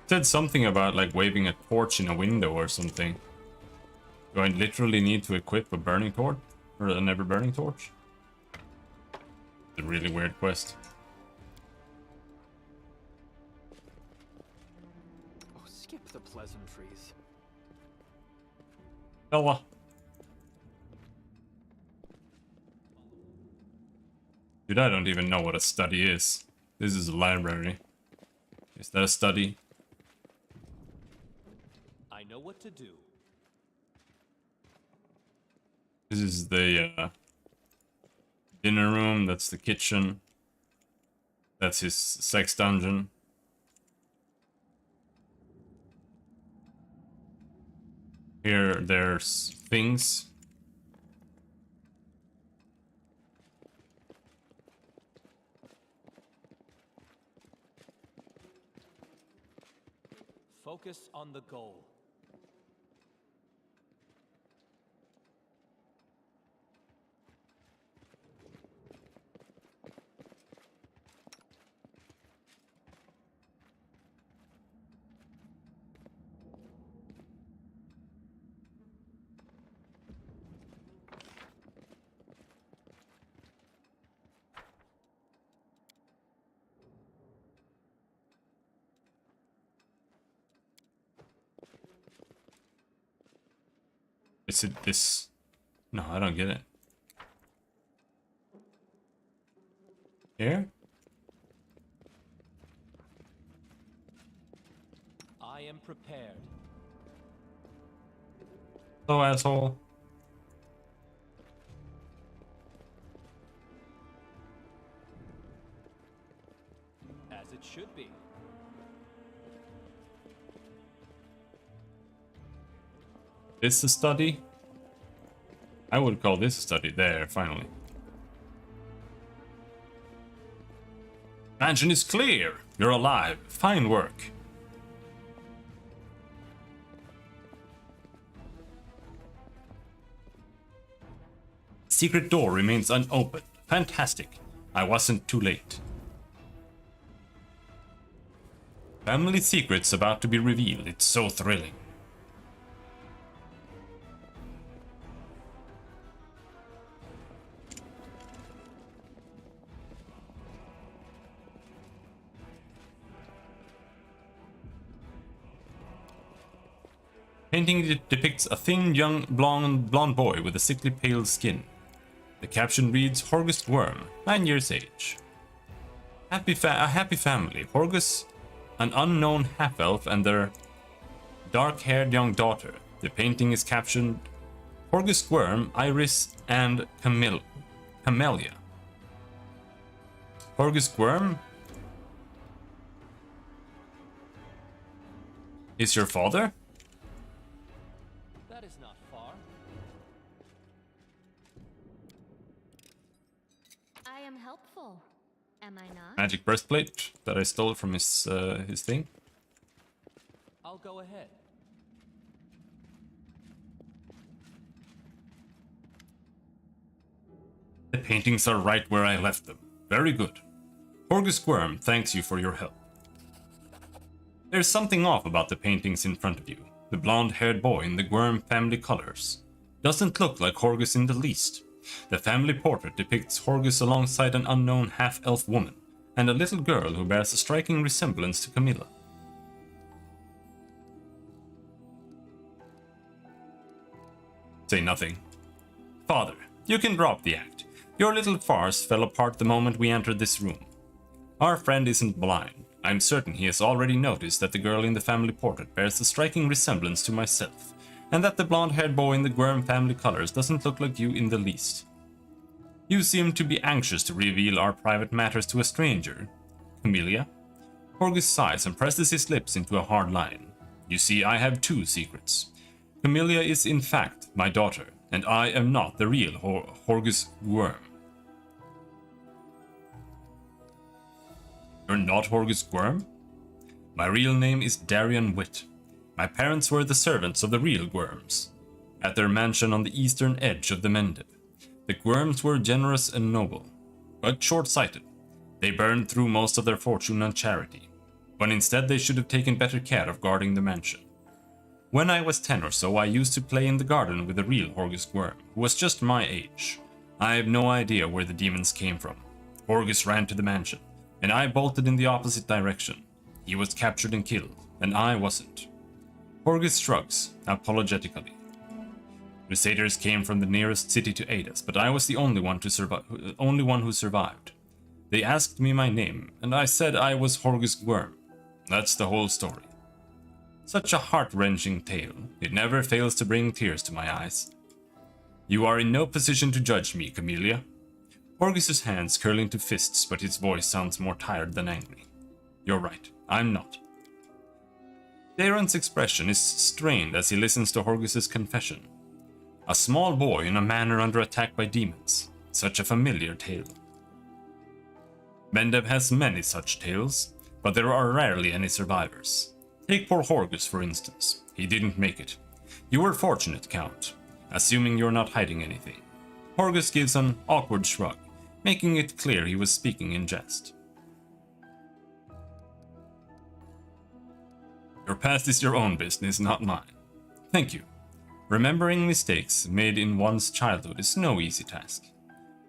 Said something about like waving a torch in a window or something. Do I literally need to equip a burning torch? Or a never burning torch? It's a really weird quest. Oh, skip the pleasantries. Bella. Dude, I don't even know what a study is. This is a library. Is that a study? I know what to do. This is the dinner room. That's the kitchen. That's his sex dungeon. Here, there's things. Focus on the goal. Is it this? No, I don't get it. Here? I am prepared. Hello, asshole. As it should be. This a study? I would call this a study. There, finally. Mansion is clear. You're alive. Fine work. Secret door remains unopened. Fantastic. I wasn't too late. Family secrets about to be revealed. It's so thrilling. Painting depicts a thin, young, blonde boy with a sickly pale skin. The caption reads, Horgus Worm, 9 years age. A happy family. Horgus, an unknown half-elf, and their dark-haired young daughter. The painting is captioned, Horgus Worm, Iris, and Camellia. Horgus Worm is your father? That is not far. I am helpful, am I not? Magic breastplate that I stole from his thing. I'll go ahead. The paintings are right where I left them. Very good. Horgus Worm thanks you for your help. There's something off about the paintings in front of you. The blonde-haired boy in the Worm family colors. Doesn't look like Horgus in the least. The family portrait depicts Horgus alongside an unknown half-elf woman, and a little girl who bears a striking resemblance to Camilla. Say nothing. Father, you can drop the act. Your little farce fell apart the moment we entered this room. Our friend isn't blind. I'm certain he has already noticed that the girl in the family portrait bears a striking resemblance to myself, and that the blonde-haired boy in the Gwyrm family colors doesn't look like you in the least. You seem to be anxious to reveal our private matters to a stranger. Camellia? Horgus sighs and presses his lips into a hard line. You see, I have two secrets. Camellia is in fact my daughter, and I am not the real Horgus Gwyrm. You're not Horgus Gwyrm? My real name is Darian Witt. My parents were the servants of the real Gwyrms, at their mansion on the eastern edge of the Mendiv. The Gwyrms were generous and noble, but short-sighted. They burned through most of their fortune on charity, when instead they should have taken better care of guarding the mansion. When I was 10 or so, I used to play in the garden with the real Horgus Gwyrm, who was just my age. I have no idea where the demons came from. Horgus ran to the mansion, and I bolted in the opposite direction. He was captured and killed, and I wasn't. Horgus shrugs, apologetically. Crusaders came from the nearest city to aid us, but I was the only one who survived. They asked me my name, and I said I was Horgus Gwyrm. That's the whole story. Such a heart-wrenching tale. It never fails to bring tears to my eyes. You are in no position to judge me, Camellia. Horgus's hands curl into fists, but his voice sounds more tired than angry. You're right, I'm not. Daron's expression is strained as he listens to Horgus's confession. A small boy in a manor under attack by demons. Such a familiar tale. Mendiv has many such tales, but there are rarely any survivors. Take poor Horgus, for instance. He didn't make it. You were fortunate, Count, assuming you're not hiding anything. Horgus gives an awkward shrug, making it clear he was speaking in jest. Your past is your own business, not mine. Thank you. Remembering mistakes made in one's childhood is no easy task.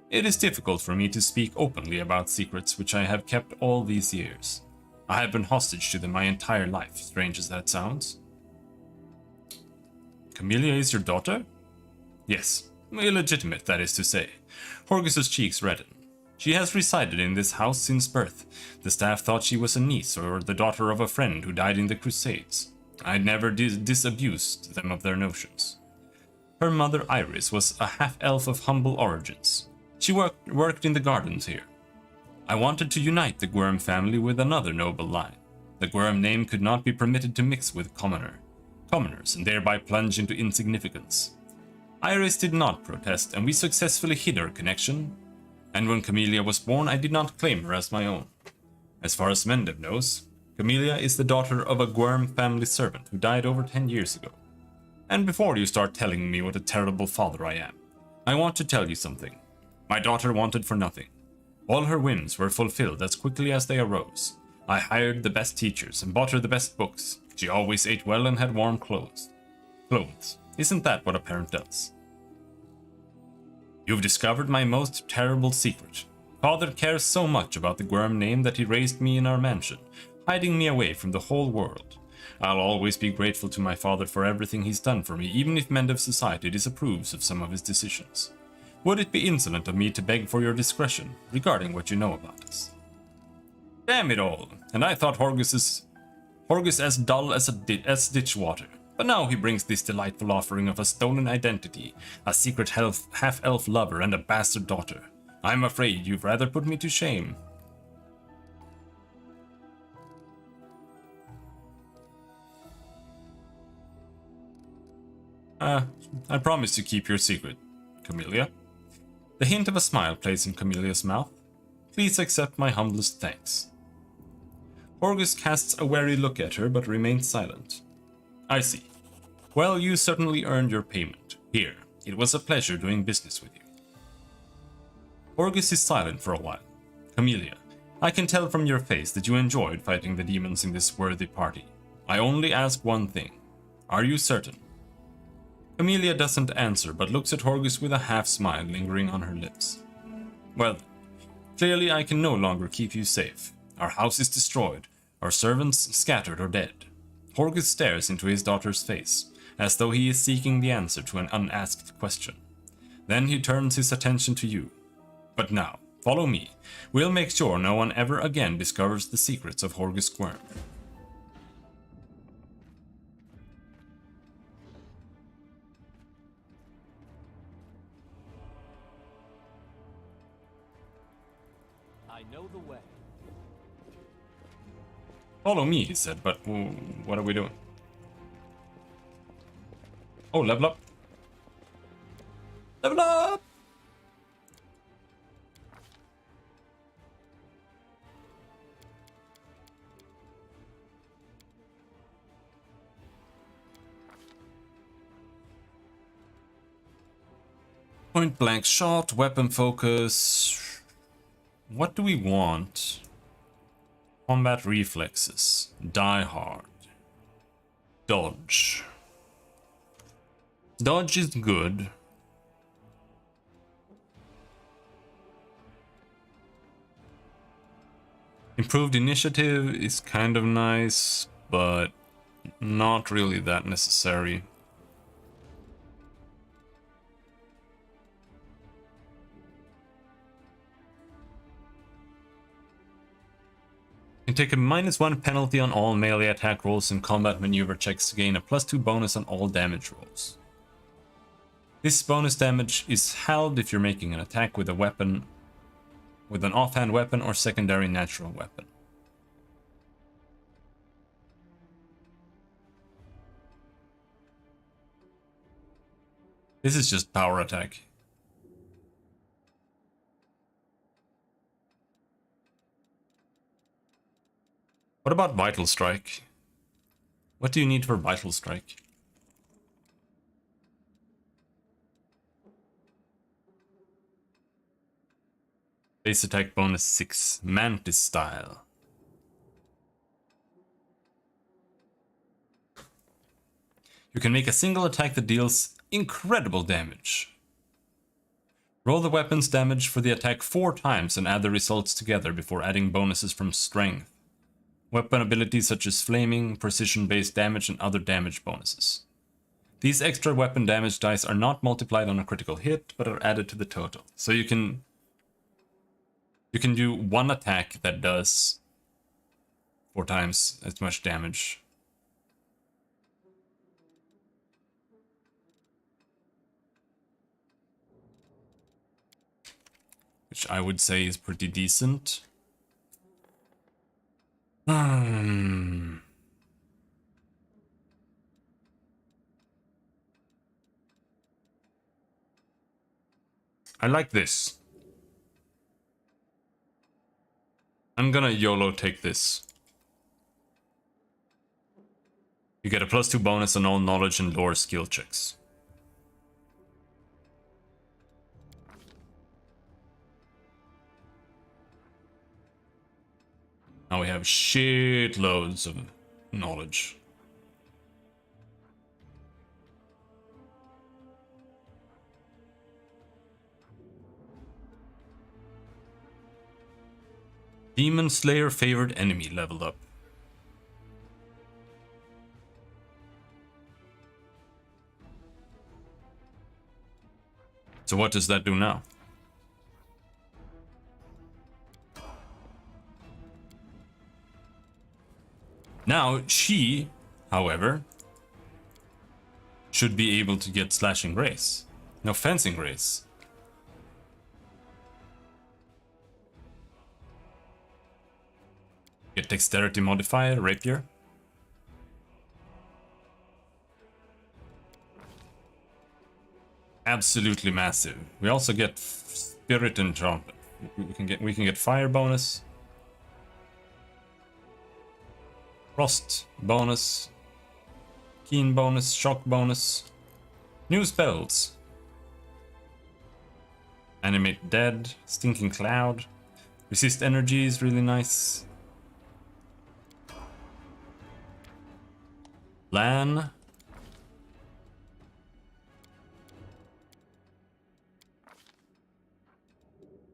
It is difficult for me to speak openly about secrets which I have kept all these years. I have been hostage to them my entire life, strange as that sounds. Camellia is your daughter? Yes, illegitimate, that is to say. Horgus's cheeks redden. She has resided in this house since birth. The staff thought she was a niece or the daughter of a friend who died in the Crusades. I never disabused them of their notions. Her mother Iris was a half-elf of humble origins. She worked in the gardens here. I wanted to unite the Gwyrm family with another noble line. The Gwyrm name could not be permitted to mix with commoners and thereby plunge into insignificance. Iris did not protest, and we successfully hid our connection. And when Camellia was born, I did not claim her as my own. As far as Mendiv knows, Camellia is the daughter of a Gwyrm family servant who died over 10 years ago. And before you start telling me what a terrible father I am, I want to tell you something. My daughter wanted for nothing. All her whims were fulfilled as quickly as they arose. I hired the best teachers and bought her the best books. She always ate well and had warm clothes. Isn't that what a parent does? You've discovered my most terrible secret. Father cares so much about the Gwyrm name that he raised me in our mansion, hiding me away from the whole world. I'll always be grateful to my father for everything he's done for me, even if Mendiv society disapproves of some of his decisions. Would it be insolent of me to beg for your discretion regarding what you know about us? Damn it all! And I thought Horgus as dull as ditch water. But now he brings this delightful offering of a stolen identity, a secret half-elf lover, and a bastard daughter. I'm afraid you've rather put me to shame. I promise to keep your secret, Camellia. The hint of a smile plays in Camelia's mouth. Please accept my humblest thanks. Horgus casts a wary look at her, but remains silent. I see. Well, you certainly earned your payment. Here, it was a pleasure doing business with you. Horgus is silent for a while. Camellia, I can tell from your face that you enjoyed fighting the demons in this worthy party. I only ask one thing. Are you certain? Camellia doesn't answer, but looks at Horgus with a half-smile lingering on her lips. Well, clearly I can no longer keep you safe. Our house is destroyed, our servants scattered or dead. Horgus stares into his daughter's face, as though he is seeking the answer to an unasked question. Then he turns his attention to you. But now, follow me. We'll make sure no one ever again discovers the secrets of Horgus Squirm. I know the way. Follow me, he said, but what are we doing? Oh, level up. Level up! Point blank shot, weapon focus. What do we want? Combat reflexes. Die hard. Dodge. Dodge is good. Improved initiative is kind of nice, but not really that necessary. You take a -1 penalty on all melee attack rolls and combat maneuver checks to gain a +2 bonus on all damage rolls. This bonus damage is held if you're making an attack with a weapon, with an offhand weapon or secondary natural weapon. This is just power attack. What about Vital Strike? What do you need for Vital Strike? Base attack bonus 6, Mantis style. You can make a single attack that deals incredible damage. Roll the weapon's damage for the attack 4 times and add the results together before adding bonuses from strength, weapon abilities such as flaming, precision-based damage, and other damage bonuses. These extra weapon damage dice are not multiplied on a critical hit, but are added to the total. So you can do one attack that does 4 times as much damage. Which I would say is pretty decent. I like this. I'm gonna YOLO take this. You get a +2 bonus on all knowledge and lore skill checks. Now we have shitloads of knowledge. Demonslayer favored enemy leveled up. So what does that do now? Now, she, however, should be able to get slashing grace. No, fencing grace. Get dexterity modifier, rapier. Absolutely massive. We also get spirit and trumpet. We can get fire bonus. Frost bonus, keen bonus, shock bonus, new spells. Animate dead, stinking cloud, resist energy is really nice. Lan.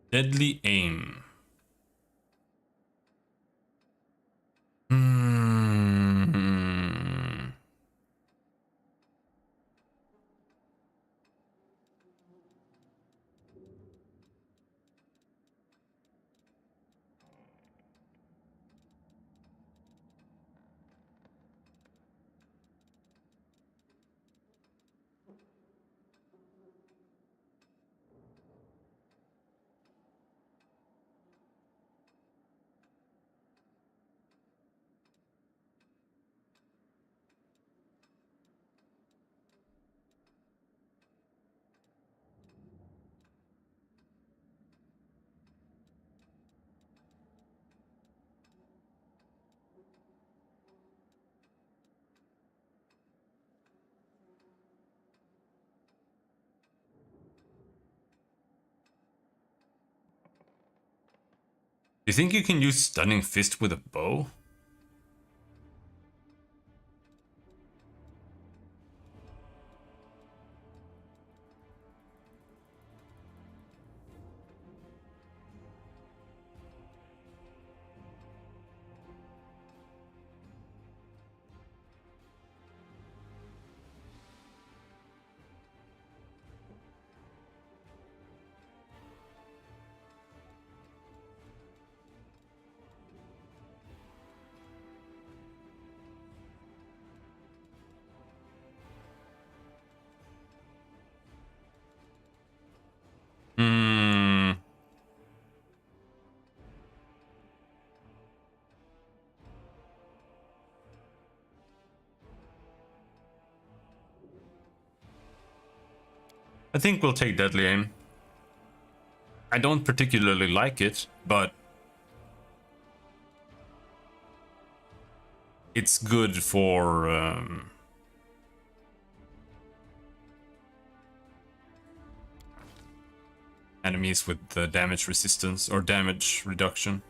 Deadly aim. You think you can use Stunning Fist with a bow? Hmm. I think we'll take Deadly Aim. I don't particularly like it, but it's good for enemies with the damage resistance or damage reduction.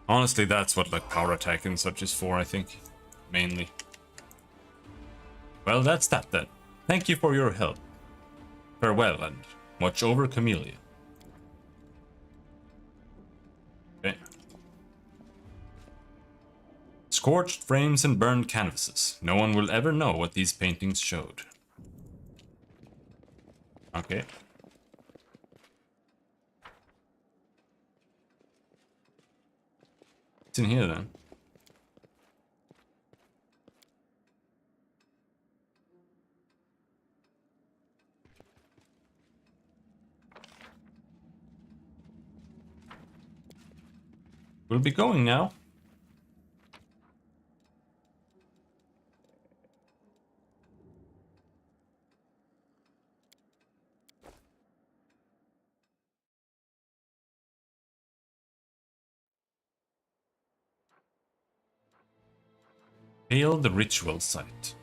Honestly, that's what like power attack and such is for, I think, mainly. Well, that's that then. Thank you for your help. Farewell and watch over Camellia. Okay. Scorched frames and burned canvases. No one will ever know what these paintings showed. Okay. What's in here then? We'll be going now. Hail the ritual site.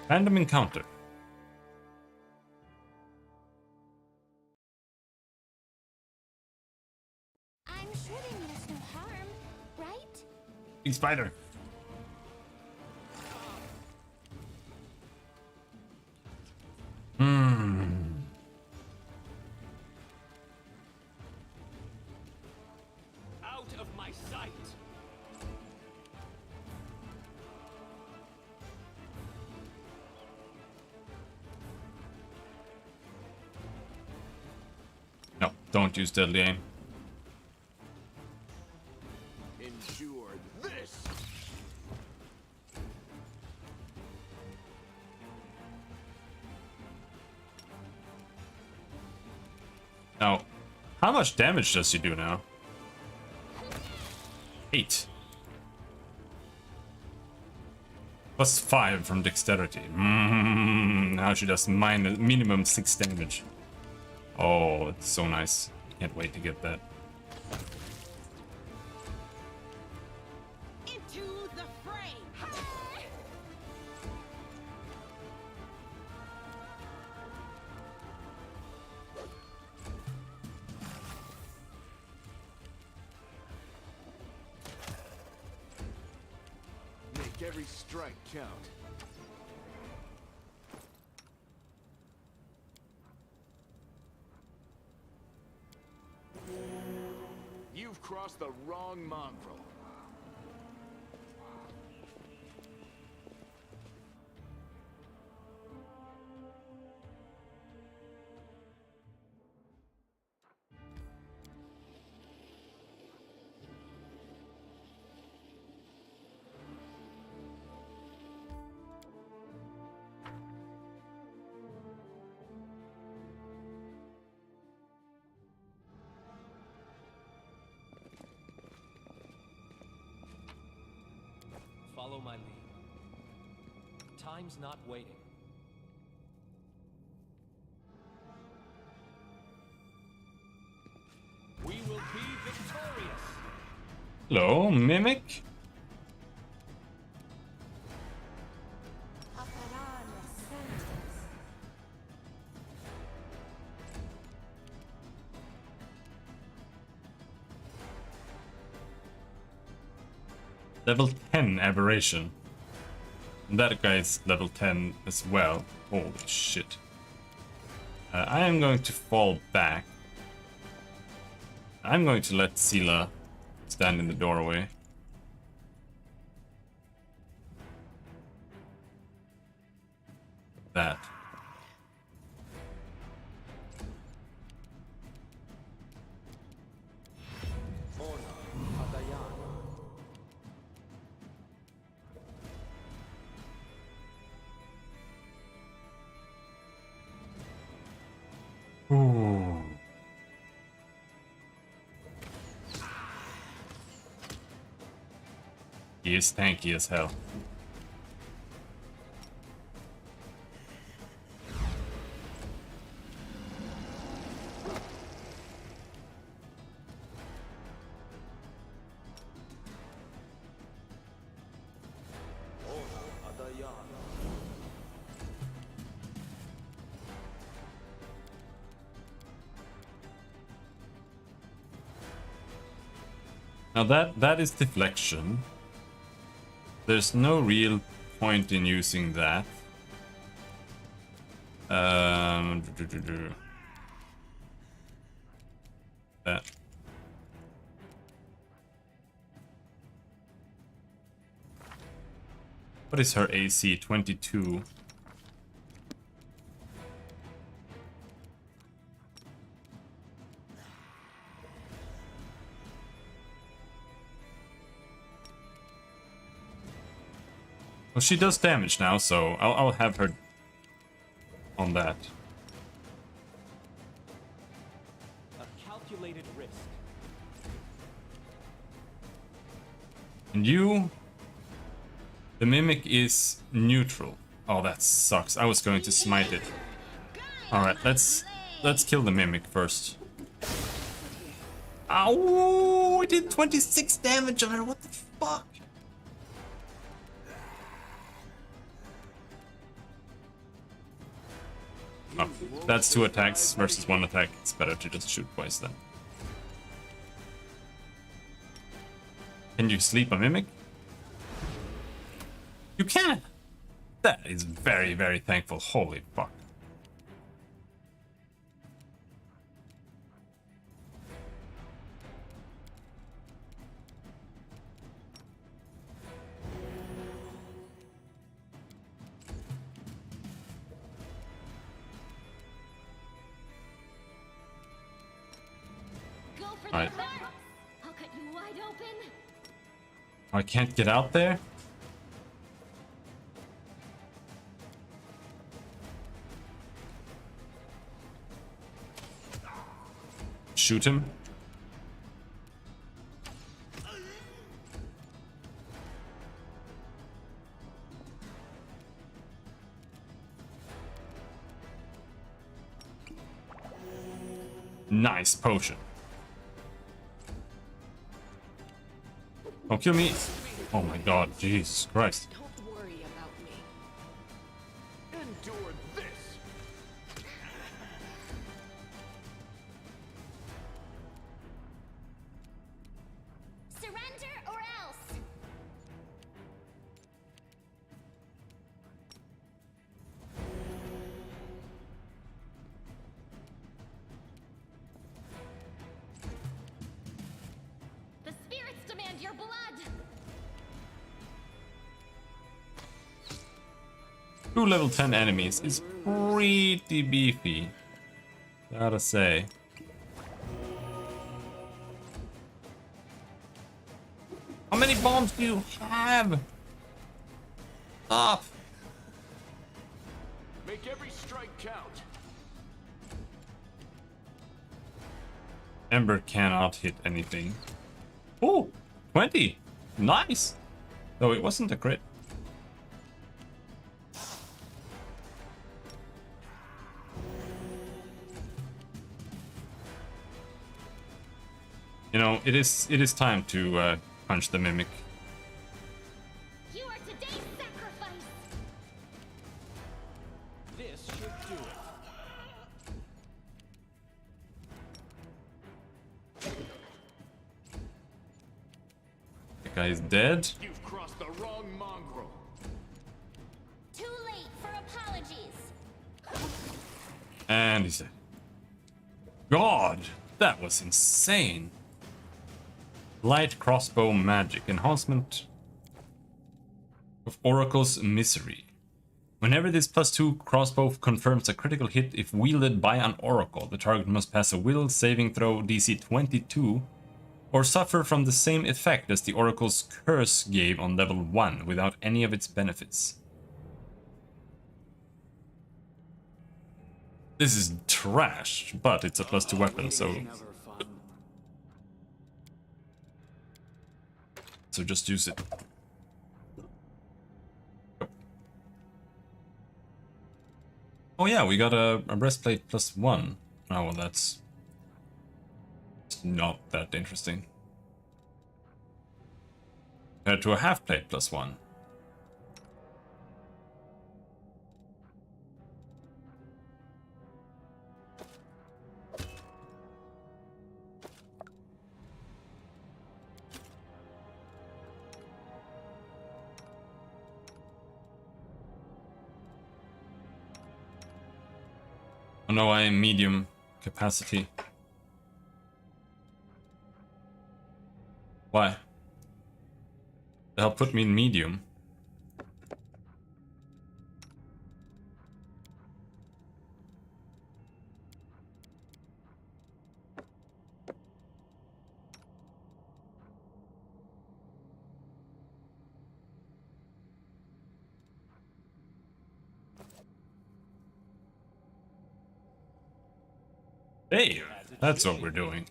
Random encounter. I'm sure they mean us no harm, right? Big spider. Out of my sight! No, don't use deadly aim. Endure this! Now, how much damage does he do now? 8. Plus 5 from dexterity. Now she does minimum 6 damage. Oh, it's so nice. Can't wait to get that. Into the fray! Make every strike count. You've crossed the wrong mongrel. Follow my lead. Time's not waiting. Hello, Mimic. Level 10 aberration. And that guy's level 10 as well. Holy shit. I am going to fall back. I'm going to let Sela stand in the doorway. That. Ooh. He is tanky as hell. Now that is deflection. There's no real point in using that. That. What is her AC? 22. Well, she does damage now, so I'll have her on that. A calculated risk. And you, the Mimic is neutral. Oh, that sucks. I was going to smite it. All right, let's kill the Mimic first. Ow! I did 26 damage on her. What the fuck? Oh, that's 2 attacks versus 1 attack. It's better to just shoot twice then. Can you sleep a Mimic? You can! That is very, very thankful. Holy fuck. Alright. I'll cut you wide open. I can't get out there? Shoot him. Nice potion. Oh, kill me. Oh my god, Jesus Christ. Don't worry about me. Endure this. Surrender or else. The spirits demand your blood. 2 level 10 enemies is pretty beefy. Gotta say. How many bombs do you have? Stop! Make every strike count. Ember cannot hit anything. Oh, 20. Nice. Though it wasn't a crit. You know, it is time to punch the mimic. You are today's sacrifice. This should do it. The guy is dead. You've crossed the wrong mongrel. Too late for apologies. And he's dead. God, that was insane. Light crossbow magic enhancement of Oracle's Misery. Whenever this +2 crossbow confirms a critical hit if wielded by an Oracle, the target must pass a will saving throw DC 22 or suffer from the same effect as the Oracle's curse gave on level 1 without any of its benefits. This is trash, but it's a +2 weapon, so just use it. Oh yeah, we got a breastplate +1. Oh well, that's not that interesting. Compared to a half plate +1. Oh no, I am medium capacity. Why? The hell put me in medium? Hey, that's what we're doing.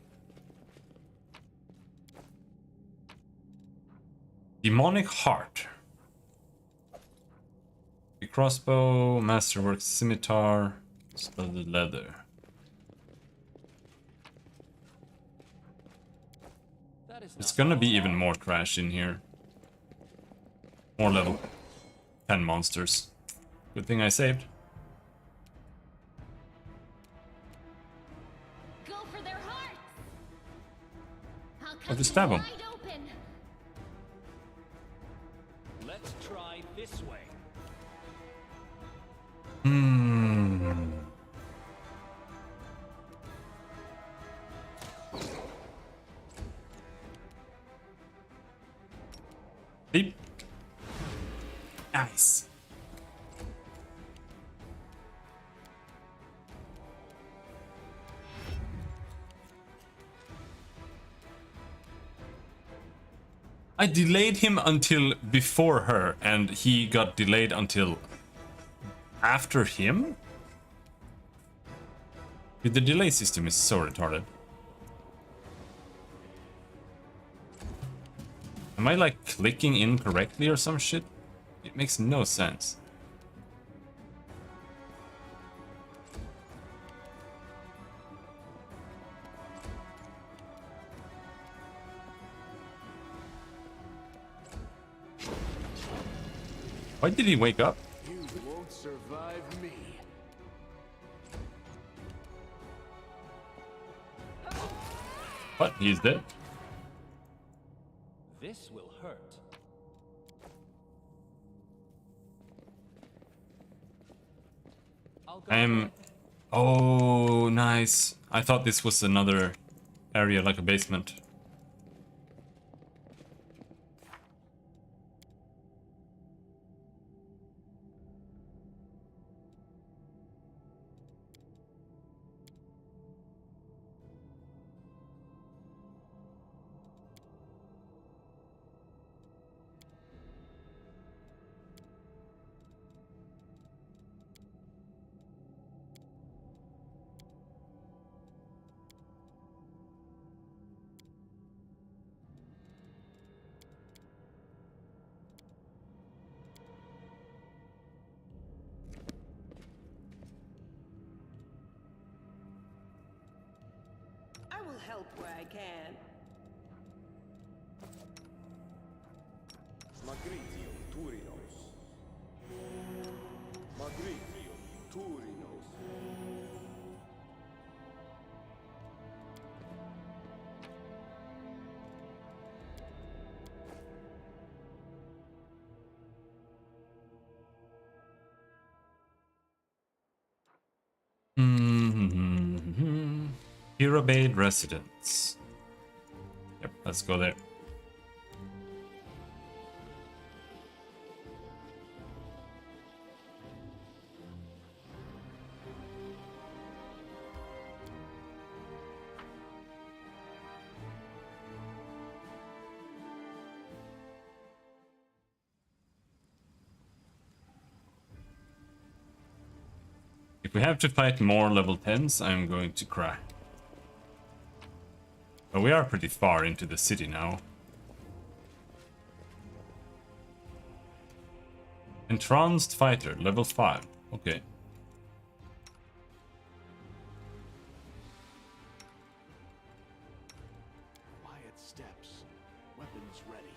Demonic Heart. The crossbow, masterwork scimitar, studded leather. It's gonna be even more trash in here. More level 10 monsters. Good thing I saved. Go for their hearts. I'll I'll cut just you stab him. wide open. Let's try this way. Beep. Nice. I delayed him until before her, and he got delayed until after him? The delay system is so retarded. Am I like clicking incorrectly or some shit? It makes no sense. Why did he wake up? You won't survive me. What? He's dead? This will hurt. I'll go I'm... Oh, nice. I thought this was another area, like a basement. I will help where I can. Magritium Turinos. Magritium Turinos. Hirobade Residence. Yep, let's go there. If we have to fight more level 10s, I'm going to cry. But we are pretty far into the city now. Entranced Fighter, level 5. Okay. Quiet steps. Weapons ready.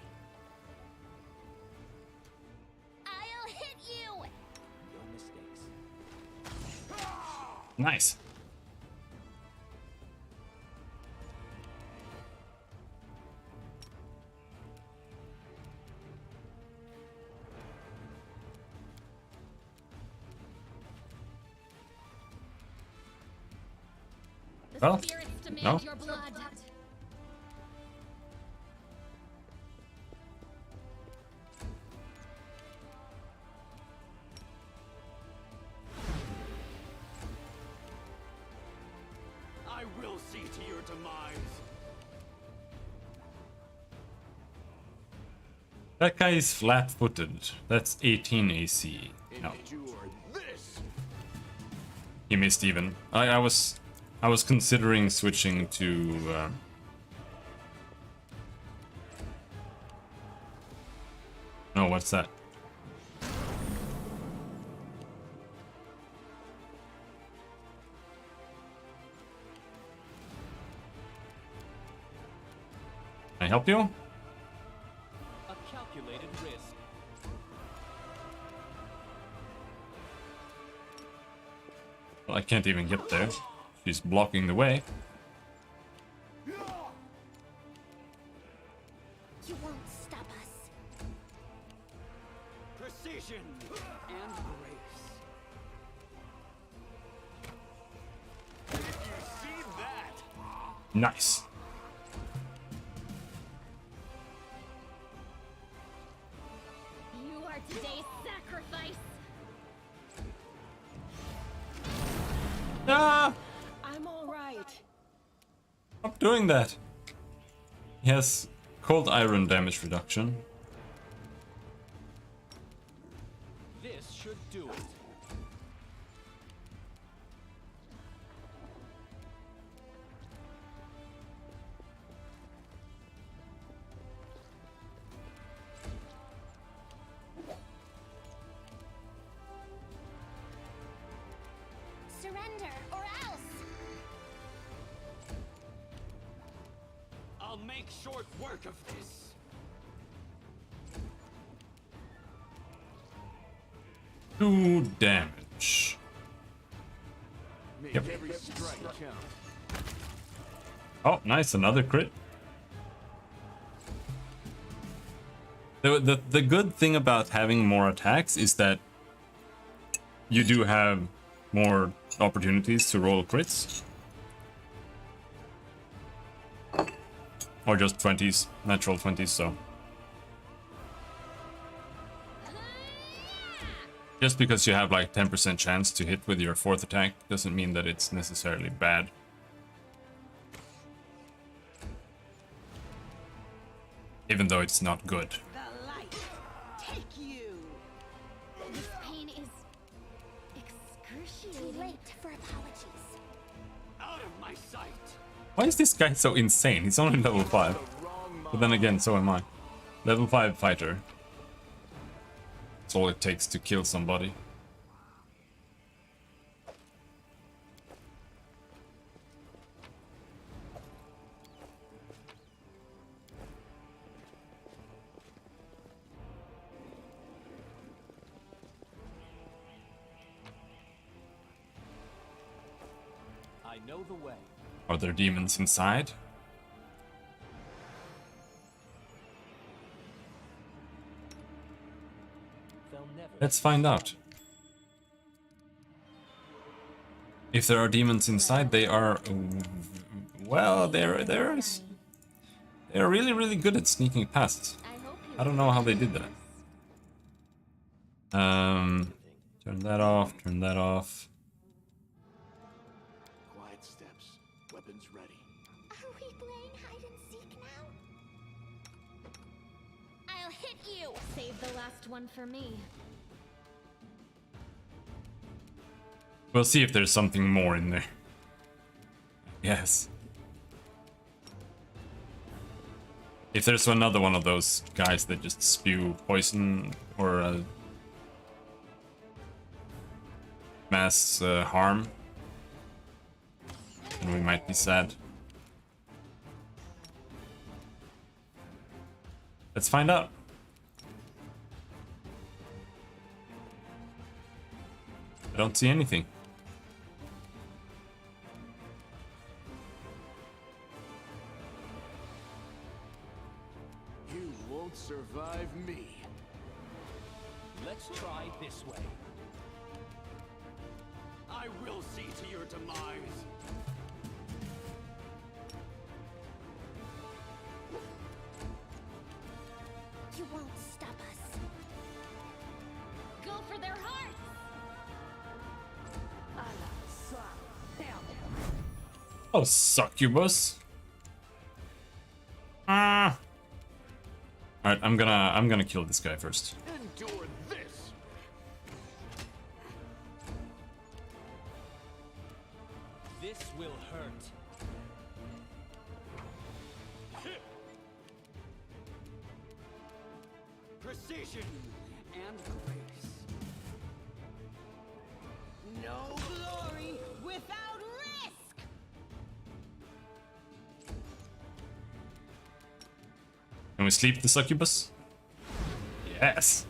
I'll hit you! No mistakes. Nice. The Well, spirits demand no. your blood. I will see to your demise. That guy is flat-footed. That's 18 AC. No, Endure this. he missed even. I was considering switching to. No, what's that? Can I help you? A calculated risk. Well, I can't even get there. She's blocking the way. You won't stop us. Precision and grace. You see that? Nice. You are today's sacrifice. Ah! I'm all right. Stop doing that. He has cold iron damage reduction. This should do it. Surrender, or else! I'll make short work of this. Two damage. Make Yep. every strike count. Oh, nice, another crit. The good thing about having more attacks is that you do have more opportunities to roll crits. Or just 20s, natural 20s, so. Just because you have like 10% chance to hit with your fourth attack doesn't mean that it's necessarily bad. Even though it's not good. The light. Take you. This pain is excruciating. Too late for apologies. Out of my sight. Why is this guy so insane? He's only level 5. But then again, so am I. Level 5 fighter. That's all it takes to kill somebody. know the way. Are there demons inside? They'll never. Let's find out. If there are demons inside, they are, well, they're really, really good at sneaking past. I don't know how they did that. Turn that off, turn that off. Quiet steps. Weapons ready. Are we playing hide and seek now? I'll hit you! Save the last one for me. We'll see if there's something more in there. Yes. If there's another one of those guys that just spew poison or mass harm, then we might be sad. Let's find out. I don't see anything. You won't survive me. Let's try this way. I will see to your demise. You won't stop us. Go for their hearts! Oh, succubus. Ah. All right, I'm gonna kill this guy first. Endure this. This will hurt. Precision and grace. No glory without risk! Can we sleep the succubus? Yes.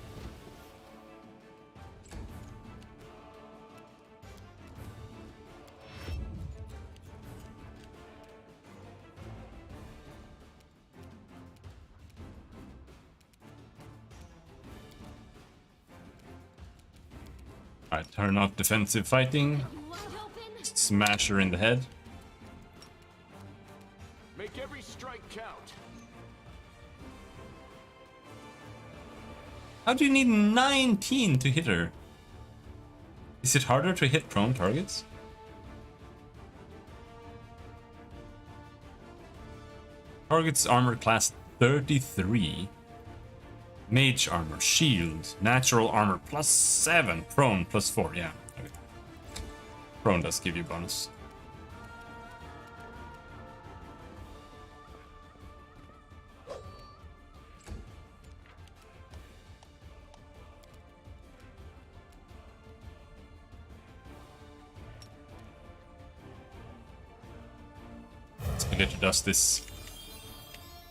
Alright, turn off defensive fighting. Smash her in the head. Make every strike count. How do you need 19 to hit her? Is it harder to hit prone targets? Targets armor class 33. Mage armor, shield, natural armor +7, prone +4, yeah. Okay. Prone does give you bonus. Let's get to dust this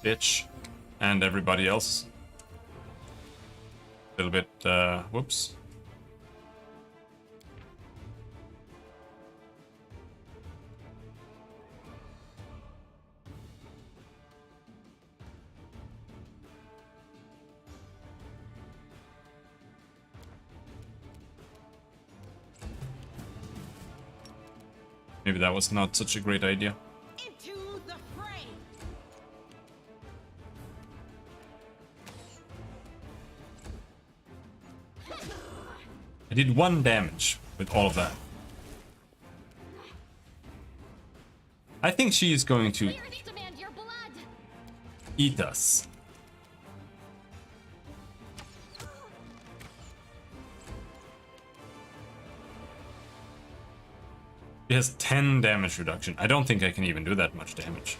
bitch and everybody else. A little bit, whoops. Maybe that was not such a great idea. Into the fray! I did 1 damage with all of that. I think she is going to Demand your blood. eat us. It has 10 damage reduction. I don't think I can even do that much damage.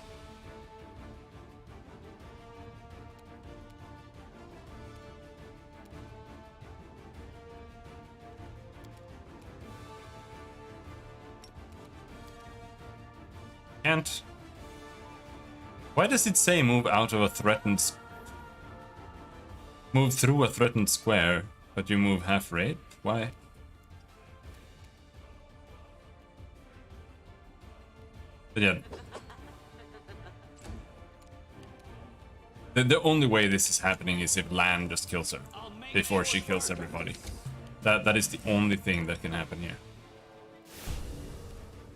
Can't. Why does it say move out of a threatened... Move through a threatened square, but you move half rate? Why? But yeah. The only way this is happening is if Lan just kills her before she kills everybody. That is the only thing that can happen here.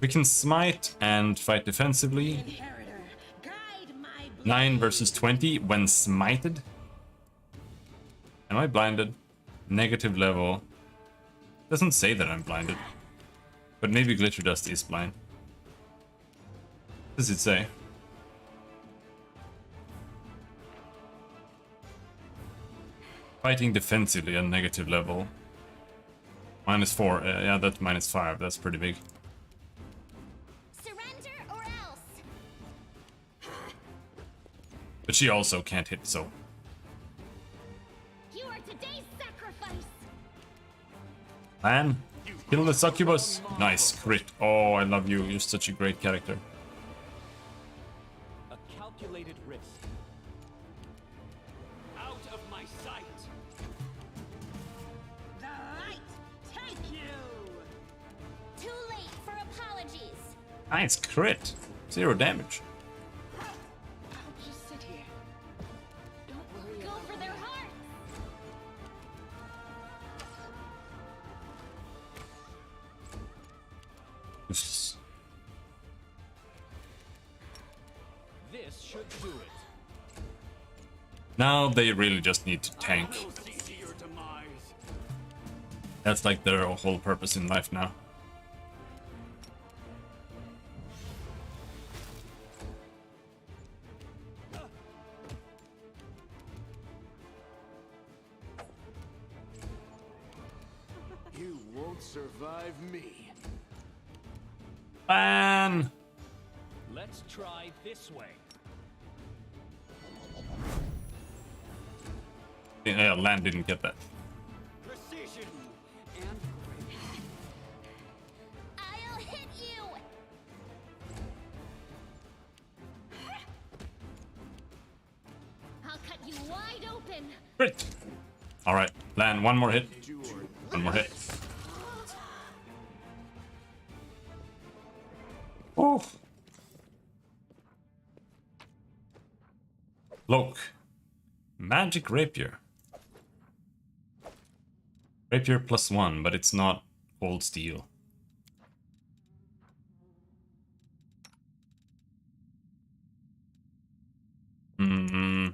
We can smite and fight defensively. 9 versus 20 when smited. Am I blinded? Negative level. Doesn't say that I'm blinded. But maybe Glitter Dust is blind. What does it say? Fighting defensively at negative level. -4. Yeah, that's -5. That's pretty big. Surrender or else. But she also can't hit, so. You are today's sacrifice. Man, kill the succubus. Nice crit. Oh, I love you. You're such a great character. A calculated risk. Out of my sight. The light take you! Too late for apologies. Nice crit. 0 damage. Just sit here. Don't worry. Go for their heart. Useless. This should do it. Now they really just need to tank. We'll see to your demise. That's like their whole purpose in life now. You won't survive me. Man! Let's try this way. Yeah, Lan didn't get that. Precision and grace. I'll hit you. I'll cut you wide open. Crit! Alright, Lan, one more hit. One more hit. Oh! Look. Magic Rapier. Rapier +1, but it's not cold steel. Hmm.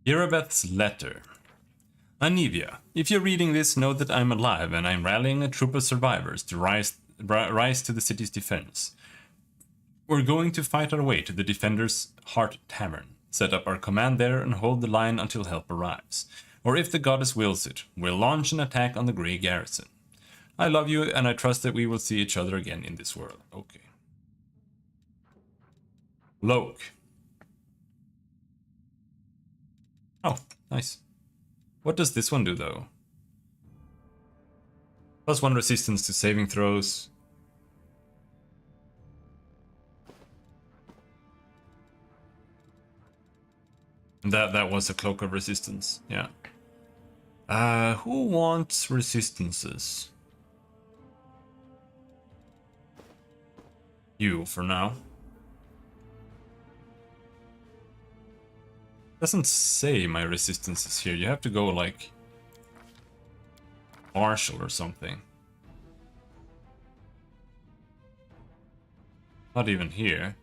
Yerabeth's letter. Anivia, if you're reading this, know that I'm alive and I'm rallying a troop of survivors to rise to the city's defense. We're going to fight our way to the Defender's Heart Tavern, set up our command there and hold the line until help arrives. Or if the goddess wills it, we'll launch an attack on the Grey Garrison. I love you and I trust that we will see each other again in this world. Okay. Loke. Oh, nice. What does this one do, though? +1 resistance to saving throws. And that was a cloak of resistance, yeah. Who wants resistances? You, for now. Doesn't say my resistance is here. You have to go like martial or something. Not even here.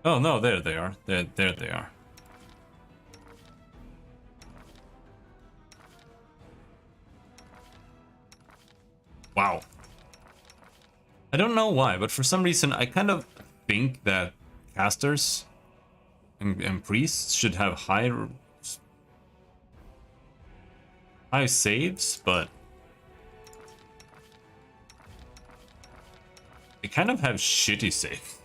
Oh no, there they are. There they are. Wow. I don't know why, but for some reason I kind of think that casters and priests should have high saves, but they kind of have shitty saves.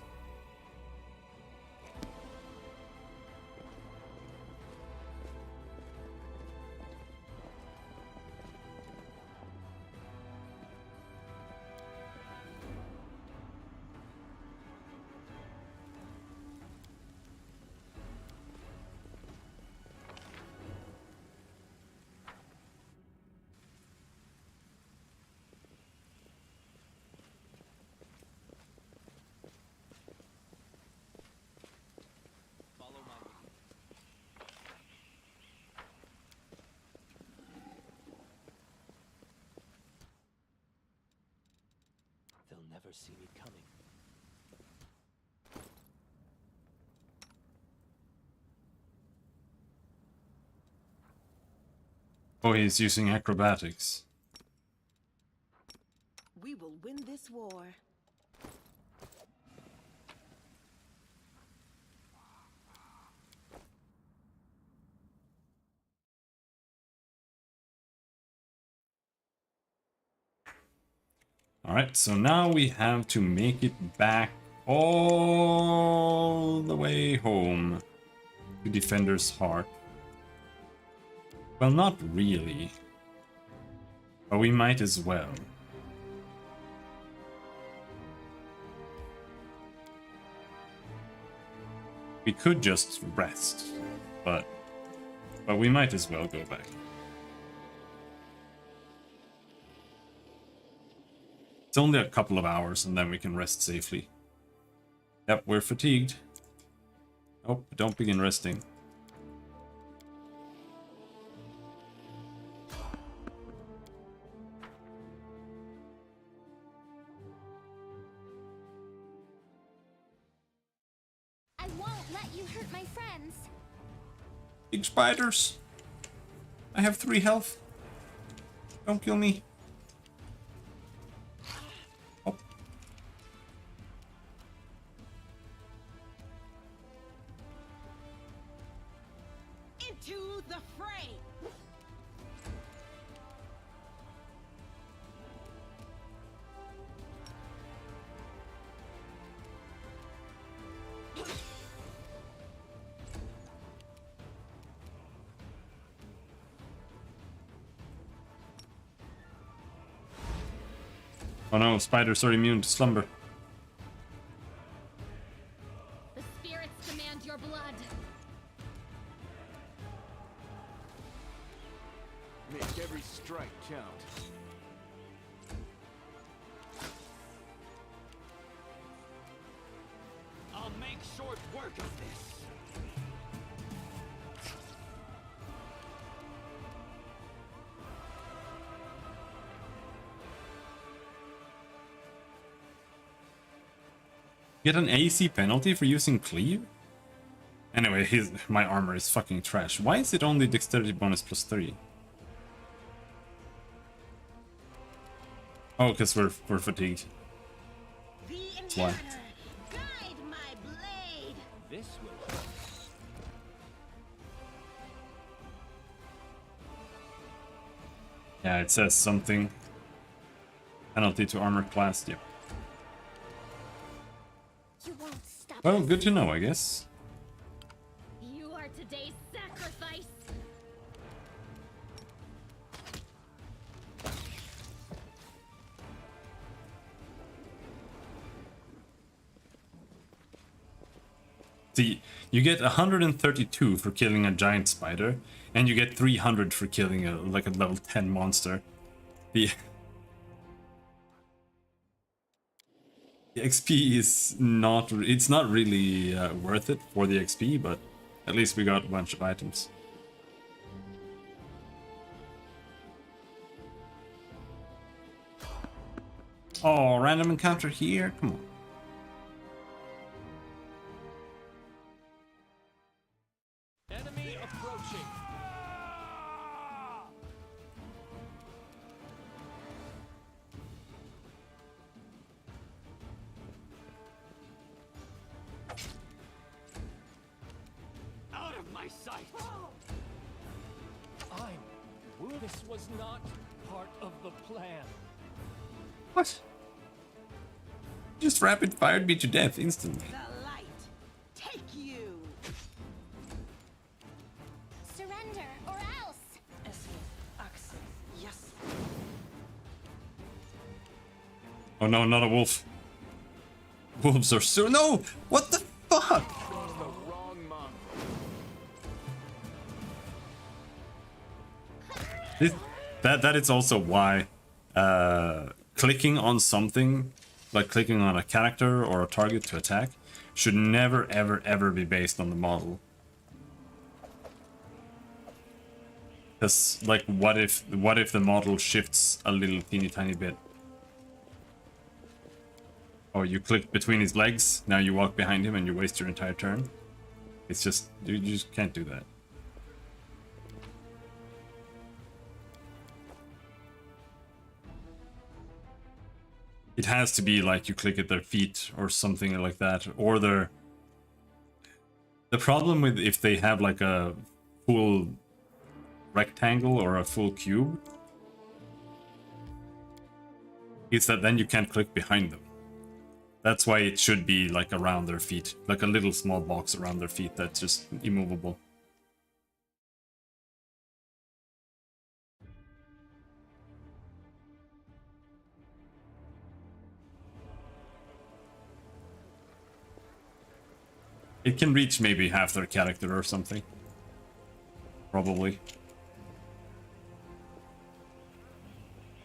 They'll never see me coming. Oh, he's using acrobatics. We will win this war. Alright, so now we have to make it back all the way home to Defender's Heart. Well, not really. But we might as well. We could just rest, but we might as well go back. It's only a couple of hours and then we can rest safely. Yep, we're fatigued. Oh, don't begin resting. I won't let you hurt my friends. Big spiders! I have 3 health. Don't kill me. Oh. Into the fray! Oh no, spiders are immune to slumber. The spirits demand your blood. Make every strike count. I'll make short work of this. Get an AC penalty for using cleave? Anyway, my armor is fucking trash. Why is it only dexterity bonus +3? Oh, because we're fatigued. That's why. Guide my blade! This will help. Yeah, it says something. Penalty to armor class, yep. You won't stop Well, us. good to know, I guess. You are today's sacrifice. See, you get 132 for killing a giant spider, and you get 300 for killing a level 10 monster. The XP is not, it's not really worth it for the XP, but at least we got a bunch of items. Oh, random encounter here? Come on. Enemy approaching. Out of my sight. This was not part of the plan. What? Just rapid fired me to death instantly. The light, take you! Surrender or else. Yes. Oh no, not a wolf. Wolves are so— no! What the fuck? The wrong month. That is also why clicking on something, like clicking on a character or a target to attack, should never ever be based on the model. Because, like, what if the model shifts a little teeny tiny bit? Oh, you click between his legs, now you walk behind him and you waste your entire turn. It's just, you just can't do that. It has to be like you click at their feet or something like that, or their... The problem with if they have like a full rectangle or a full cube is that then you can't click behind them. That's why it should be like around their feet, like a little small box around their feet that's just immovable. It can reach maybe half their character or something. Probably.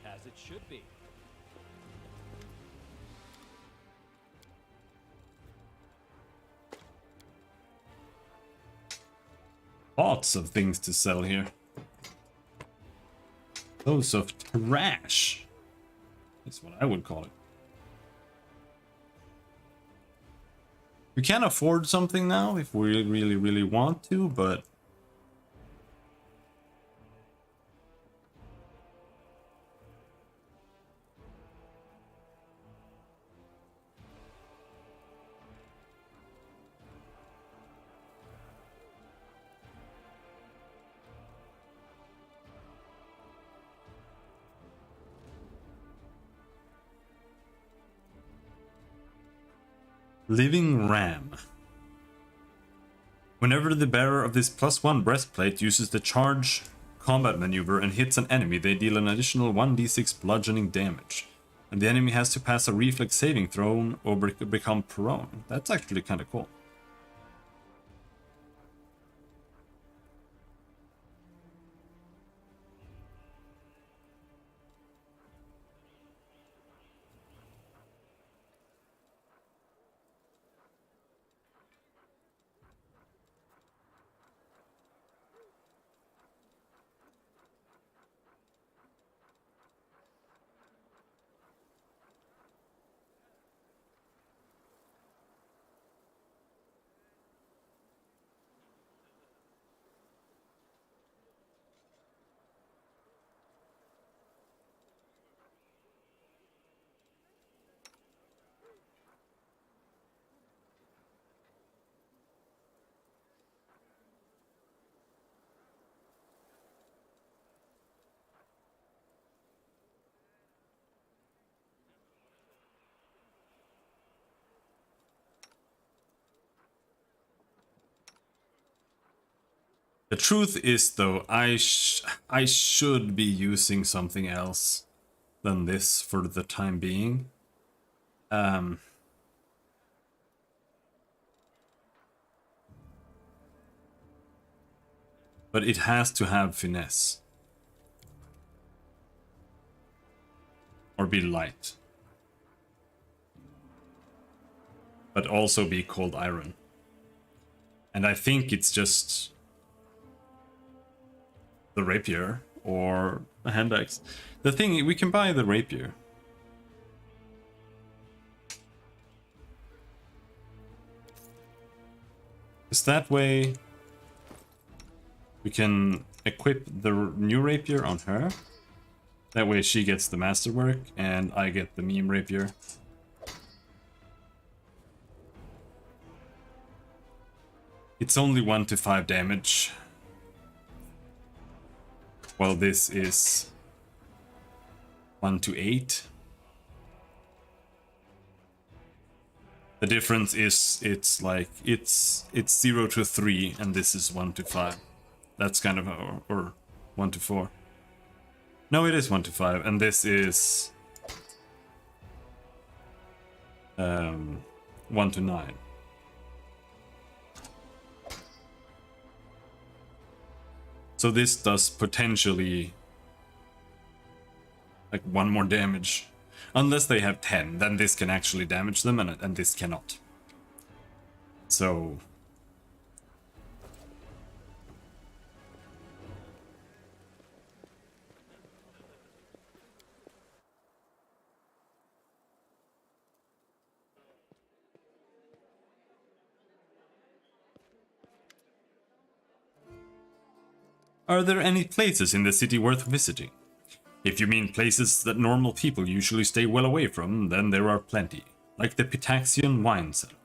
As it should be. Lots of things to sell here. Loads of trash. That's what I would call it. We can afford something now if we really want to, but Living Ram. Whenever the bearer of this +1 breastplate uses the charge combat maneuver and hits an enemy, they deal an additional 1d6 bludgeoning damage. And the enemy has to pass a reflex saving throw or become prone. That's actually kind of cool. The truth is, though, I should be using something else than this for the time being. But it has to have finesse. Or be light. But also be cold iron. And I think it's just the rapier or a hand axe. The thing, we can buy the rapier. Because that way we can equip the new rapier on her. That way she gets the masterwork and I get the meme rapier. It's only 1 to 5 damage. Well, this is 1 to 8. The difference is it's 0 to 3 and this is 1 to 5. That's kind of or 1 to 4. No, it is 1 to 5 and this is 1 to 9. So this does potentially like 1 more damage. Unless they have 10, then this can actually damage them and this cannot. So Are there any places in the city worth visiting? If you mean places that normal people usually stay well away from, then there are plenty, like the Pitaxian wine cellar.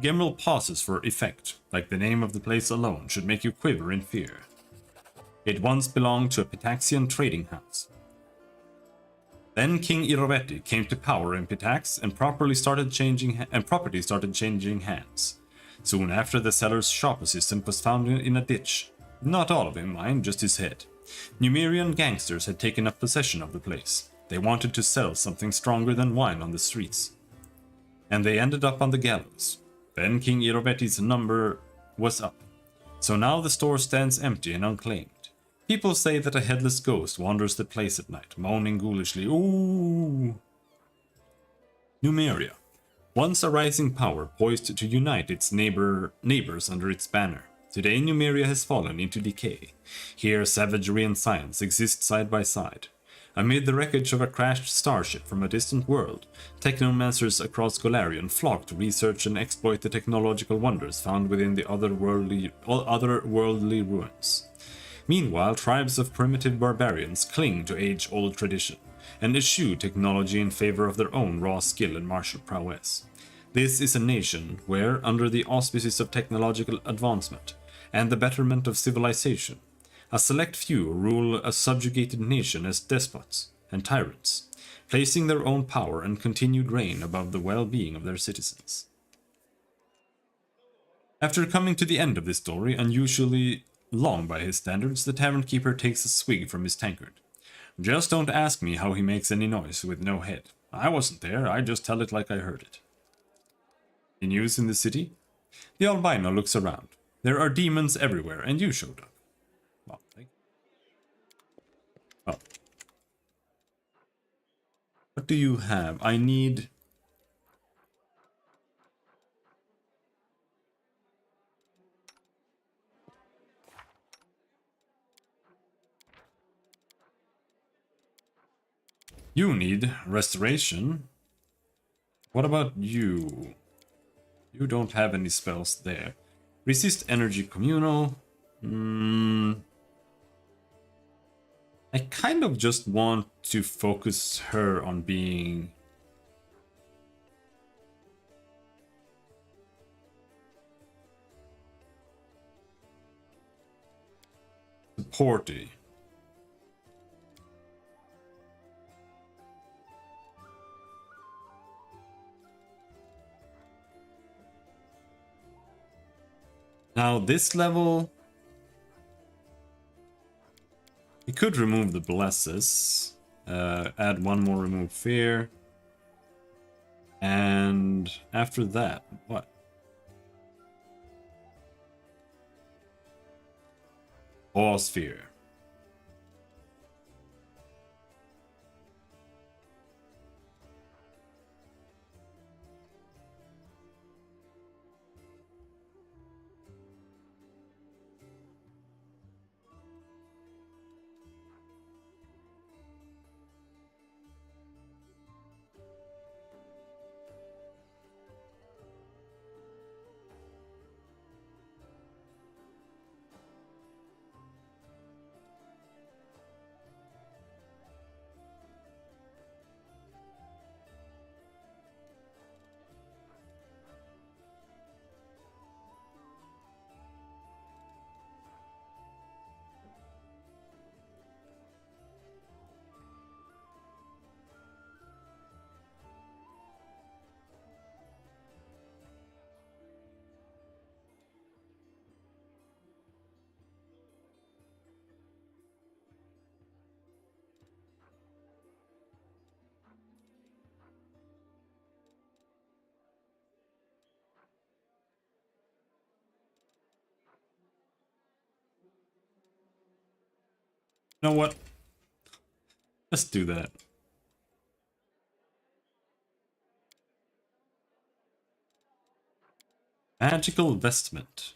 Gemrel pauses for effect, like the name of the place alone should make you quiver in fear. It once belonged to a Pitaxian trading house. Then King Irovetti came to power in Pitax and property started changing hands. Soon after, the seller's shop assistant was found in a ditch. Not all of him, mind, just his head. Numerian gangsters had taken up possession of the place. They wanted to sell something stronger than wine on the streets. And they ended up on the gallows. Then King Irovetti's number was up. So now the store stands empty and unclaimed. People say that a headless ghost wanders the place at night, moaning ghoulishly, "Ooh!" Numeria. Once a rising power poised to unite its neighbors under its banner. Today Numeria has fallen into decay. Here savagery and science exist side by side. Amid the wreckage of a crashed starship from a distant world, technomancers across Golarion flock to research and exploit the technological wonders found within the otherworldly ruins. Meanwhile, tribes of primitive barbarians cling to age-old tradition and eschew technology in favor of their own raw skill and martial prowess. This is a nation where, under the auspices of technological advancement and the betterment of civilization, a select few rule a subjugated nation as despots and tyrants, placing their own power and continued reign above the well-being of their citizens. After coming to the end of this story, unusually long by his standards, the tavern keeper takes a swig from his tankard. Just don't ask me how he makes any noise with no head. I wasn't there, I just tell it like I heard it. The news in the city? The albino looks around. There are demons everywhere, and you showed up. Well, oh. What do you have? I need... You need restoration. What about you? You don't have any spells there. Resist energy communal. I kind of just want to focus her on being... supporty. Now this level, you could remove the blesses, add one more remove fear, and after that, what? Pause fear. You know what? Let's do that. Magical vestment.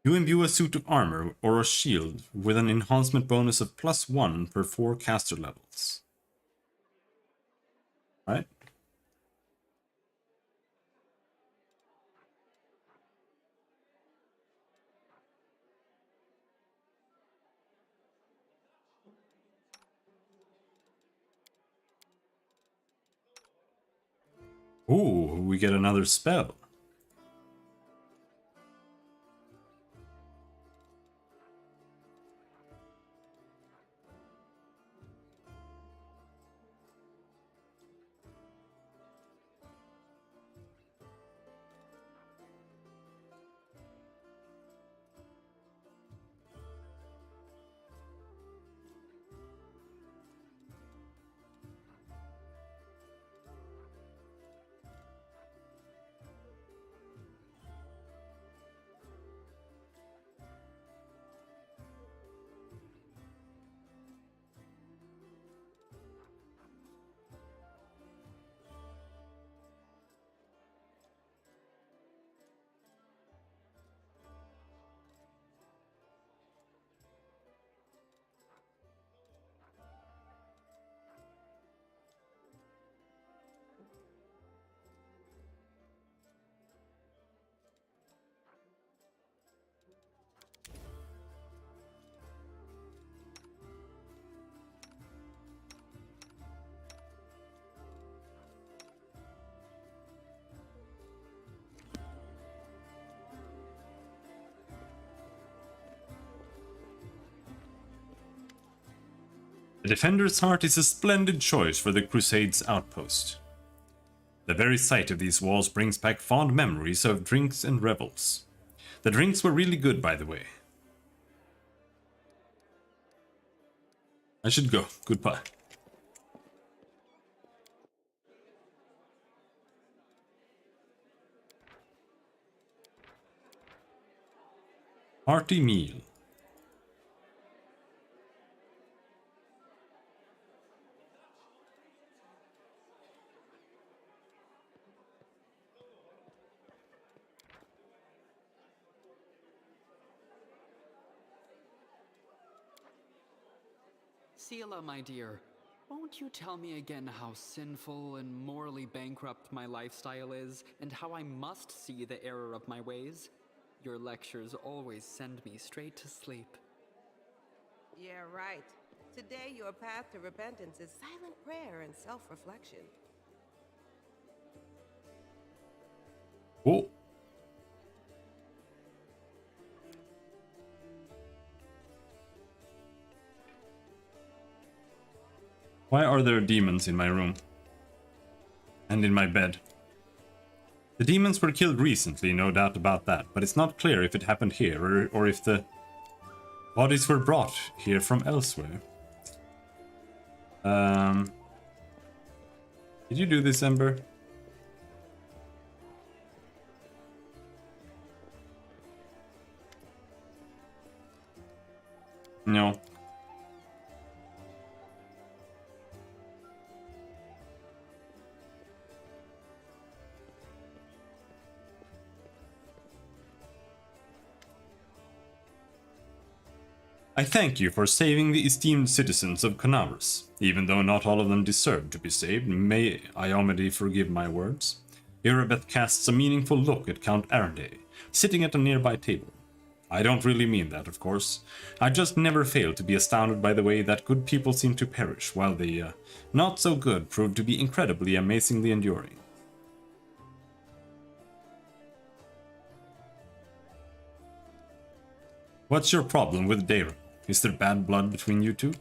You imbue a suit of armor or a shield with an enhancement bonus of +1 per 4 caster levels. Right? Ooh, we get another spell. The Defender's Heart is a splendid choice for the Crusade's outpost. The very sight of these walls brings back fond memories of drinks and revels. The drinks were really good, by the way. I should go. Goodbye. Hearty meal. Seela, my dear, won't you tell me again how sinful and morally bankrupt my lifestyle is, and how I must see the error of my ways? Your lectures always send me straight to sleep. Yeah, right. Today, your path to repentance is silent prayer and self-reflection. Oh. Why are there demons in my room? And in my bed? The demons were killed recently, no doubt about that, but it's not clear if it happened here or if the bodies were brought here from elsewhere. Did you do this, Ember? No. I thank you for saving the esteemed citizens of Canaris, even though not all of them deserve to be saved. May Iomede forgive my words. Irabeth casts a meaningful look at Count Arunday, sitting at a nearby table. I don't really mean that, of course. I just never fail to be astounded by the way that good people seem to perish, while the not-so-good prove to be incredibly, amazingly enduring. What's your problem with Daron? Is there bad blood between you two?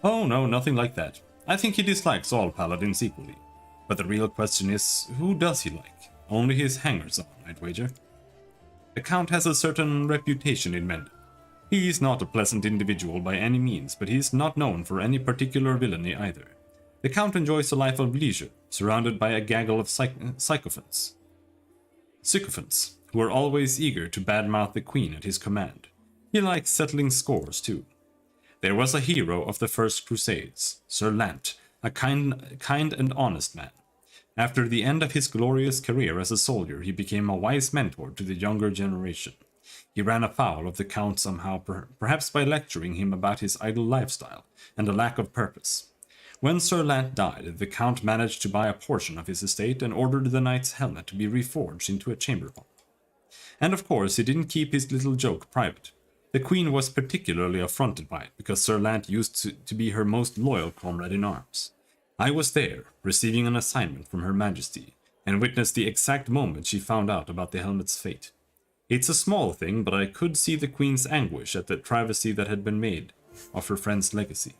Oh no, nothing like that. I think he dislikes all paladins equally. But the real question is, who does he like? Only his hangers-on, I'd wager. The Count has a certain reputation in Mendon. He is not a pleasant individual by any means, but he is not known for any particular villainy either. The Count enjoys a life of leisure, surrounded by a gaggle of sycophants, who are always eager to badmouth the Queen at his command. He likes settling scores, too. There was a hero of the First Crusades, Sir Lant, a kind and honest man. After the end of his glorious career as a soldier, he became a wise mentor to the younger generation. He ran afoul of the Count somehow, perhaps by lecturing him about his idle lifestyle and a lack of purpose. When Sir Lant died, the Count managed to buy a portion of his estate and ordered the knight's helmet to be reforged into a chamber pot. And of course, he didn't keep his little joke private. The Queen was particularly affronted by it, because Sir Lant used to be her most loyal comrade in arms. I was there, receiving an assignment from Her Majesty, and witnessed the exact moment she found out about the helmet's fate. It's a small thing, but I could see the Queen's anguish at the travesty that had been made of her friend's legacy.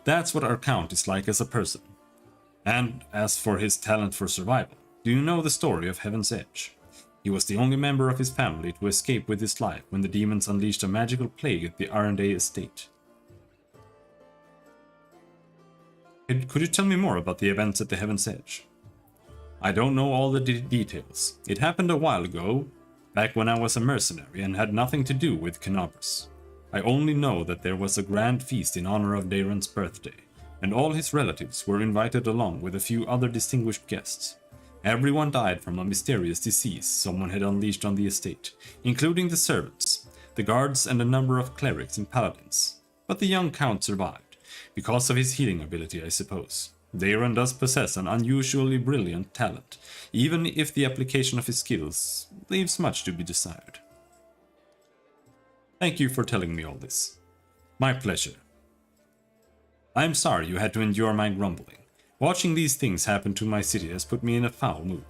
That's what our Count is like as a person. And as for his talent for survival, do you know the story of Heaven's Edge? He was the only member of his family to escape with his life when the demons unleashed a magical plague at the Arendelle estate. Could you tell me more about the events at the Heaven's Edge? I don't know all the details. It happened a while ago, back when I was a mercenary and had nothing to do with Canobras. I only know that there was a grand feast in honor of Daeron's birthday, and all his relatives were invited along with a few other distinguished guests. Everyone died from a mysterious disease someone had unleashed on the estate, including the servants, the guards, and a number of clerics and paladins. But the young Count survived, because of his healing ability, I suppose. Daeron does possess an unusually brilliant talent, even if the application of his skills leaves much to be desired. Thank you for telling me all this. My pleasure. I'm sorry you had to endure my grumbling. Watching these things happen to my city has put me in a foul mood.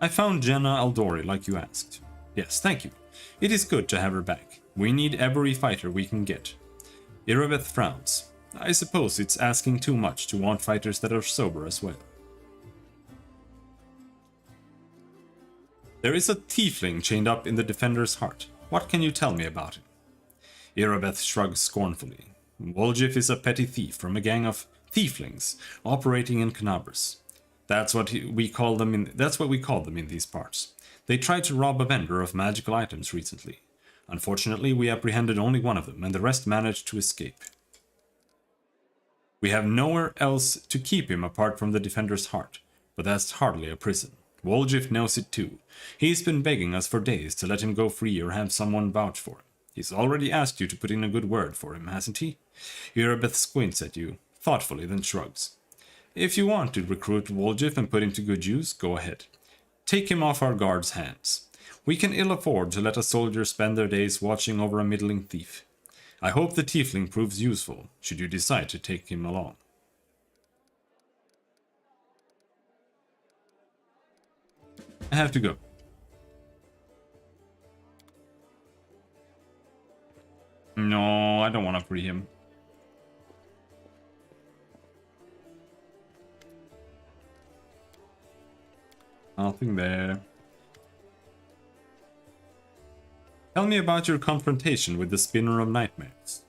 I found Jenna Aldori like you asked. Yes, thank you. It is good to have her back. We need every fighter we can get. Irabeth frowns. I suppose it's asking too much to want fighters that are sober as well. There is a tiefling chained up in the Defender's heart. What can you tell me about him? Irabeth shrugs scornfully. Woljif is a petty thief from a gang of tieflings operating in Canobras. That's what we call them in these parts. They tried to rob a vendor of magical items recently. Unfortunately, we apprehended only one of them, and the rest managed to escape. We have nowhere else to keep him apart from the Defender's heart, but that's hardly a prison. Woljif knows it too. He's been begging us for days to let him go free or have someone vouch for him. He's already asked you to put in a good word for him, hasn't he? Irabeth squints at you, thoughtfully, then shrugs. If you want to recruit Woljif and put him to good use, go ahead. Take him off our guard's hands. We can ill afford to let a soldier spend their days watching over a middling thief. I hope the tiefling proves useful, should you decide to take him along. I have to go. No, I don't want to free him. Nothing there. Tell me about your confrontation with the Spinner of Nightmares.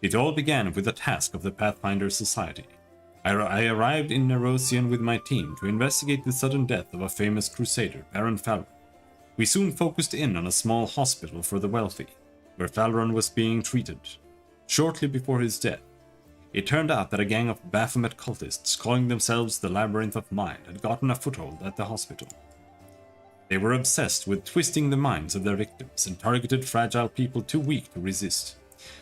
It all began with a task of the Pathfinder Society. I arrived in Nerosian with my team to investigate the sudden death of a famous crusader, Baron Falron. We soon focused in on a small hospital for the wealthy, where Falron was being treated. Shortly before his death, it turned out that a gang of Baphomet cultists calling themselves the Labyrinth of Mind had gotten a foothold at the hospital. They were obsessed with twisting the minds of their victims and targeted fragile people too weak to resist.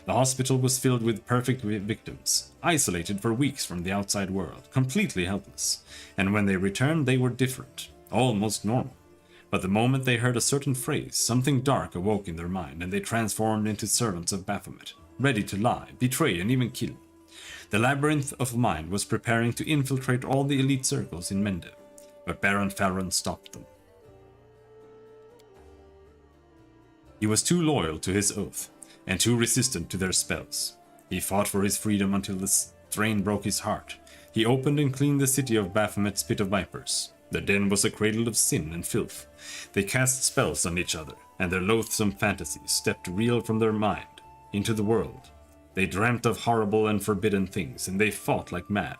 The hospital was filled with perfect victims, isolated for weeks from the outside world, completely helpless. And when they returned, they were different, almost normal. But the moment they heard a certain phrase, something dark awoke in their mind, and they transformed into servants of Baphomet, ready to lie, betray, and even kill. The Labyrinth of Mind was preparing to infiltrate all the elite circles in Mendev, but Baron Falron stopped them. He was too loyal to his oath, and too resistant to their spells. He fought for his freedom until the strain broke his heart. He opened and cleaned the city of Baphomet's pit of vipers. Their den was a cradle of sin and filth. They cast spells on each other, and their loathsome fantasies stepped real from their mind into the world. They dreamt of horrible and forbidden things, and they fought like mad.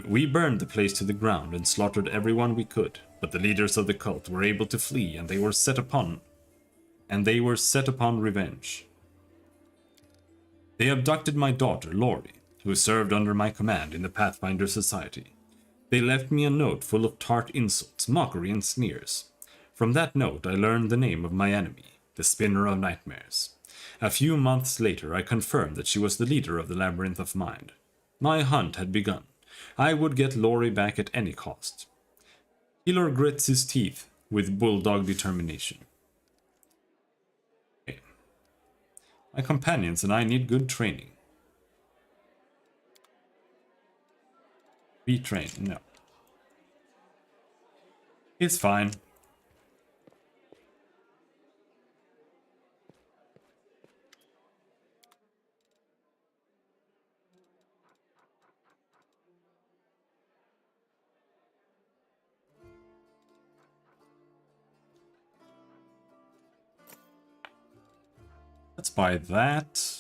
We burned the place to the ground and slaughtered everyone we could, but the leaders of the cult were able to flee, and they were set upon revenge. They abducted my daughter, Lori, who served under my command in the Pathfinder Society. They left me a note full of tart insults, mockery, and sneers. From that note, I learned the name of my enemy, the Spinner of Nightmares. A few months later, I confirmed that she was the leader of the Labyrinth of Mind. My hunt had begun. I would get Lori back at any cost. Healer grits his teeth with bulldog determination. Okay. My companions and I need good training. Retrain, no. It's fine. Let's buy that.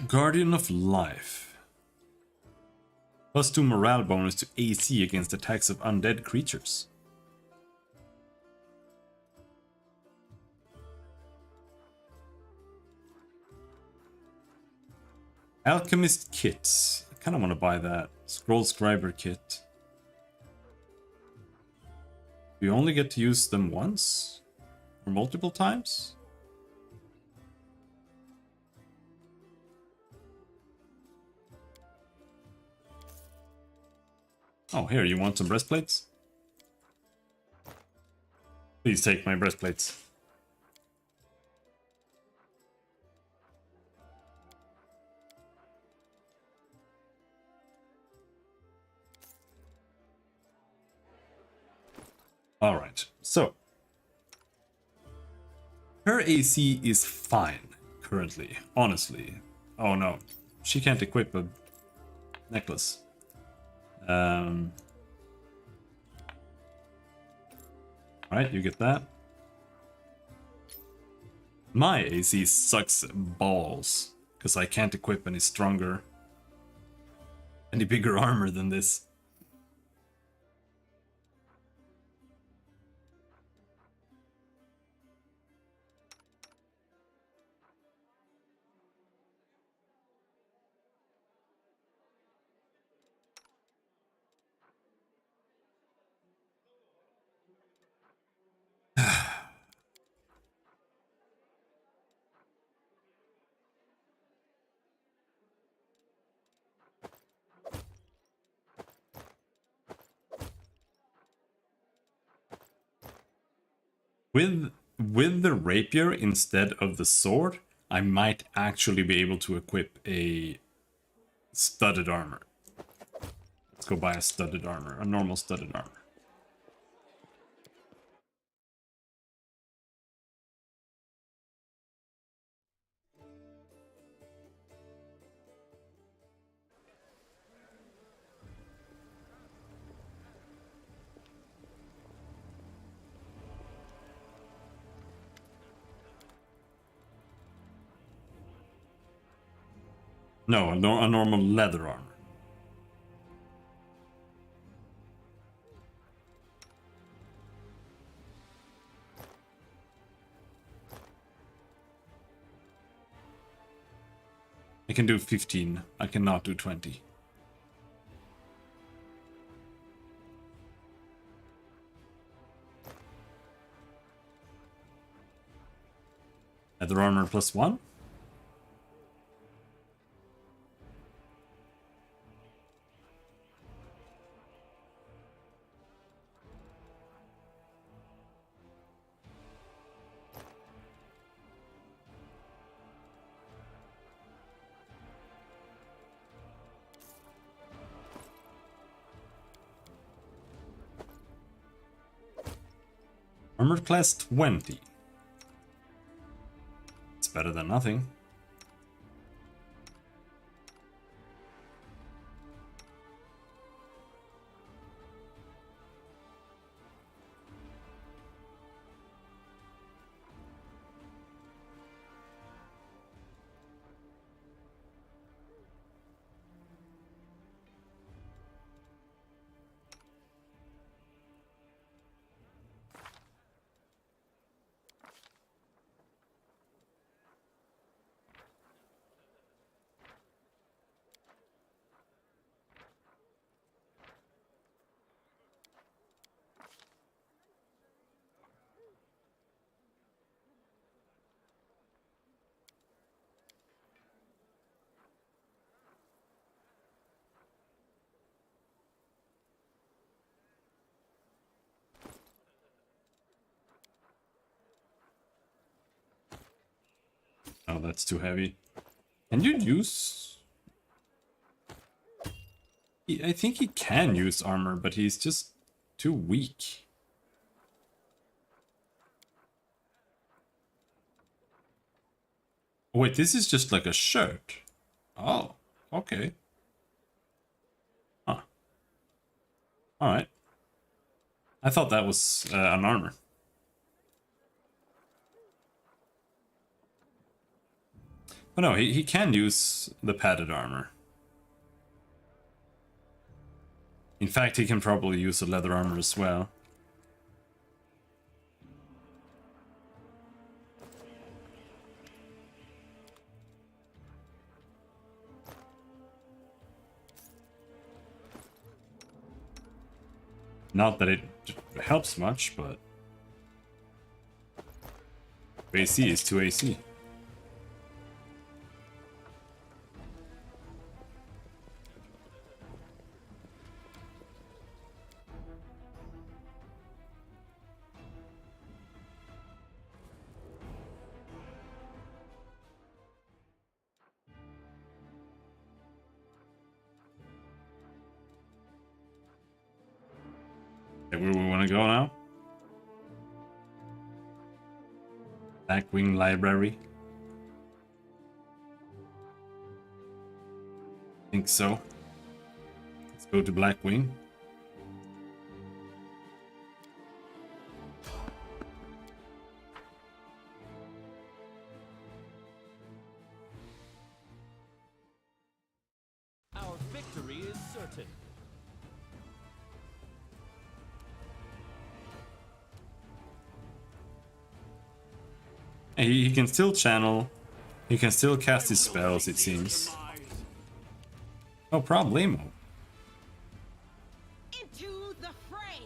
Guardian of Life. +2 morale bonus to AC against attacks of undead creatures. Alchemist kits. I kind of want to buy that. Scroll Scriber kit. Do you only get to use them once? Or multiple times? Oh, here, you want some breastplates? Please take my breastplates. Alright, so. Her AC is fine, currently, honestly. Oh no, she can't equip a necklace. Alright, you get that. My AC sucks balls, because I can't equip any stronger, any bigger armor than this. With the rapier instead of the sword, I might actually be able to equip a studded armor. Let's go buy a studded armor, a normal studded armor. No, a normal leather armor. I can do 15. I cannot do 20. Leather armor +1? Armor class 20. It's better than nothing. Oh, that's too heavy. Can you use... I think he can use armor, but he's just too weak. Oh, wait, this is just like a shirt. Oh, okay. Huh. Alright. I thought that was an armor. But no, he can use the padded armor. In fact, he can probably use a leather armor as well. Not that it helps much, but AC is 2 AC. Where we want to go now? Blackwing Library. Think so. Let's go to Blackwing. Our victory is certain. He can still channel. He can still cast his spells, it seems. No problemo. Into the fray!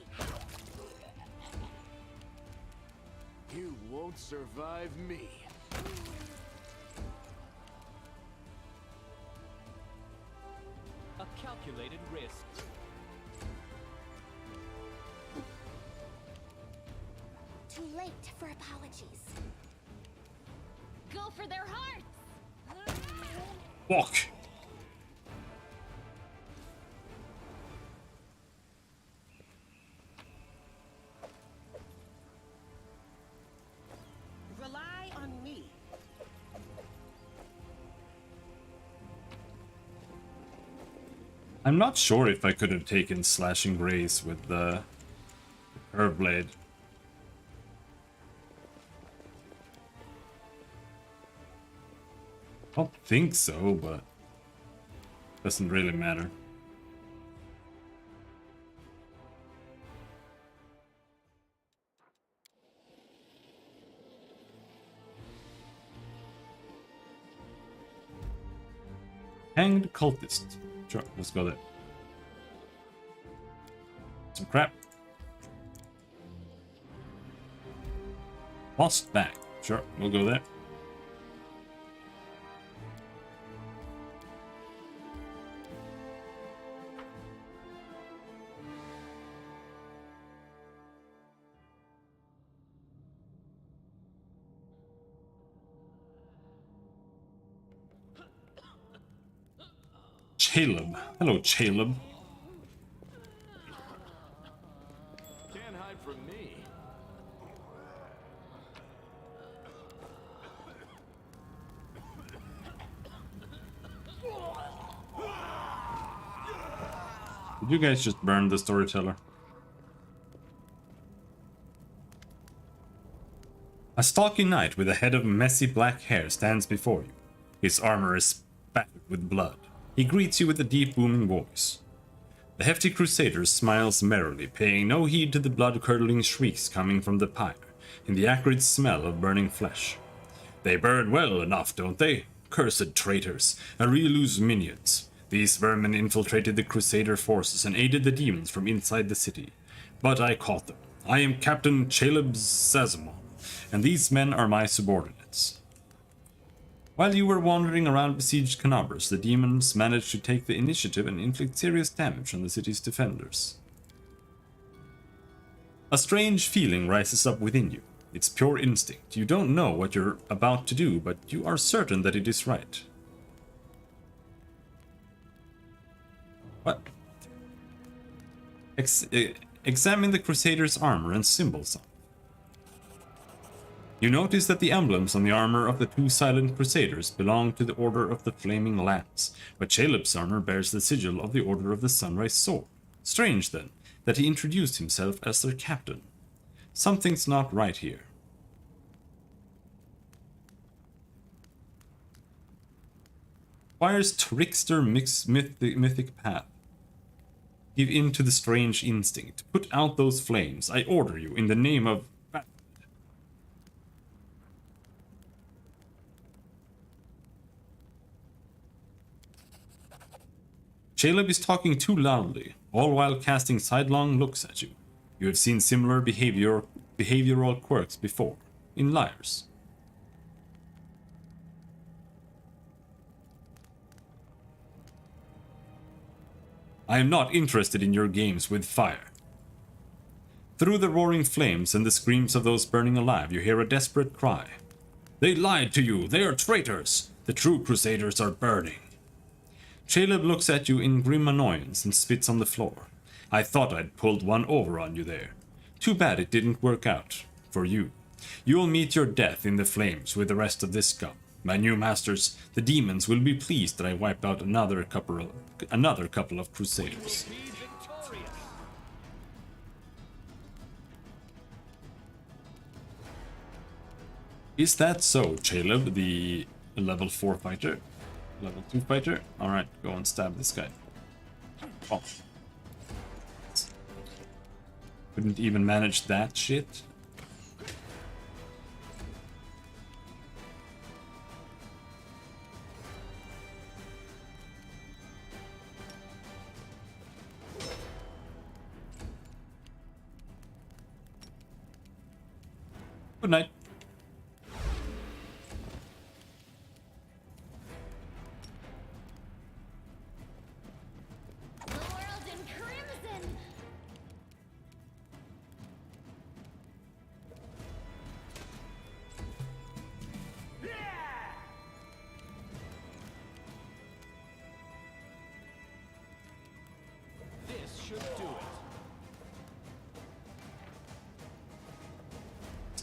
You won't survive me. A calculated risk. Too late for apologies. Go for their hearts! Walk. Rely on me. I'm not sure if I could have taken Slashing Grace with the Curve Blade. I don't think so, but doesn't really matter. Hanged Cultist. Sure, let's go there. Some crap. Lost Bag. Sure, we'll go there. Caleb. Hello, Caleb. Can't hide from me. Did you guys just burn the storyteller? A stalky knight with a head of messy black hair stands before you. His armor is spattered with blood. He greets you with a deep booming voice. The hefty crusader smiles merrily, paying no heed to the blood-curdling shrieks coming from the pyre, and the acrid smell of burning flesh. They burn well enough, don't they? Cursed traitors, Arilu's minions. These vermin infiltrated the crusader forces and aided the demons from inside the city. But I caught them. I am Captain Caleb Zazamon, and these men are my subordinates. While you were wandering around besieged Canabras, the demons managed to take the initiative and inflict serious damage on the city's defenders. A strange feeling rises up within you. It's pure instinct. You don't know what you're about to do, but you are certain that it is right. What? Examine the Crusader's armor and symbols on it. You notice that the emblems on the armor of the two silent Crusaders belong to the Order of the Flaming Lance, but Caleb's armor bears the sigil of the Order of the Sunrise Sword. Strange, then, that he introduced himself as their captain. Something's not right here. Requires trickster mythic path. Give in to the strange instinct. Put out those flames. I order you in the name of... Caleb is talking too loudly, all while casting sidelong looks at you. You have seen similar behavioral quirks before, in liars. I am not interested in your games with fire. Through the roaring flames and the screams of those burning alive, you hear a desperate cry. They lied to you! They are traitors! The true Crusaders are burning! Caleb looks at you in grim annoyance and spits on the floor. I thought I'd pulled one over on you there. Too bad it didn't work out. For you. You'll meet your death in the flames with the rest of this scum. My new masters, the demons, will be pleased that I wiped out another couple of Crusaders. Is that so, Caleb, the level 4 fighter? Level 2 fighter? Alright, go and stab this guy. Oh. Couldn't even manage that shit. Good night.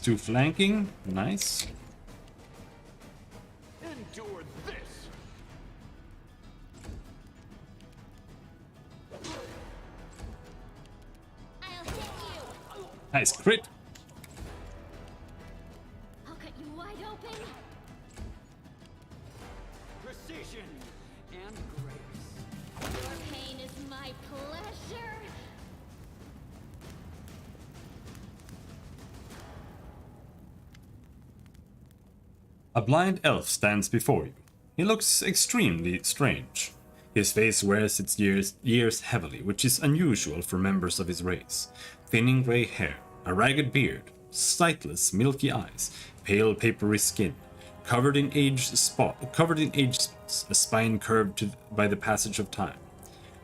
Two flanking, nice. Endure this. I'll hit you. Nice crit. I'll cut you wide open. Precision and grace. Your pain is my pleasure. A blind elf stands before you. He looks extremely strange. His face wears its years heavily, which is unusual for members of his race. Thinning grey hair, a ragged beard, sightless, milky eyes, pale, papery skin, covered in age spots, a spine curved by the passage of time.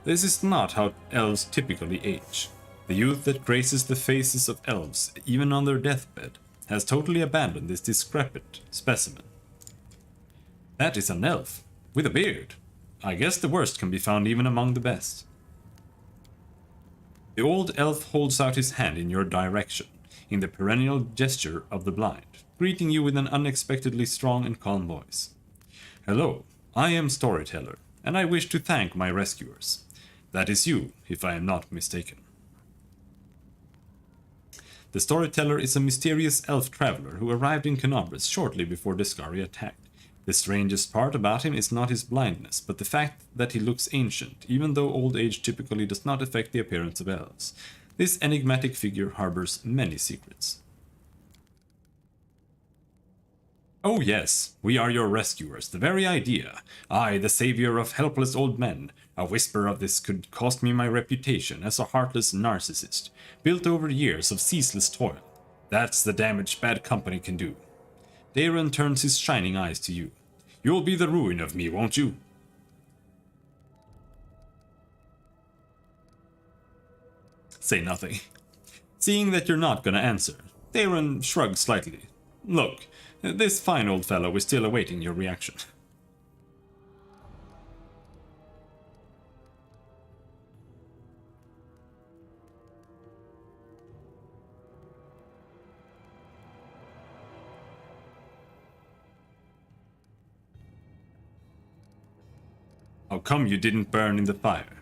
This is not how elves typically age. The youth that graces the faces of elves, even on their deathbed, has totally abandoned this decrepit specimen. That is an elf, with a beard. I guess the worst can be found even among the best. The old elf holds out his hand in your direction, in the perennial gesture of the blind, greeting you with an unexpectedly strong and calm voice. Hello, I am Storyteller, and I wish to thank my rescuers. That is you, if I am not mistaken. The Storyteller is a mysterious elf traveler who arrived in Canobras shortly before Discari attacked. The strangest part about him is not his blindness, but the fact that he looks ancient, even though old age typically does not affect the appearance of elves. This enigmatic figure harbors many secrets. Oh yes, we are your rescuers, the very idea. I, the savior of helpless old men. A whisper of this could cost me my reputation as a heartless narcissist, built over years of ceaseless toil. That's the damage bad company can do. Darren turns his shining eyes to you. You'll be the ruin of me, won't you? Say nothing. Seeing that you're not gonna answer, Darren shrugs slightly. Look, this fine old fellow is still awaiting your reaction. How come you didn't burn in the fire?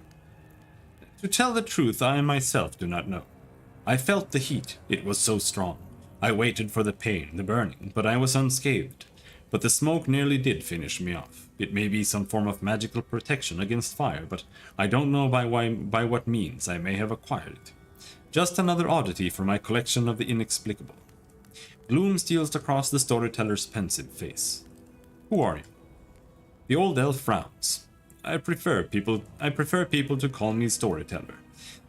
To tell the truth, I myself do not know. I felt the heat, it was so strong. I waited for the pain, the burning, but I was unscathed. But the smoke nearly did finish me off. It may be some form of magical protection against fire, but I don't know by what means I may have acquired it. Just another oddity for my collection of the inexplicable. Gloom steals across the storyteller's pensive face. Who are you? The old elf frowns. I prefer people to call me storyteller.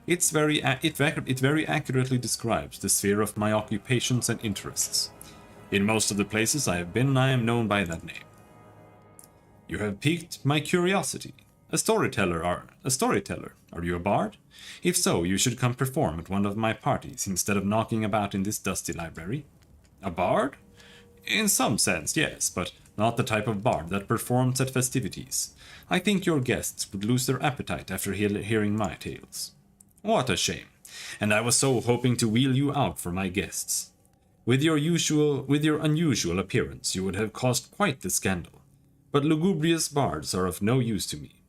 It very accurately describes the sphere of my occupations and interests. In most of the places I have been, I am known by that name. You have piqued my curiosity. A storyteller. Are you a bard? If so, you should come perform at one of my parties instead of knocking about in this dusty library. A bard? In some sense, yes, but not the type of bard that performs at festivities. I think your guests would lose their appetite after hearing my tales. What a shame. And I was so hoping to wheel you out for my guests. With your unusual appearance, you would have caused quite the scandal. But lugubrious bards are of no use to me.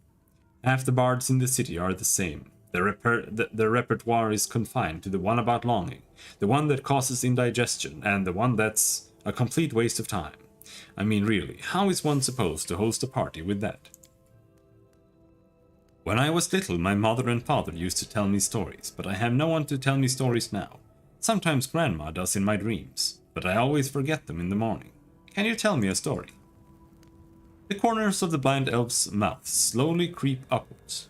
Half the bards in the city are the same. Their repertoire is confined to the one about longing, the one that causes indigestion, and the one that's a complete waste of time. I mean, really, how is one supposed to host a party with that? When I was little, my mother and father used to tell me stories, but I have no one to tell me stories now. Sometimes Grandma does in my dreams, but I always forget them in the morning. Can you tell me a story? The corners of the blind elf's mouth slowly creep upwards.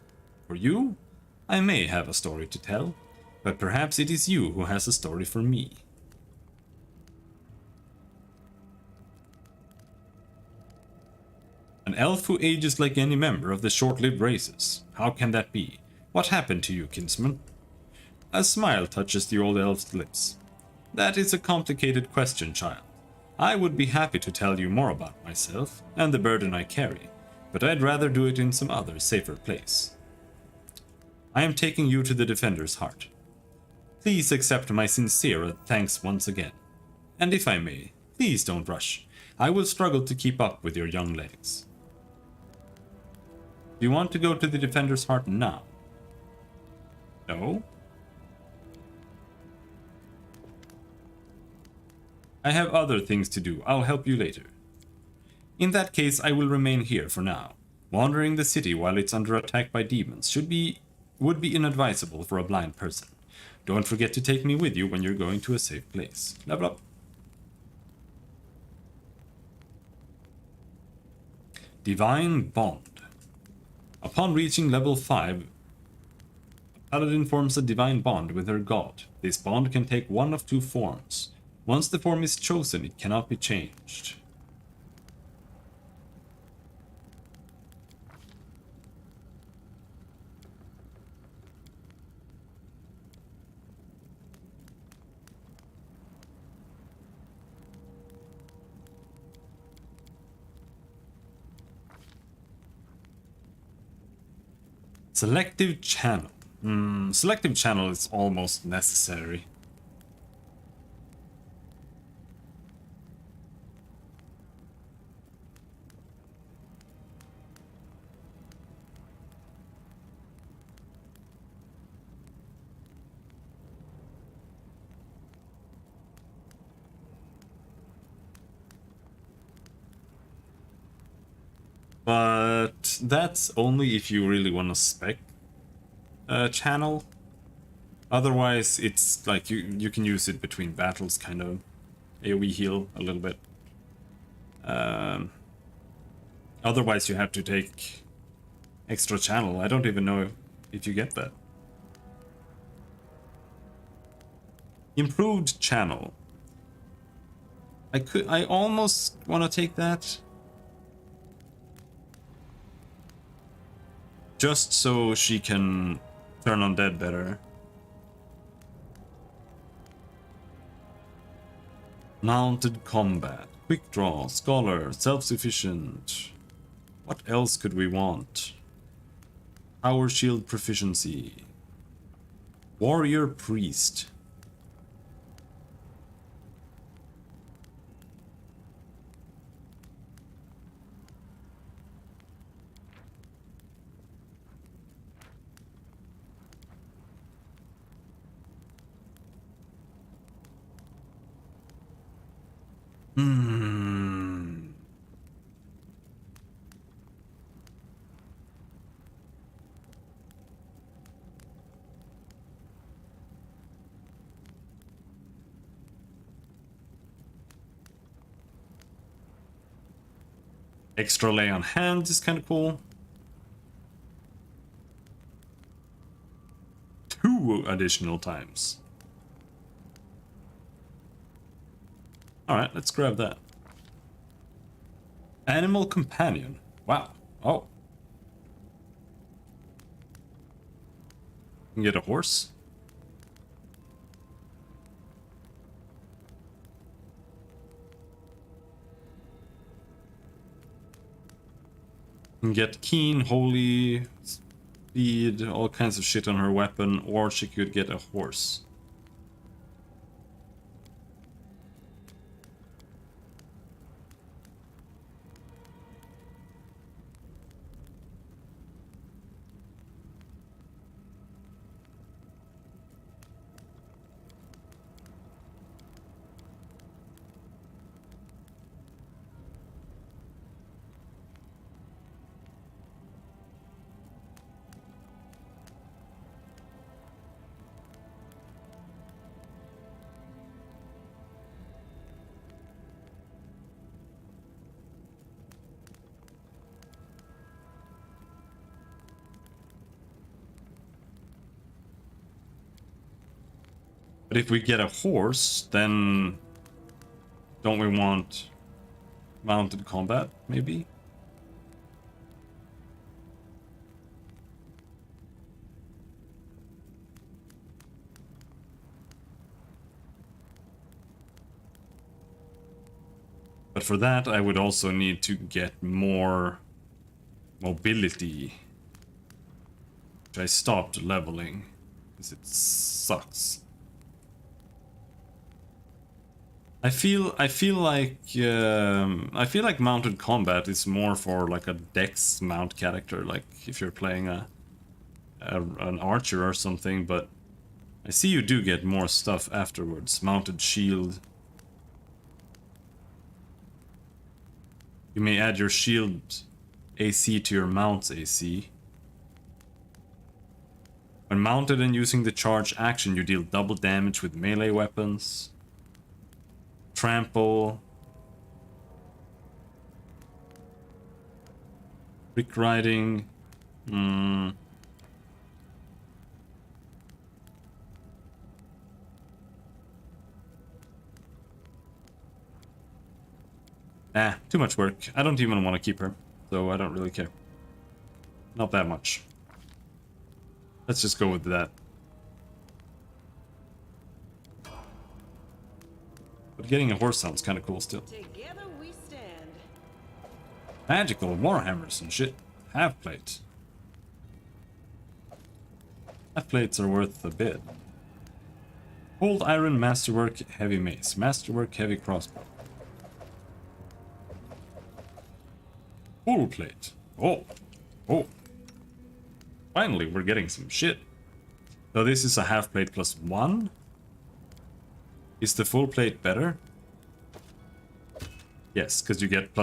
For you, I may have a story to tell, but perhaps it is you who has a story for me. An elf who ages like any member of the short-lived races. How can that be? What happened to you, kinsman? A smile touches the old elf's lips. That is a complicated question, child. I would be happy to tell you more about myself and the burden I carry, but I'd rather do it in some other, safer place. I am taking you to the Defender's Heart. Please accept my sincere thanks once again. And if I may, please don't rush. I will struggle to keep up with your young legs. Do you want to go to the Defender's Heart now? No? I have other things to do. I'll help you later. In that case, I will remain here for now. Wandering the city while it's under attack by demons would be inadvisable for a blind person. Don't forget to take me with you when you're going to a safe place. Level up. Divine Bond. Upon reaching level 5, a paladin forms a divine bond with her god. This bond can take one of two forms. Once the form is chosen, it cannot be changed. Selective channel. Selective channel is almost necessary. But that's only if you really want to spec a channel. Otherwise, it's like you can use it between battles, kind of AoE heal a little bit. Otherwise, you have to take extra channel. I don't even know if you get that. Improved channel. I almost want to take that. Just so she can turn undead better. Mounted combat, quick draw, scholar, self-sufficient. What else could we want? Power shield proficiency. Warrior priest. Hmm. Extra lay on hands is kind of cool. 2 additional times. Alright, let's grab that. Animal companion. Wow. Oh. You can get a horse. You can get keen, holy, speed, all kinds of shit on her weapon, or she could get a horse. But if we get a horse, then don't we want mounted combat, maybe? But for that, I would also need to get more mobility, which I stopped leveling because it sucks. I feel like mounted combat is more for like a dex mount character, like if you're playing an archer or something, but I see you do get more stuff afterwards. Mounted shield. You may add your shield AC to your mount's AC. When mounted and using the charge action, you deal double damage with melee weapons. Trample. Brick riding. Too much work. I don't even want to keep her, so I don't really care. Not that much. Let's just go with that. But getting a horse sounds kind of cool still. Together we stand. Magical warhammers and shit. Half plate. Half plates are worth a bit. Old iron masterwork heavy mace. Masterwork heavy crossbow. Full plate. Oh. Oh. Finally, we're getting some shit. So this is a half plate plus 1. Is the full plate better? Yes, because you get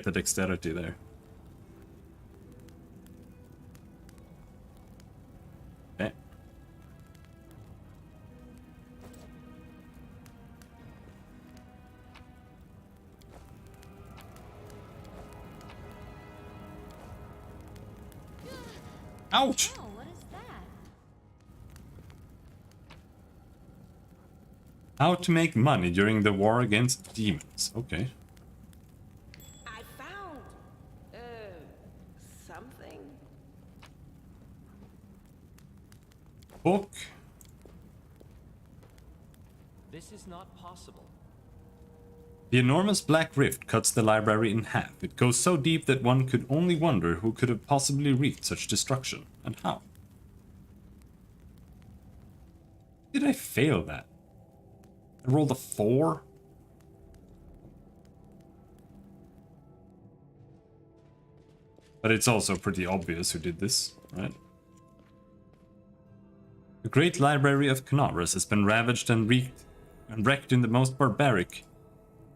the dexterity there. Okay. Ouch! Oh, what is that? How to make money during the war against demons. Okay. I found, something. Book. This is not possible. The enormous black rift cuts the library in half. It goes so deep that one could only wonder who could have possibly wreaked such destruction, and how. Did I fail that? I rolled a 4? But it's also pretty obvious who did this, right? The great library of Canaris has been ravaged and wrecked in the most barbaric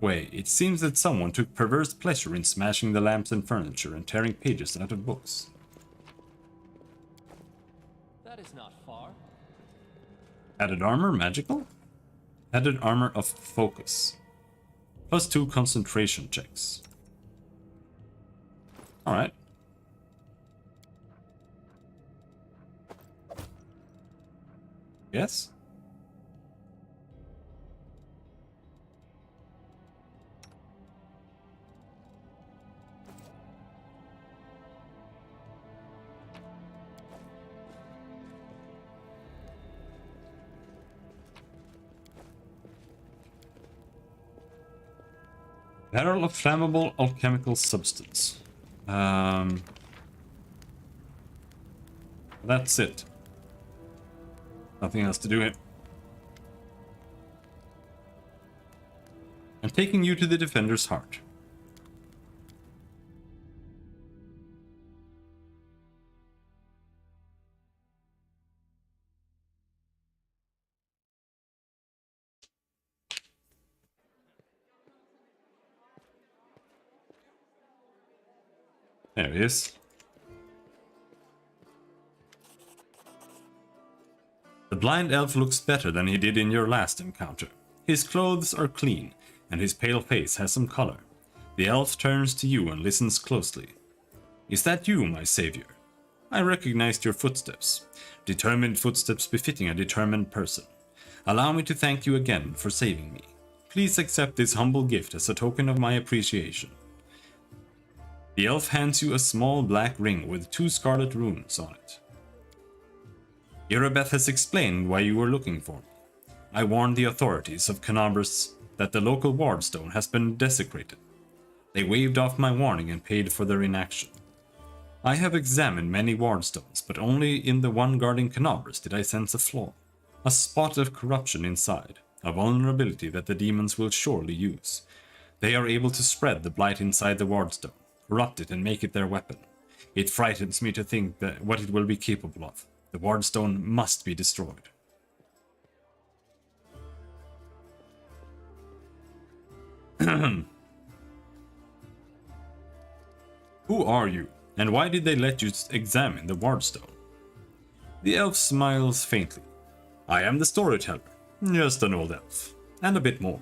way, it seems that someone took perverse pleasure in smashing the lamps and furniture and tearing pages out of books. That is not far. Added armor, magical? Added armor of focus. +2 concentration checks. Alright. Yes? Barrel of flammable alchemical substance. That's it. Nothing else to do here. I'm taking you to the Defender's Heart. There he is. The blind elf looks better than he did in your last encounter. His clothes are clean, and his pale face has some color. The elf turns to you and listens closely. Is that you, my savior? I recognized your footsteps. Determined footsteps befitting a determined person. Allow me to thank you again for saving me. Please accept this humble gift as a token of my appreciation. The elf hands you a small black ring with 2 scarlet runes on it. Irabeth has explained why you were looking for me. I warned the authorities of Canabras that the local wardstone has been desecrated. They waved off my warning and paid for their inaction. I have examined many wardstones, but only in the one guarding Canabras did I sense a flaw. A spot of corruption inside, a vulnerability that the demons will surely use. They are able to spread the blight inside the wardstone, corrupt it and make it their weapon. It frightens me to think that what it will be capable of. The wardstone must be destroyed. Who are you, and why did they let you examine the wardstone? The elf smiles faintly. I am the storyteller, just an old elf, and a bit more.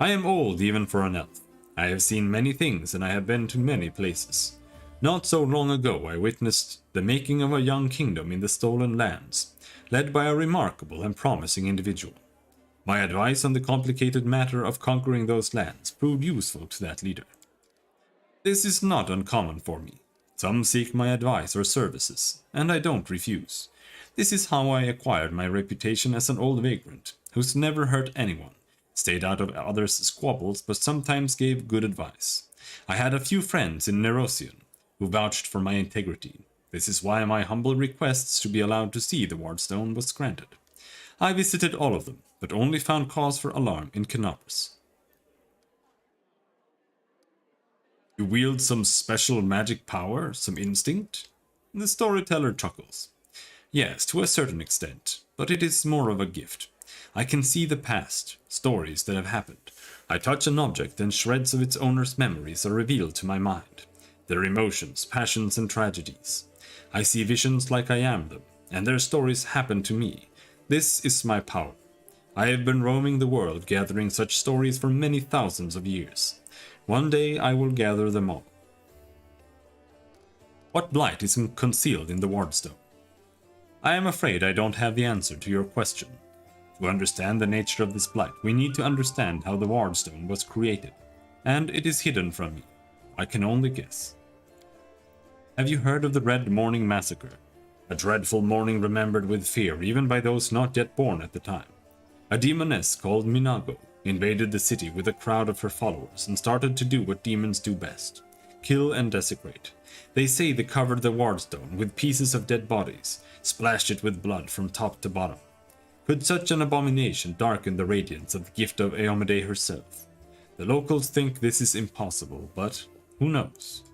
I am old even for an elf. I have seen many things and I have been to many places. Not so long ago I witnessed the making of a young kingdom in the Stolen Lands, led by a remarkable and promising individual. My advice on the complicated matter of conquering those lands proved useful to that leader. This is not uncommon for me. Some seek my advice or services, and I don't refuse. This is how I acquired my reputation as an old vagrant, who's never hurt anyone, stayed out of others' squabbles, but sometimes gave good advice. I had a few friends in Nerosian who vouched for my integrity. This is why my humble requests to be allowed to see the wardstone was granted. I visited all of them, but only found cause for alarm in Canopus. You wield some special magic power, some instinct? The storyteller chuckles. Yes, to a certain extent, but it is more of a gift. I can see the past, stories that have happened. I touch an object and shreds of its owner's memories are revealed to my mind. Their emotions, passions, and tragedies. I see visions like I am them, and their stories happen to me. This is my power. I have been roaming the world gathering such stories for many thousands of years. One day I will gather them all. What blight is concealed in the wardstone? I am afraid I don't have the answer to your question. To understand the nature of this blight, we need to understand how the wardstone was created, and it is hidden from me. I can only guess. Have you heard of the Red Morning Massacre? A dreadful morning remembered with fear even by those not yet born at the time. A demoness called Minago invaded the city with a crowd of her followers and started to do what demons do best. Kill and desecrate. They say they covered the wardstone with pieces of dead bodies, splashed it with blood from top to bottom. Could such an abomination darken the radiance of the gift of Eomede herself? The locals think this is impossible, but who knows?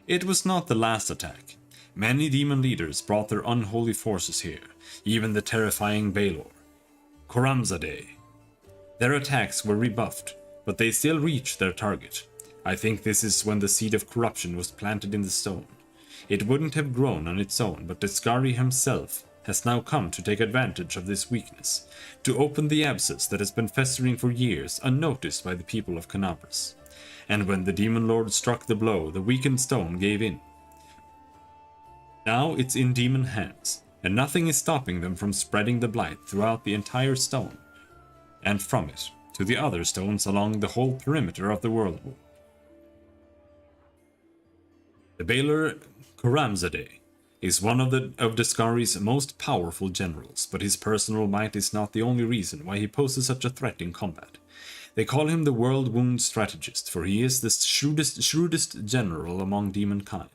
It was not the last attack. Many demon leaders brought their unholy forces here, even the terrifying Baelor. Koramzadeh. Their attacks were rebuffed, but they still reach their target. I think this is when the seed of corruption was planted in the stone. It wouldn't have grown on its own, but Descari himself has now come to take advantage of this weakness, to open the abscess that has been festering for years unnoticed by the people of Canabras. And when the Demon Lord struck the blow, the weakened stone gave in. Now it's in demon hands, and nothing is stopping them from spreading the blight throughout the entire stone, and from it to the other stones along the whole perimeter of the whirlpool. The Baylor Karamzadeh is one of Descari's most powerful generals, but his personal might is not the only reason why he poses such a threat in combat. They call him the World Wound Strategist, for he is the shrewdest general among demonkind.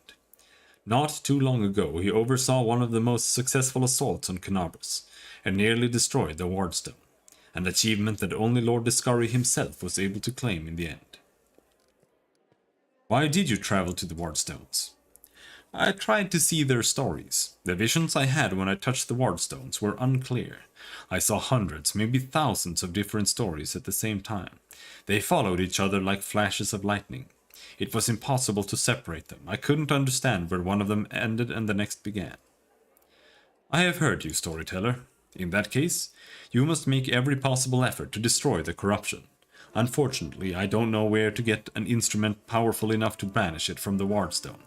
Not too long ago, he oversaw one of the most successful assaults on Canabras, and nearly destroyed the Wardstone, an achievement that only Lord Descari himself was able to claim in the end. Why did you travel to the Wardstones? I tried to see their stories. The visions I had when I touched the Wardstones were unclear. I saw hundreds, maybe thousands of different stories at the same time. They followed each other like flashes of lightning. It was impossible to separate them. I couldn't understand where one of them ended and the next began. I have heard you, storyteller. In that case, you must make every possible effort to destroy the corruption. Unfortunately, I don't know where to get an instrument powerful enough to banish it from the Wardstone.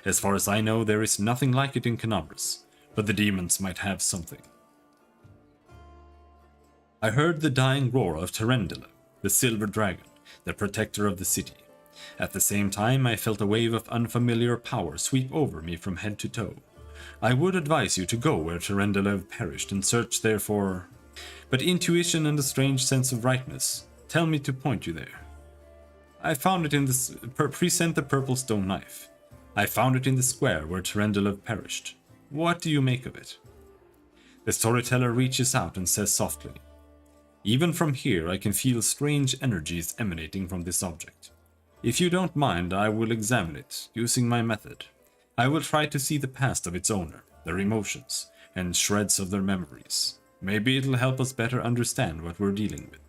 As far as I know, there is nothing like it in Canabras, but the demons might have something. I heard the dying roar of Terendila, the silver dragon, the protector of the city. At the same time, I felt a wave of unfamiliar power sweep over me from head to toe. I would advise you to go where Terendila perished and search there for... But intuition and a strange sense of rightness tell me to point you there. I found it in this... Present the purple stone knife. I found it in the square where Terendila perished. What do you make of it? The storyteller reaches out and says softly, even from here I can feel strange energies emanating from this object. If you don't mind, I will examine it, using my method. I will try to see the past of its owner, their emotions, and shreds of their memories. Maybe it'll help us better understand what we're dealing with.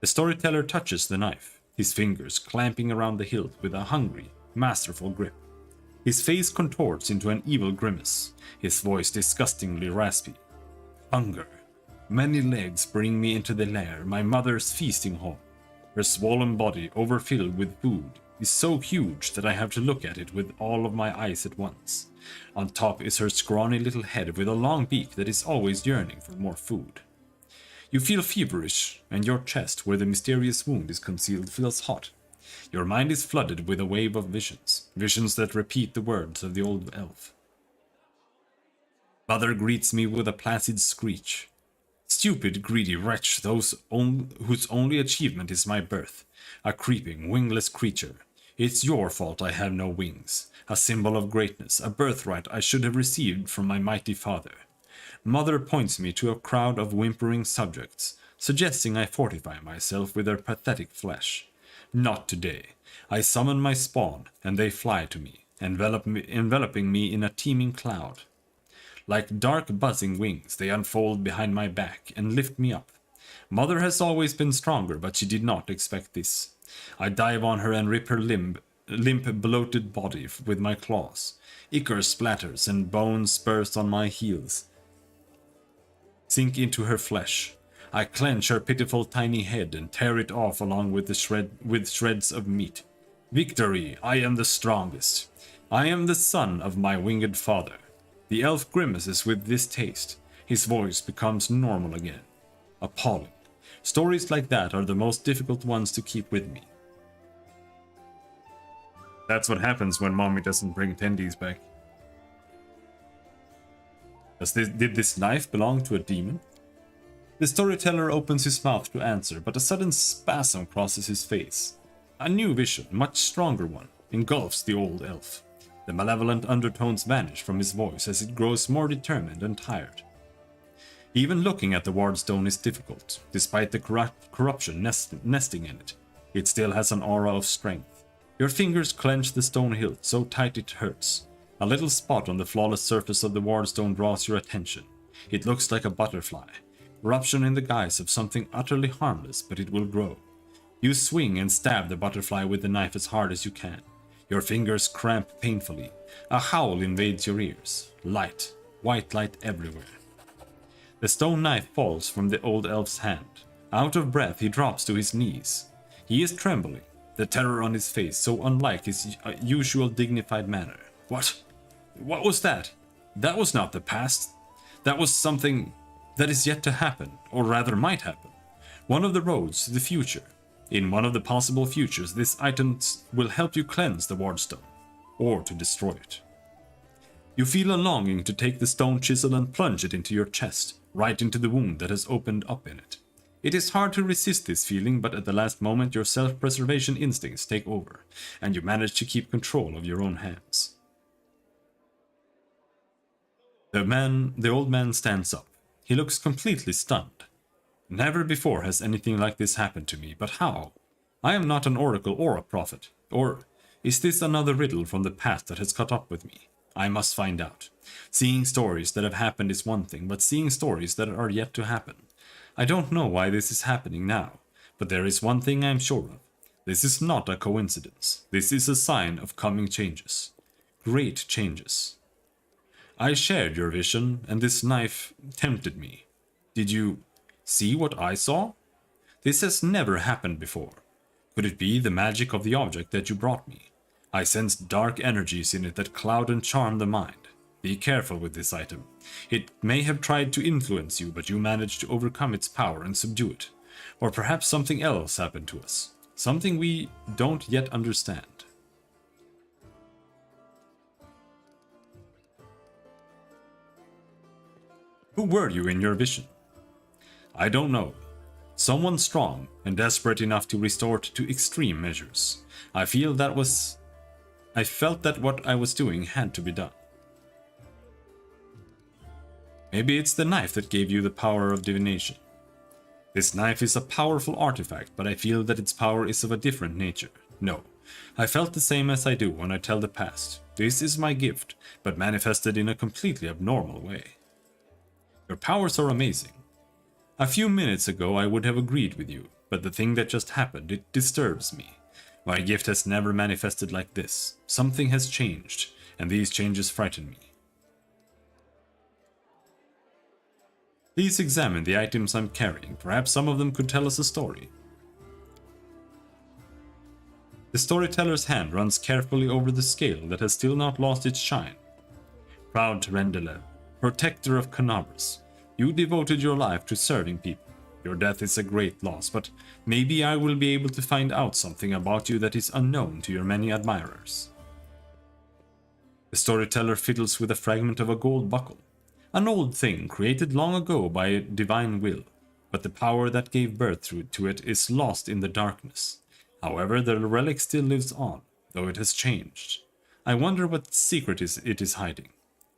The storyteller touches the knife, his fingers clamping around the hilt with a hungry, masterful grip. His face contorts into an evil grimace, his voice disgustingly raspy. Hunger. Many legs bring me into the lair, my mother's feasting hall. Her swollen body, overfilled with food, is so huge that I have to look at it with all of my eyes at once. On top is her scrawny little head with a long beak that is always yearning for more food. You feel feverish, and your chest, where the mysterious wound is concealed, feels hot. Your mind is flooded with a wave of visions, visions that repeat the words of the old elf. Mother greets me with a placid screech. Stupid, greedy wretch, whose only achievement is my birth, a creeping, wingless creature. It's your fault I have no wings, a symbol of greatness, a birthright I should have received from my mighty father. Mother points me to a crowd of whimpering subjects, suggesting I fortify myself with their pathetic flesh. Not today. I summon my spawn, and they fly to me, enveloping me in a teeming cloud. Like dark buzzing wings, they unfold behind my back and lift me up. Mother has always been stronger, but she did not expect this. I dive on her and rip her limp, bloated body with my claws. Ichor splatters and bones burst on my heels, sink into her flesh. I clench her pitiful tiny head and tear it off along with shreds of meat. Victory! I am the strongest. I am the son of my winged father. The elf grimaces with distaste. His voice becomes normal again. Appalling. Stories like that are the most difficult ones to keep with me. That's what happens when mommy doesn't bring tendies back. Did this knife belong to a demon? The storyteller opens his mouth to answer, but a sudden spasm crosses his face. A new vision, much stronger one, engulfs the old elf. The malevolent undertones vanish from his voice as it grows more determined and tired. Even looking at the Wardstone is difficult, despite the corruption nesting in it. It still has an aura of strength. Your fingers clench the stone hilt so tight it hurts. A little spot on the flawless surface of the Wardstone draws your attention. It looks like a butterfly. Corruption in the guise of something utterly harmless, but it will grow. You swing and stab the butterfly with the knife as hard as you can. Your fingers cramp painfully. A howl invades your ears. Light, white light everywhere. The stone knife falls from the old elf's hand. Out of breath, he drops to his knees. He is trembling, the terror on his face so unlike his usual dignified manner. What? What was that? That was not the past. That was something that is yet to happen, or rather might happen. One of the roads to the future. In one of the possible futures, this item will help you cleanse the wardstone, or to destroy it. You feel a longing to take the stone chisel and plunge it into your chest, right into the wound that has opened up in it. It is hard to resist this feeling, but at the last moment your self-preservation instincts take over, and you manage to keep control of your own hands. The old man stands up. He looks completely stunned. Never before has anything like this happened to me, but how? I am not an oracle or a prophet. Or is this another riddle from the past that has caught up with me? I must find out. Seeing stories that have happened is one thing, but seeing stories that are yet to happen. I don't know why this is happening now, but there is one thing I am sure of. This is not a coincidence. This is a sign of coming changes. Great changes. I shared your vision, and this knife tempted me. Did you see what I saw? This has never happened before. Could it be the magic of the object that you brought me? I sensed dark energies in it that cloud and charm the mind. Be careful with this item. It may have tried to influence you, but you managed to overcome its power and subdue it. Or perhaps something else happened to us. Something we don't yet understand. Who were you in your vision? I don't know. Someone strong and desperate enough to resort to extreme measures. I felt that what I was doing had to be done. Maybe it's the knife that gave you the power of divination. This knife is a powerful artifact, but I feel that its power is of a different nature. No, I felt the same as I do when I tell the past. This is my gift, but manifested in a completely abnormal way. Your powers are amazing. A few minutes ago I would have agreed with you, but the thing that just happened, it disturbs me. My gift has never manifested like this. Something has changed, and these changes frighten me. Please examine the items I'm carrying. Perhaps some of them could tell us a story. The storyteller's hand runs carefully over the scale that has still not lost its shine. Proud Terendelev, protector of Canabras, you devoted your life to serving people. Your death is a great loss, but maybe I will be able to find out something about you that is unknown to your many admirers. The storyteller fiddles with a fragment of a gold buckle. An old thing created long ago by a divine will, but the power that gave birth to it is lost in the darkness. However, the relic still lives on, though it has changed. I wonder what secret it is hiding.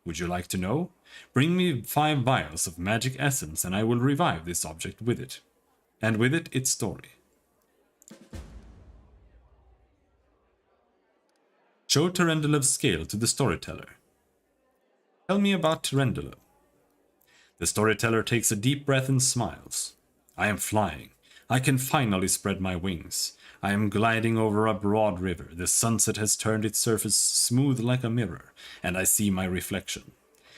Would you like to know? Bring me 5 vials of magic essence and I will revive this object with it. And with it, its story. Show Terendelev's scale to the storyteller. Tell me about Terendelev. The storyteller takes a deep breath and smiles. I am flying. I can finally spread my wings. I am gliding over a broad river. The sunset has turned its surface smooth like a mirror, and I see my reflection.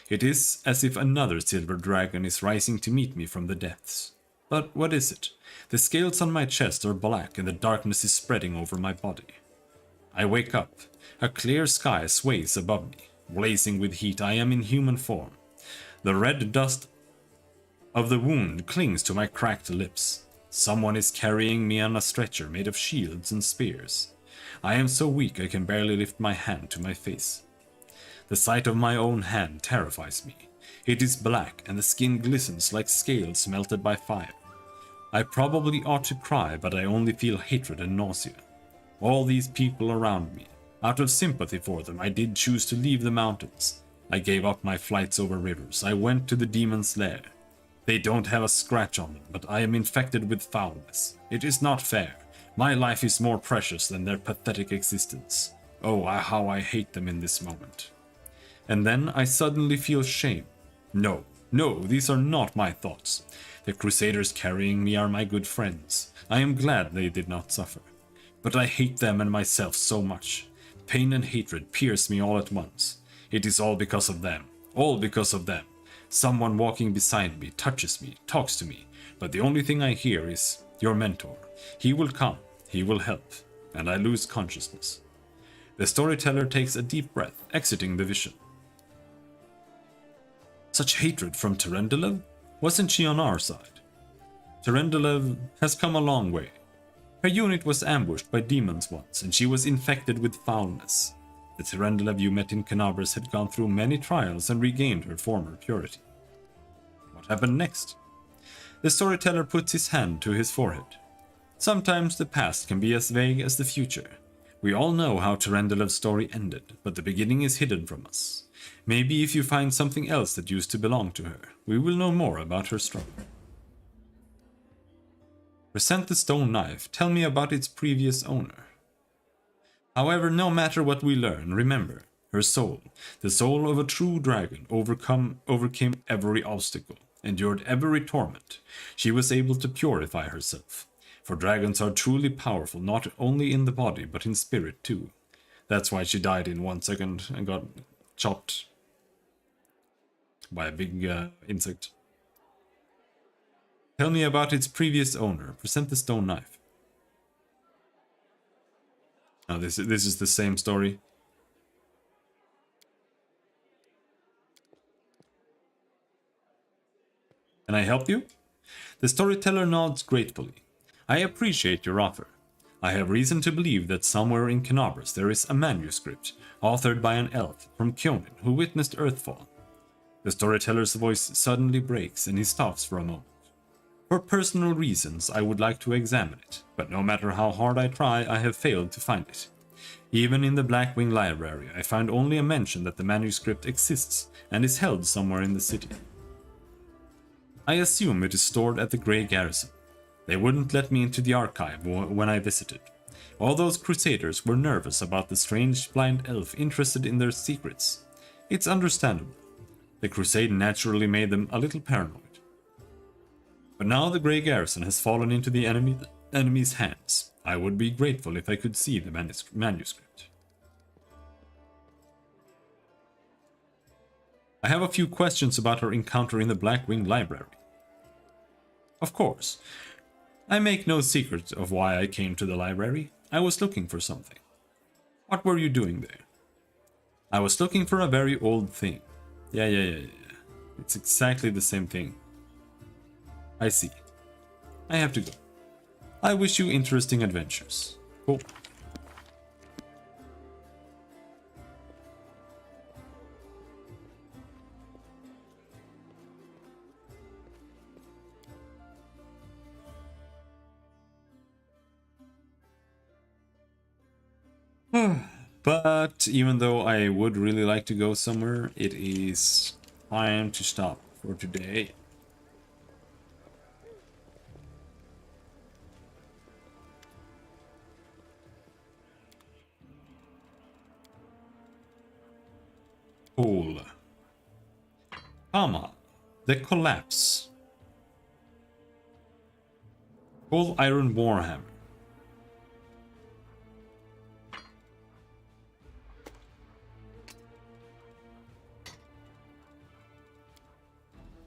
It is as if another silver dragon is rising to meet me from the depths. But what is it? The scales on my chest are black and the darkness is spreading over my body. I wake up. A clear sky sways above me. Blazing with heat, I am in human form. The red dust of the wound clings to my cracked lips. Someone is carrying me on a stretcher made of shields and spears. I am so weak I can barely lift my hand to my face. The sight of my own hand terrifies me. It is black and the skin glistens like scales melted by fire. I probably ought to cry, but I only feel hatred and nausea. All these people around me. Out of sympathy for them, I did choose to leave the mountains. I gave up my flights over rivers. I went to the Demonslayer. They don't have a scratch on them, but I am infected with foulness. It is not fair. My life is more precious than their pathetic existence. Oh, how I hate them in this moment. And then I suddenly feel shame. No, No, these are not my thoughts. The Crusaders carrying me are my good friends. I am glad they did not suffer. But I hate them and myself so much. Pain and hatred pierce me all at once. It is all because of them. All because of them. Someone walking beside me touches me, talks to me, but the only thing I hear is your mentor. He will come, he will help, and I lose consciousness. The storyteller takes a deep breath, exiting the vision. Such hatred from Terendelev? Wasn't she on our side? Terendelev has come a long way. Her unit was ambushed by demons once, and she was infected with foulness. The Terendelev you met in Canabras had gone through many trials and regained her former purity. What happened next? The storyteller puts his hand to his forehead. Sometimes the past can be as vague as the future. We all know how Terendelev's story ended, but the beginning is hidden from us. Maybe if you find something else that used to belong to her, we will know more about her struggle. Present the stone knife. Tell me about its previous owner. However, no matter what we learn, remember, her soul, the soul of a true dragon, overcame every obstacle, endured every torment. She was able to purify herself. For dragons are truly powerful, not only in the body, but in spirit too. That's why she died in 1 second and got chopped by a big insect. Tell me about its previous owner. Present the stone knife. Now this is the same story. Can I help you? The storyteller nods gratefully. I appreciate your offer. I have reason to believe that somewhere in Canabras there is a manuscript, authored by an elf from Kyonin who witnessed Earthfall. The storyteller's voice suddenly breaks and he stops for a moment. For personal reasons, I would like to examine it, but no matter how hard I try, I have failed to find it. Even in the Blackwing Library, I find only a mention that the manuscript exists and is held somewhere in the city. I assume it is stored at the Grey Garrison. They wouldn't let me into the archive when I visited. All those crusaders were nervous about the strange blind elf interested in their secrets. It's understandable. The crusade naturally made them a little paranoid. But now the Grey Garrison has fallen into the enemy's hands. I would be grateful if I could see the manuscript. I have a few questions about her encounter in the Blackwing Library. Of course. I make no secret of why I came to the library. I was looking for something. What were you doing there? I was looking for a very old thing. Yeah. It's exactly the same thing. I see. I have to go. I wish you interesting adventures. Cool. But even though I would really like to go somewhere, it is time to stop for today. Cool. Kama, the collapse. Cold Iron Warhammer.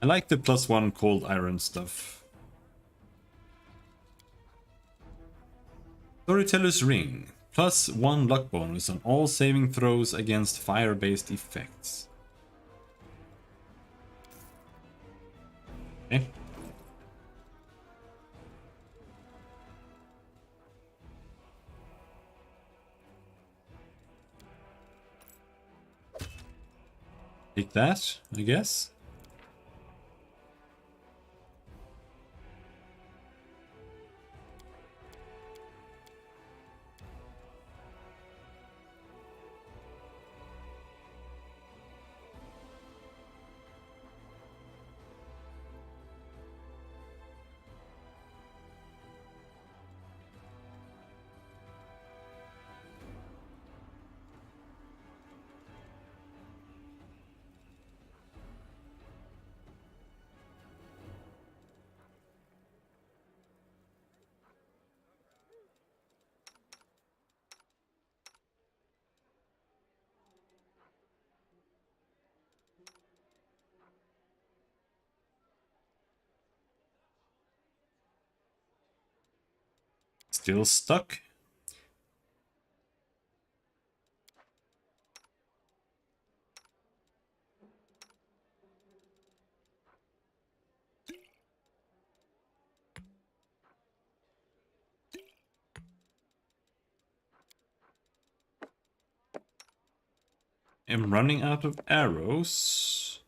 I like the +1 cold iron stuff. Storyteller's Ring. +1 luck bonus on all saving throws against fire-based effects. Okay. Take that, I guess. Still stuck. I'm running out of arrows.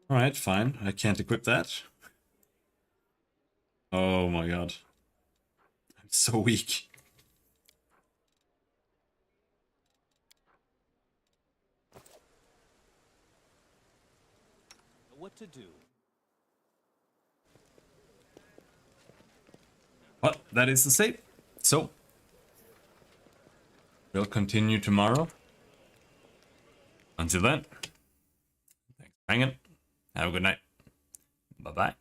Alright, fine. I can't equip that. Oh my god. I'm so weak. What to do? Well, that is the save. So, we'll continue tomorrow. Until then, thanks for hanging. Have a good night. Bye-bye.